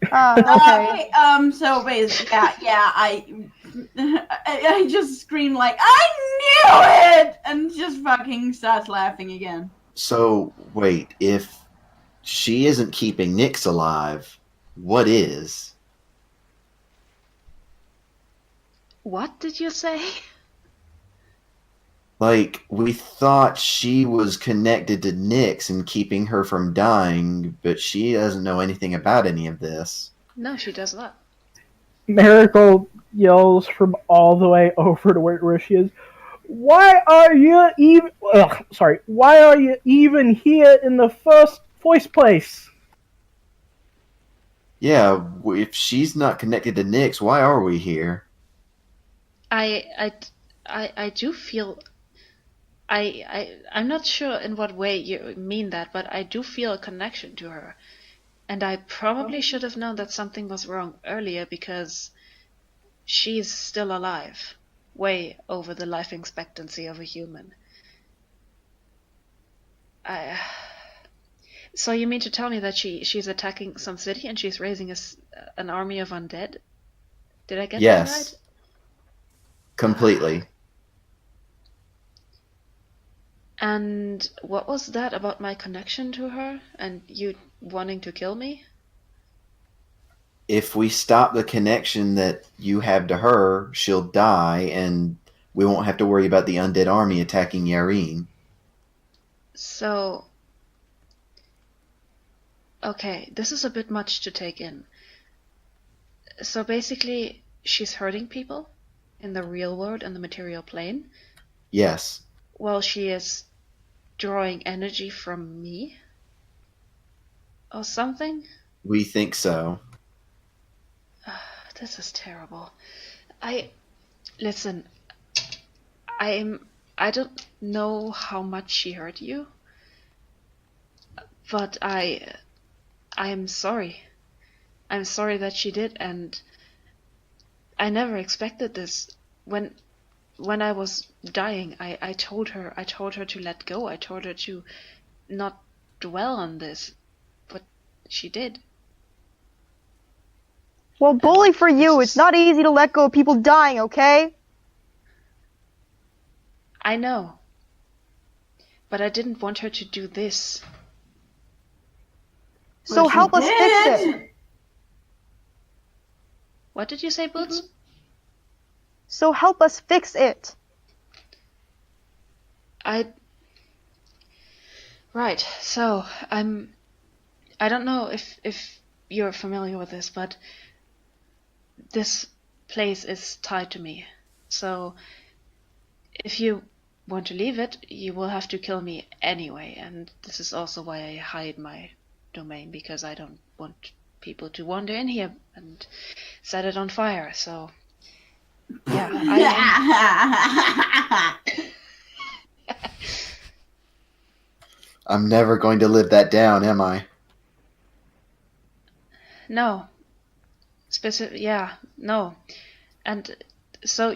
Okay.
So basically, yeah, I just screamed like, I knew it! And just fucking starts laughing again.
So, wait, if she isn't keeping Nyx alive, what is?
What did you say?
Like, we thought she was connected to Nyx and keeping her from dying, but she doesn't know anything about any of this.
No, she does not.
Miracle yells from all the way over to where she is. Why are you even? Why are you even here in the first voice place.
Yeah, if she's not connected to Nyx, why are we here?
I do feel. I'm not sure in what way you mean that, but I do feel a connection to her. And I probably should have known that something was wrong earlier because she's still alive, way over the life expectancy of a human. So you mean to tell me that she's attacking some city and she's raising an army of undead? Did I get that right?
Yes. Completely.
And what was that about my connection to her and you wanting to kill me?
If we stop the connection that you have to her, she'll die, and we won't have to worry about the undead army attacking Yareen.
So, okay, this is a bit much to take in. So basically, she's hurting people in the real world and the material plane,
Yes.
while she is drawing energy from me? Or something?
We think so.
This is terrible. Listen, I don't know how much she hurt you, but I am sorry. I'm sorry that she did, and I never expected this. When I was dying, I told her to let go. I told her to not dwell on this, but she did.
Well, bully for you. It's not easy to let go of people dying, okay?
I know. But I didn't want her to do this.
So
Well, she
help us fix
did.
it.
What did you say, Boots?
So help us fix it.
Right, so I don't know if you're familiar with this, but this place is tied to me. So if you want to leave it, you will have to kill me anyway, and this is also why I hide my domain, because I don't want people to wander in here and set it on fire. So yeah,
I'm never going to live that down, am I?
no. No. And so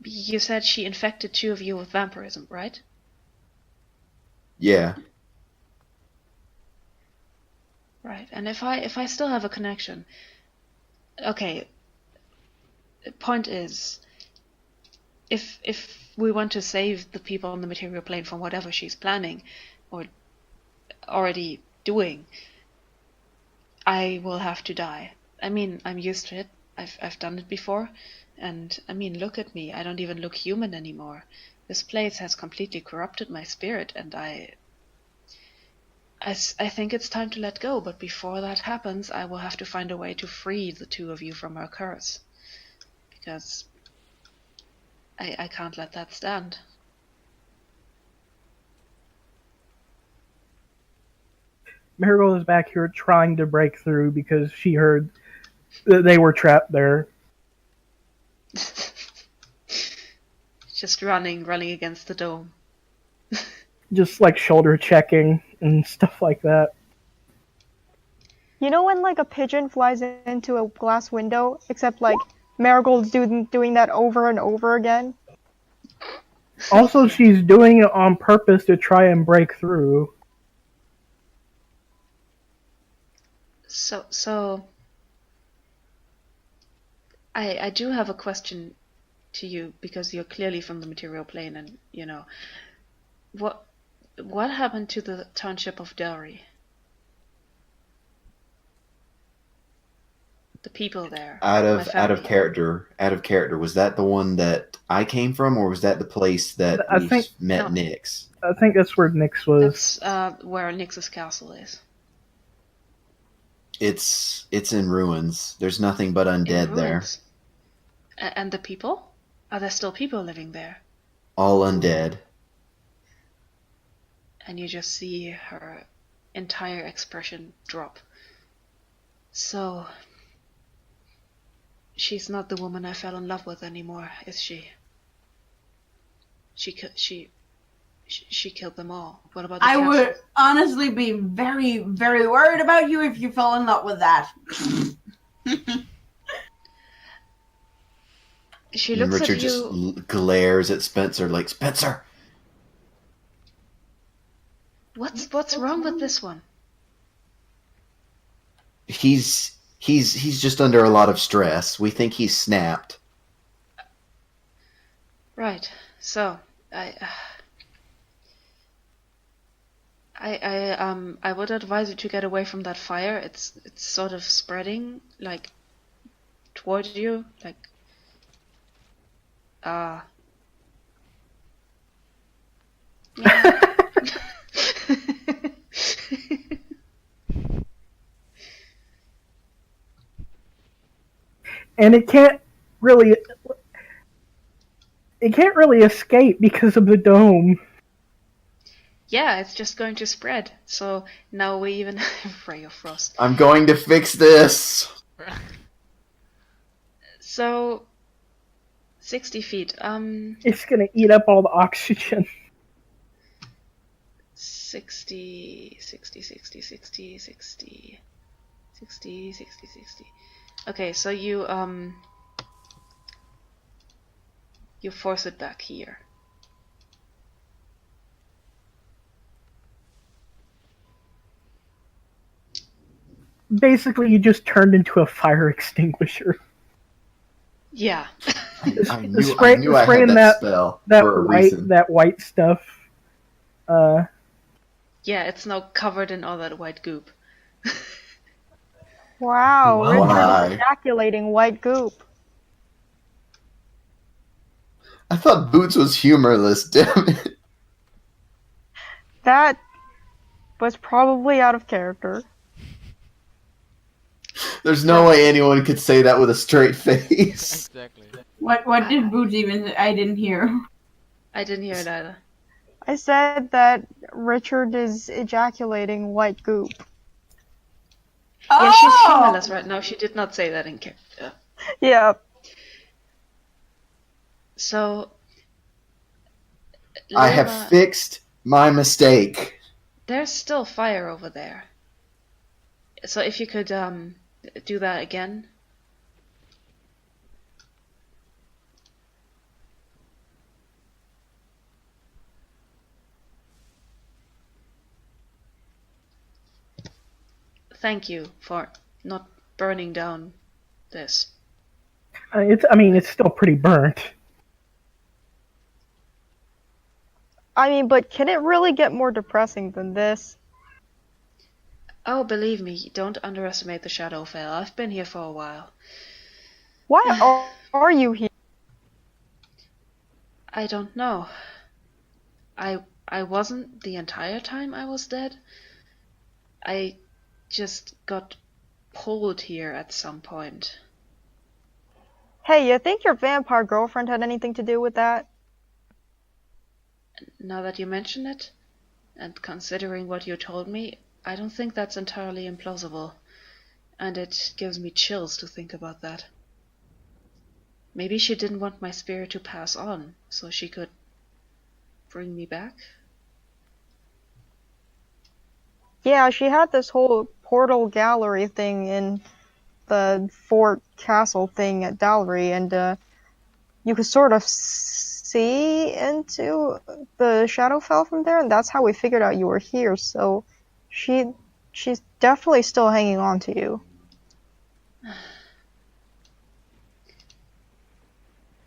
you said she infected two of you with vampirism, right?
Yeah.
Right. And if I still have a connection, okay. The point is, if we want to save the people on the material plane from whatever she's planning or already doing, I will have to die. I mean, I'm used to it. I've done it before, and I mean, look at me. I don't even look human anymore. This place has completely corrupted my spirit, and I think it's time to let go. But before that happens, I will have to find a way to free the two of you from her curse, because I can't let that stand.
Marigold is back here trying to break through because she heard that they were trapped there.
Just running against the dome.
Just like shoulder checking and stuff like that.
You know when like a pigeon flies into a glass window, except like Marigold's doing that over and over again?
Also, she's doing it on purpose to try and break through.
So I do have a question to you, because you're clearly from the material plane, and you know what happened to the township of Delry? The people there.
Out
my
of
family.
character. Was that the one that I came from, or was that the place that
I
we
think-
met
No.
Nyx?
I think that's where Nyx was.
That's where Nyx's castle is.
It's in ruins. There's nothing but
In
undead there.
ruins. And the people? Are there still people living there?
All undead.
And you just see her entire expression drop. So, she's not the woman I fell in love with anymore, is she? She killed them all. What about the
I
castle?
would honestly be very, very worried about you if you fell in love with that.
She
And
looks
Richard
at
just
you.
glares at Spencer like, Spencer!
What's wrong with this one?
He's just under a lot of stress. We think he's snapped.
Right. So, I would advise you to get away from that fire. It's sort of spreading like toward you, like yeah.
And it can't really escape because of the dome.
Yeah, it's just going to spread. So now we even have Ray of Frost.
I'm going to fix this!
So 60 feet.
It's gonna eat up all the oxygen.
60. Okay, so you force it back here.
Basically, you just turned into a fire extinguisher.
Yeah.
I knew I
spraying
had that spell for a reason.
that white stuff.
Yeah, it's now covered in all that white goop.
Wow,
Wow.
Richard
Why?
is ejaculating white goop.
I thought Boots was humorless, damn it.
That was probably out of character.
There's no way anyone could say that with a straight face.
Exactly.
What did Boots even say? I didn't hear.
I didn't hear it either.
I said that Richard is ejaculating white goop.
Yeah, she's
Oh!
humorless right now. She did not say that in character.
Yeah.
So,
I have
Lila,
fixed my mistake.
there's still fire over there. So if you could do that again. Thank you for not burning down this.
It's still pretty burnt.
I mean, but can it really get more depressing than this?
Oh, believe me, don't underestimate the Shadowfell. I've been here for a while.
Why are you here?
I don't know. I wasn't the entire time I was dead. I just got pulled here at some point.
Hey, you think your vampire girlfriend had anything to do with that?
Now that you mention it, and considering what you told me, I don't think that's entirely implausible. And it gives me chills to think about that. Maybe she didn't want my spirit to pass on, so she could bring me back?
Yeah, she had this whole portal gallery thing in the fort castle thing at Dalry, and you could sort of see into the Shadowfell from there, and that's how we figured out you were here. So she's definitely still hanging on to you.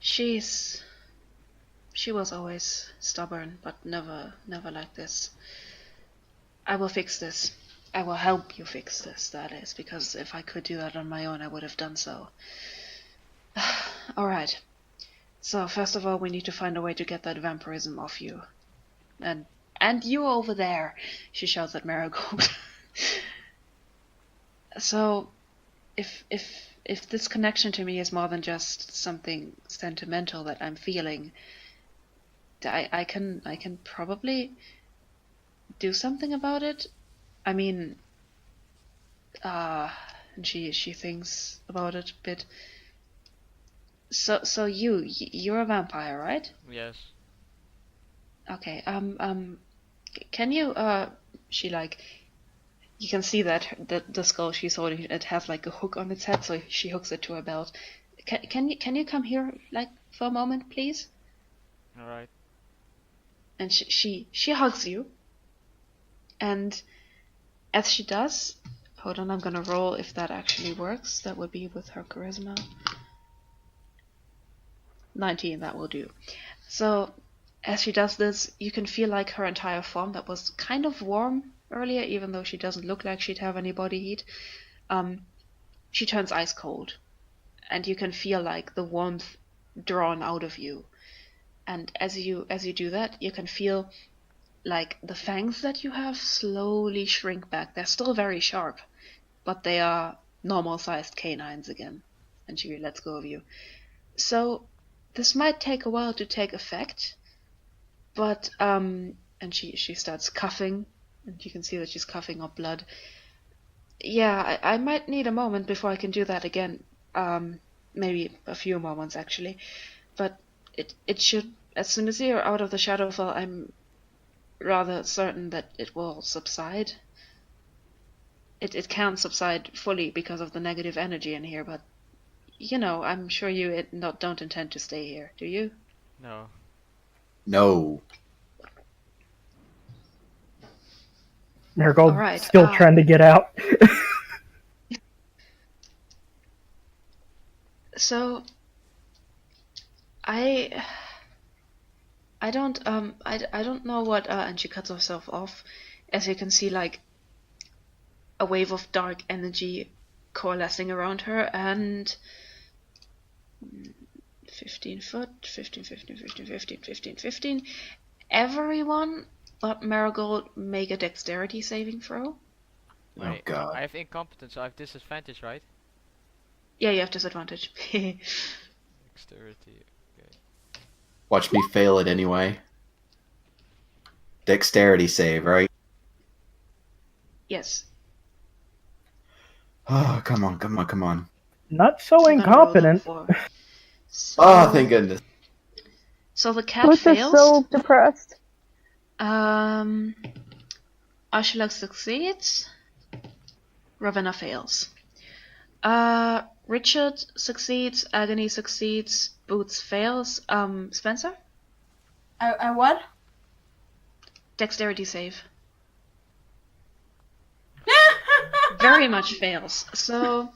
She was always stubborn, but never like this. I will fix this. I will help you fix this, that is, because if I could do that on my own, I would have done so. Alright. So, first of all, we need to find a way to get that vampirism off you. And you over there, she shouts at Marigold. So, if this connection to me is more than just something sentimental that I'm feeling, I can probably do something about it. I mean, and she thinks about it a bit. So you're a vampire, right?
Yes.
Okay. Can you she like you can see that the skull she's holding, it has like a hook on its head, so she hooks it to her belt. Can you come here like for a moment, please?
All right.
And she hugs you, and as she does, hold on, I'm gonna roll if that actually works. That would be with her charisma. 19, that will do. So as she does this, you can feel like her entire form that was kind of warm earlier, even though she doesn't look like she'd have any body heat, she turns ice cold, and you can feel like the warmth drawn out of you. And as you do that, you can feel like the fangs that you have slowly shrink back. They're still very sharp, but they are normal-sized canines again. And she lets go of you. So this might take a while to take effect, but and she starts coughing, and you can see that she's coughing up blood. Yeah, I might need a moment before I can do that again. Maybe a few moments actually, but it should, as soon as you're out of the Shadowfell, I'm rather certain that it will subside. It can't subside fully because of the negative energy in here, but you know, I'm sure you don't intend to stay here, do you?
No.
No.
Marigold
Alright,
still trying to get out.
So I don't know what and she cuts herself off. As you can see, like a wave of dark energy coalescing around her, and 15 foot, 15, 15, 15, 15, 15, 15. Everyone but Marigold make a dexterity saving throw.
Oh God.
I have incompetence, so I have disadvantage, right?
Yeah, you have disadvantage.
Dexterity. Okay.
Watch me fail it anyway. Dexterity save, right?
Yes.
Oh, come on, come on, come on.
Not so
I'm gonna roll
incompetent.
that for- So,
Oh, thank goodness.
So the cat
Boots is
fails.
so depressed.
Ashila succeeds. Ravenna fails. Richard succeeds. Agony succeeds. Boots fails. Spencer?
I what?
Dexterity save. Very much fails. So,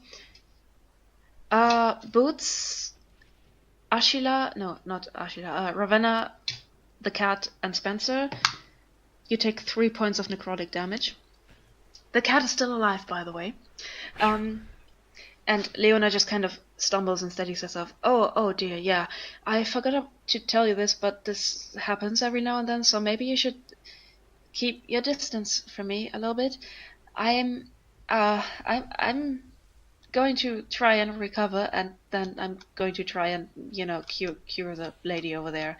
Boots, Ashila, no, not Ashila, Ravenna, the cat, and Spencer, you take 3 points of necrotic damage. The cat is still alive, by the way. And Leona just kind of stumbles and steadies herself. Oh dear, yeah. I forgot to tell you this, but this happens every now and then, so maybe you should keep your distance from me a little bit. I'm going to try and recover, and then I'm going to try and, cure the lady over there.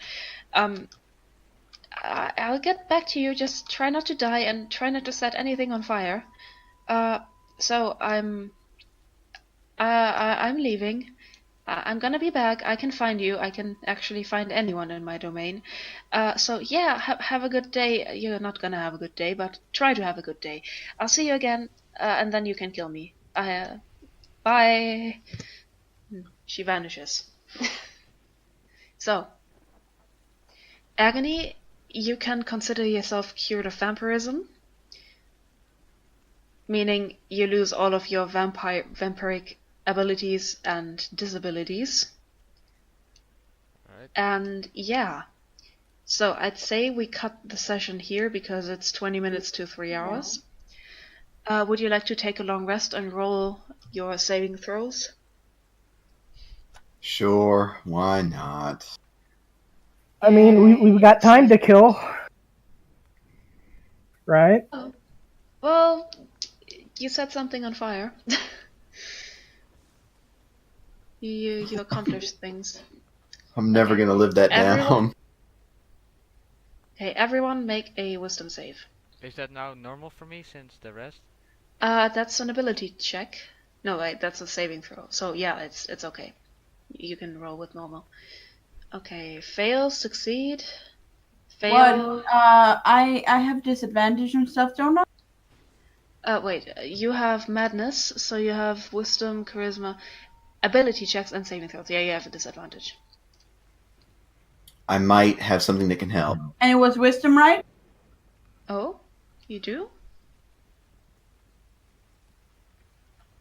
I'll get back to you. Just try not to die and try not to set anything on fire. So I'm leaving. I'm gonna be back. I can find you. I can actually find anyone in my domain. So yeah, have a good day. You're not gonna have a good day, but try to have a good day. I'll see you again, and then you can kill me. Bye. She vanishes. So, Agony, you can consider yourself cured of vampirism, meaning you lose all of your vampiric abilities and disabilities.
Right.
And yeah, so I'd say we cut the session here because it's 20 minutes to 3 hours. Would you like to take a long rest and roll your saving throws?
Sure, why not?
I mean, we've got time to kill. Right?
Well, you set something on fire. You accomplished things.
I'm never gonna live that
Everyone-
down.
Okay, everyone make a wisdom save.
Is that now normal for me since the rest?
That's an ability check. No, wait, that's a saving throw. So yeah, it's okay. You can roll with normal. Okay, fail, succeed, fail.
What? I have disadvantage and stuff, don't I?
Wait, you have madness, so you have wisdom, charisma, ability checks, and saving throws. Yeah, you have a disadvantage.
I might have something that can help.
And it was wisdom, right?
Oh, you do?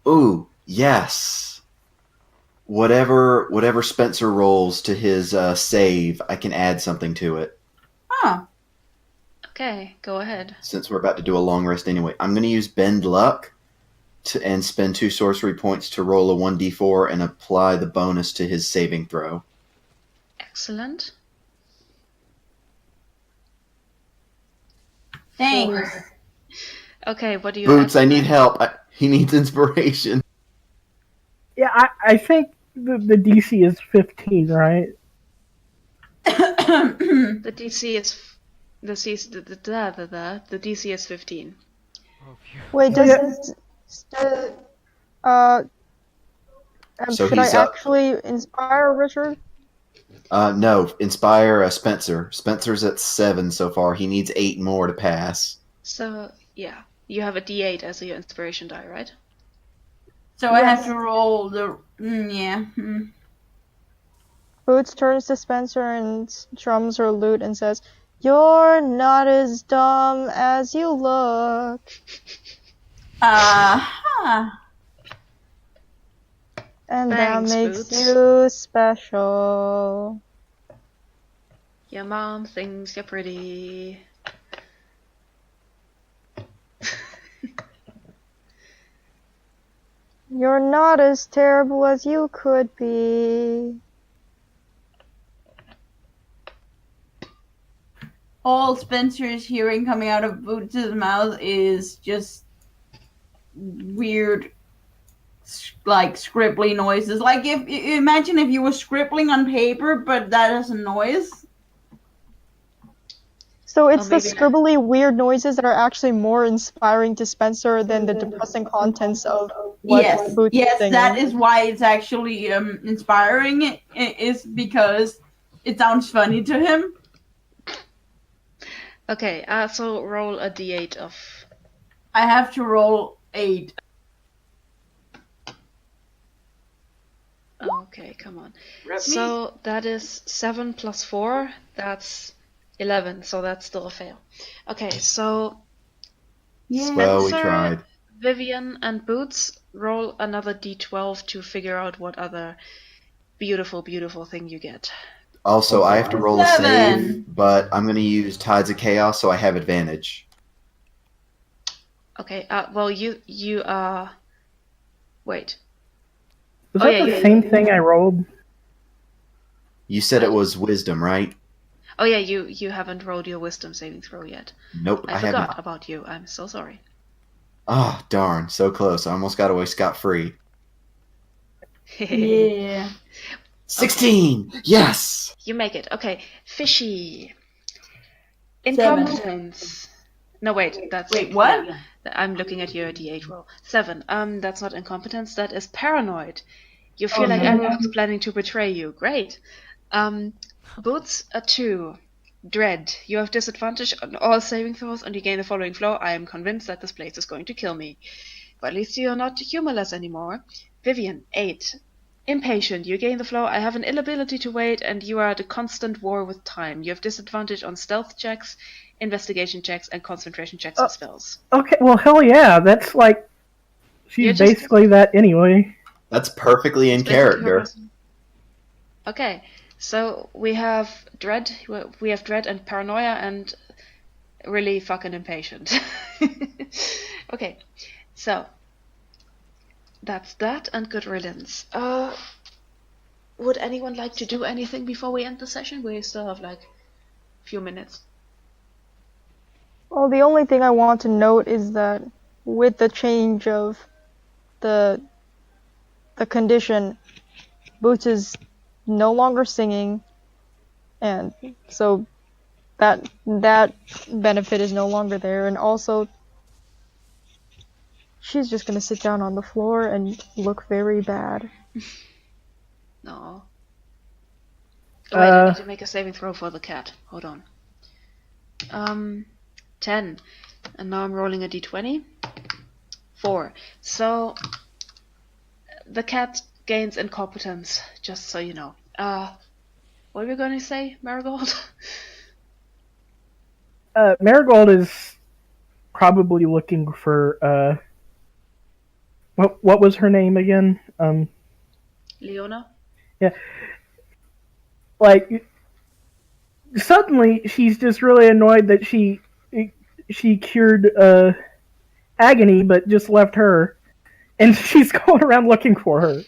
Ooh, yes. Whatever Spencer rolls to his save, I can add something to it.
Huh.
Okay, go ahead.
Since we're about to do a long rest anyway, I'm going to use Bend Luck and spend 2 sorcery points to roll a 1d4 and apply the bonus to his saving throw.
Excellent.
Thanks.
Okay, what do you
Boots,
add?
I need help. He needs inspiration.
Yeah, I think the DC is 15, right?
The DC is the DC is 15.
Oh, phew.
Wait, does
So
should I
he's up.
actually inspire Richard?
No, inspire Spencer. Spencer's at 7 so far. He needs 8 more to pass.
So yeah, you have a D8 as your inspiration die, right?
So I have to roll the. Yeah.
Boots turns to Spencer and strums her lute and says, "You're not as dumb as you look."
Uh-huh.
And
Thanks,
that makes
Boots.
you special.
Your mom thinks you're pretty.
You're not as terrible as you could be.
All Spencer is hearing coming out of Boots' mouth is just weird, like scribbly noises. Like if imagine if you were scribbling on paper, but that is a noise.
So it's the
maybe
scribbly weird noises that are actually more inspiring to Spencer than the depressing contents of what Boots is singing.
That is why it's actually inspiring. It is because it sounds funny to him.
Okay, so roll a D8 of.
I have to roll 8.
Okay, come on. So that is 7 plus 4. That's 11. So that's still a fail. Okay, so
Yeah.
Well, we
Spencer,
tried.
Vivian, and Boots roll another D12 to figure out what other beautiful, beautiful thing you get.
Also, I have to roll a
7.
save, but I'm going to use Tides of Chaos, so I have advantage.
Okay. Well, you wait.
Was
Oh,
that
yeah,
the
you-
same thing I rolled?
You said it was Wisdom, right?
Oh yeah, you haven't rolled your wisdom saving throw yet.
Nope,
I
I have
forgot
not.
about you. I'm so sorry.
Oh, darn. So close. I almost got away scot-free.
Yeah.
16! Yes!
You make it. Okay. Fishy.
7.
Incompetence. No, wait. That's
Wait, what?
yeah, I'm looking at your D8 roll. 7. That's not incompetence. That is paranoid. You feel like
no.
everyone's planning to betray you. Great. Boots a 2. Dread. You have disadvantage on all saving throws, and you gain the following flaw. I am convinced that this place is going to kill me. But at least you're not humorless anymore. Vivian. 8. Impatient. You gain the flaw. I have an inability to wait, and you are at a constant war with time. You have disadvantage on stealth checks, investigation checks, and concentration checks and spells.
Okay, well, hell yeah, that's like
You're
she's
just-
basically that anyway.
That's perfectly in
It's basically her
character.
person. Okay, so we have dread. We have dread and paranoia, and really fucking impatient. Okay, so that's that, and good riddance. Would anyone like to do anything before we end the session? We still have like a few minutes.
Well, the only thing I want to note is that with the change of the condition, Boots is no longer singing, and so that benefit is no longer there, and also she's just gonna sit down on the floor and look very bad.
No. Oh, wait, I
Uh,
need to make a saving throw for the cat. Hold on. 10. And now I'm rolling a d20. 4. So, the cat gains incompetence, just so you know. What were we going to say, Marigold?
Marigold is probably looking for what was her name again?
Leona?
Like suddenly she's just really annoyed that she cured Agony, but just left her, and she's going around looking for her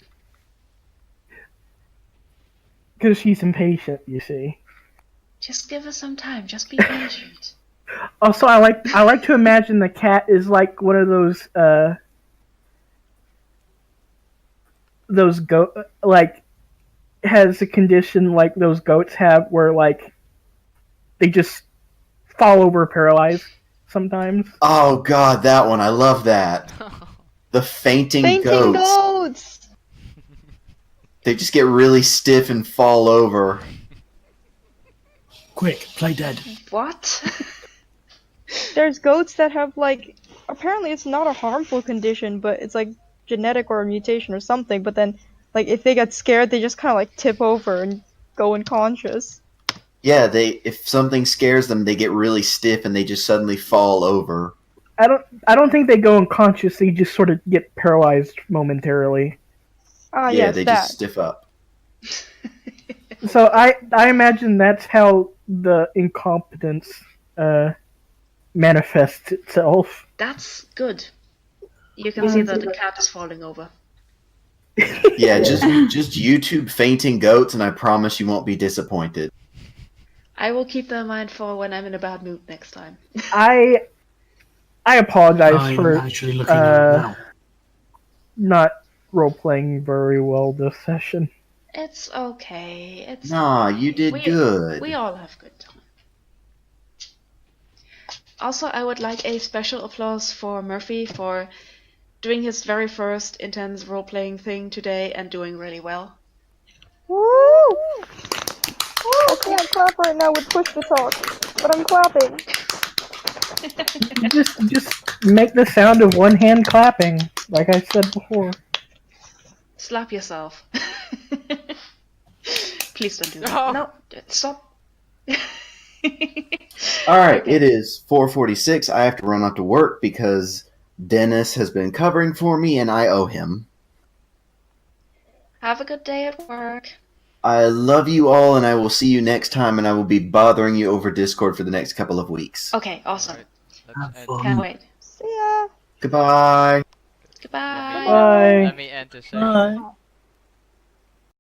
because she's impatient. You see.
Just give us some time. Just be patient.
Also, I like to imagine the cat is like one of those goat, like, has a condition like those goats have where like they just fall over paralyzed sometimes.
Oh god, that one. I love that. The fainting goats. They just get really stiff and fall over.
Quick, play dead.
What?
There's goats that have like, apparently it's not a harmful condition, but it's like genetic or a mutation or something, but then like if they get scared they just kind of like tip over and go unconscious.
Yeah, if something scares them, they get really stiff and they just suddenly fall over.
I don't think they go unconscious. They just sort of get paralyzed momentarily.
Ah,
Yeah,
yes,
they
that.
just stiff up.
So I imagine that's how the incompetence manifests itself.
That's good. You can see that the cat is falling over.
Yeah, just YouTube fainting goats, and I promise you won't be disappointed.
I will keep that in mind for when I'm in a bad mood next time.
I apologize
I'm
for
actually looking at it now.
not role playing very well this session.
It's okay. It's
Nah,
okay.
you did good.
We all have good time. Also, I would like a special applause for Murphy for doing his very first intense role-playing thing today and doing really well.
Woo! I can't clap right now with push to talk, but I'm clapping.
Just make the sound of one hand clapping, like I said before.
Slap yourself. Please don't do that.
Oh.
No, stop.
Alright,
Okay.
It is 4:46. I have to run off to work because Dennis has been covering for me and I owe him.
Have a good day at work.
I love you all and I will see you next time, and I will be bothering you over Discord for the next couple of weeks.
Okay, awesome.
Alright,
Have
let's
fun.
Can't wait.
See ya!
Goodbye.
Goodbye.
Bye.
let me end this session.
Bye.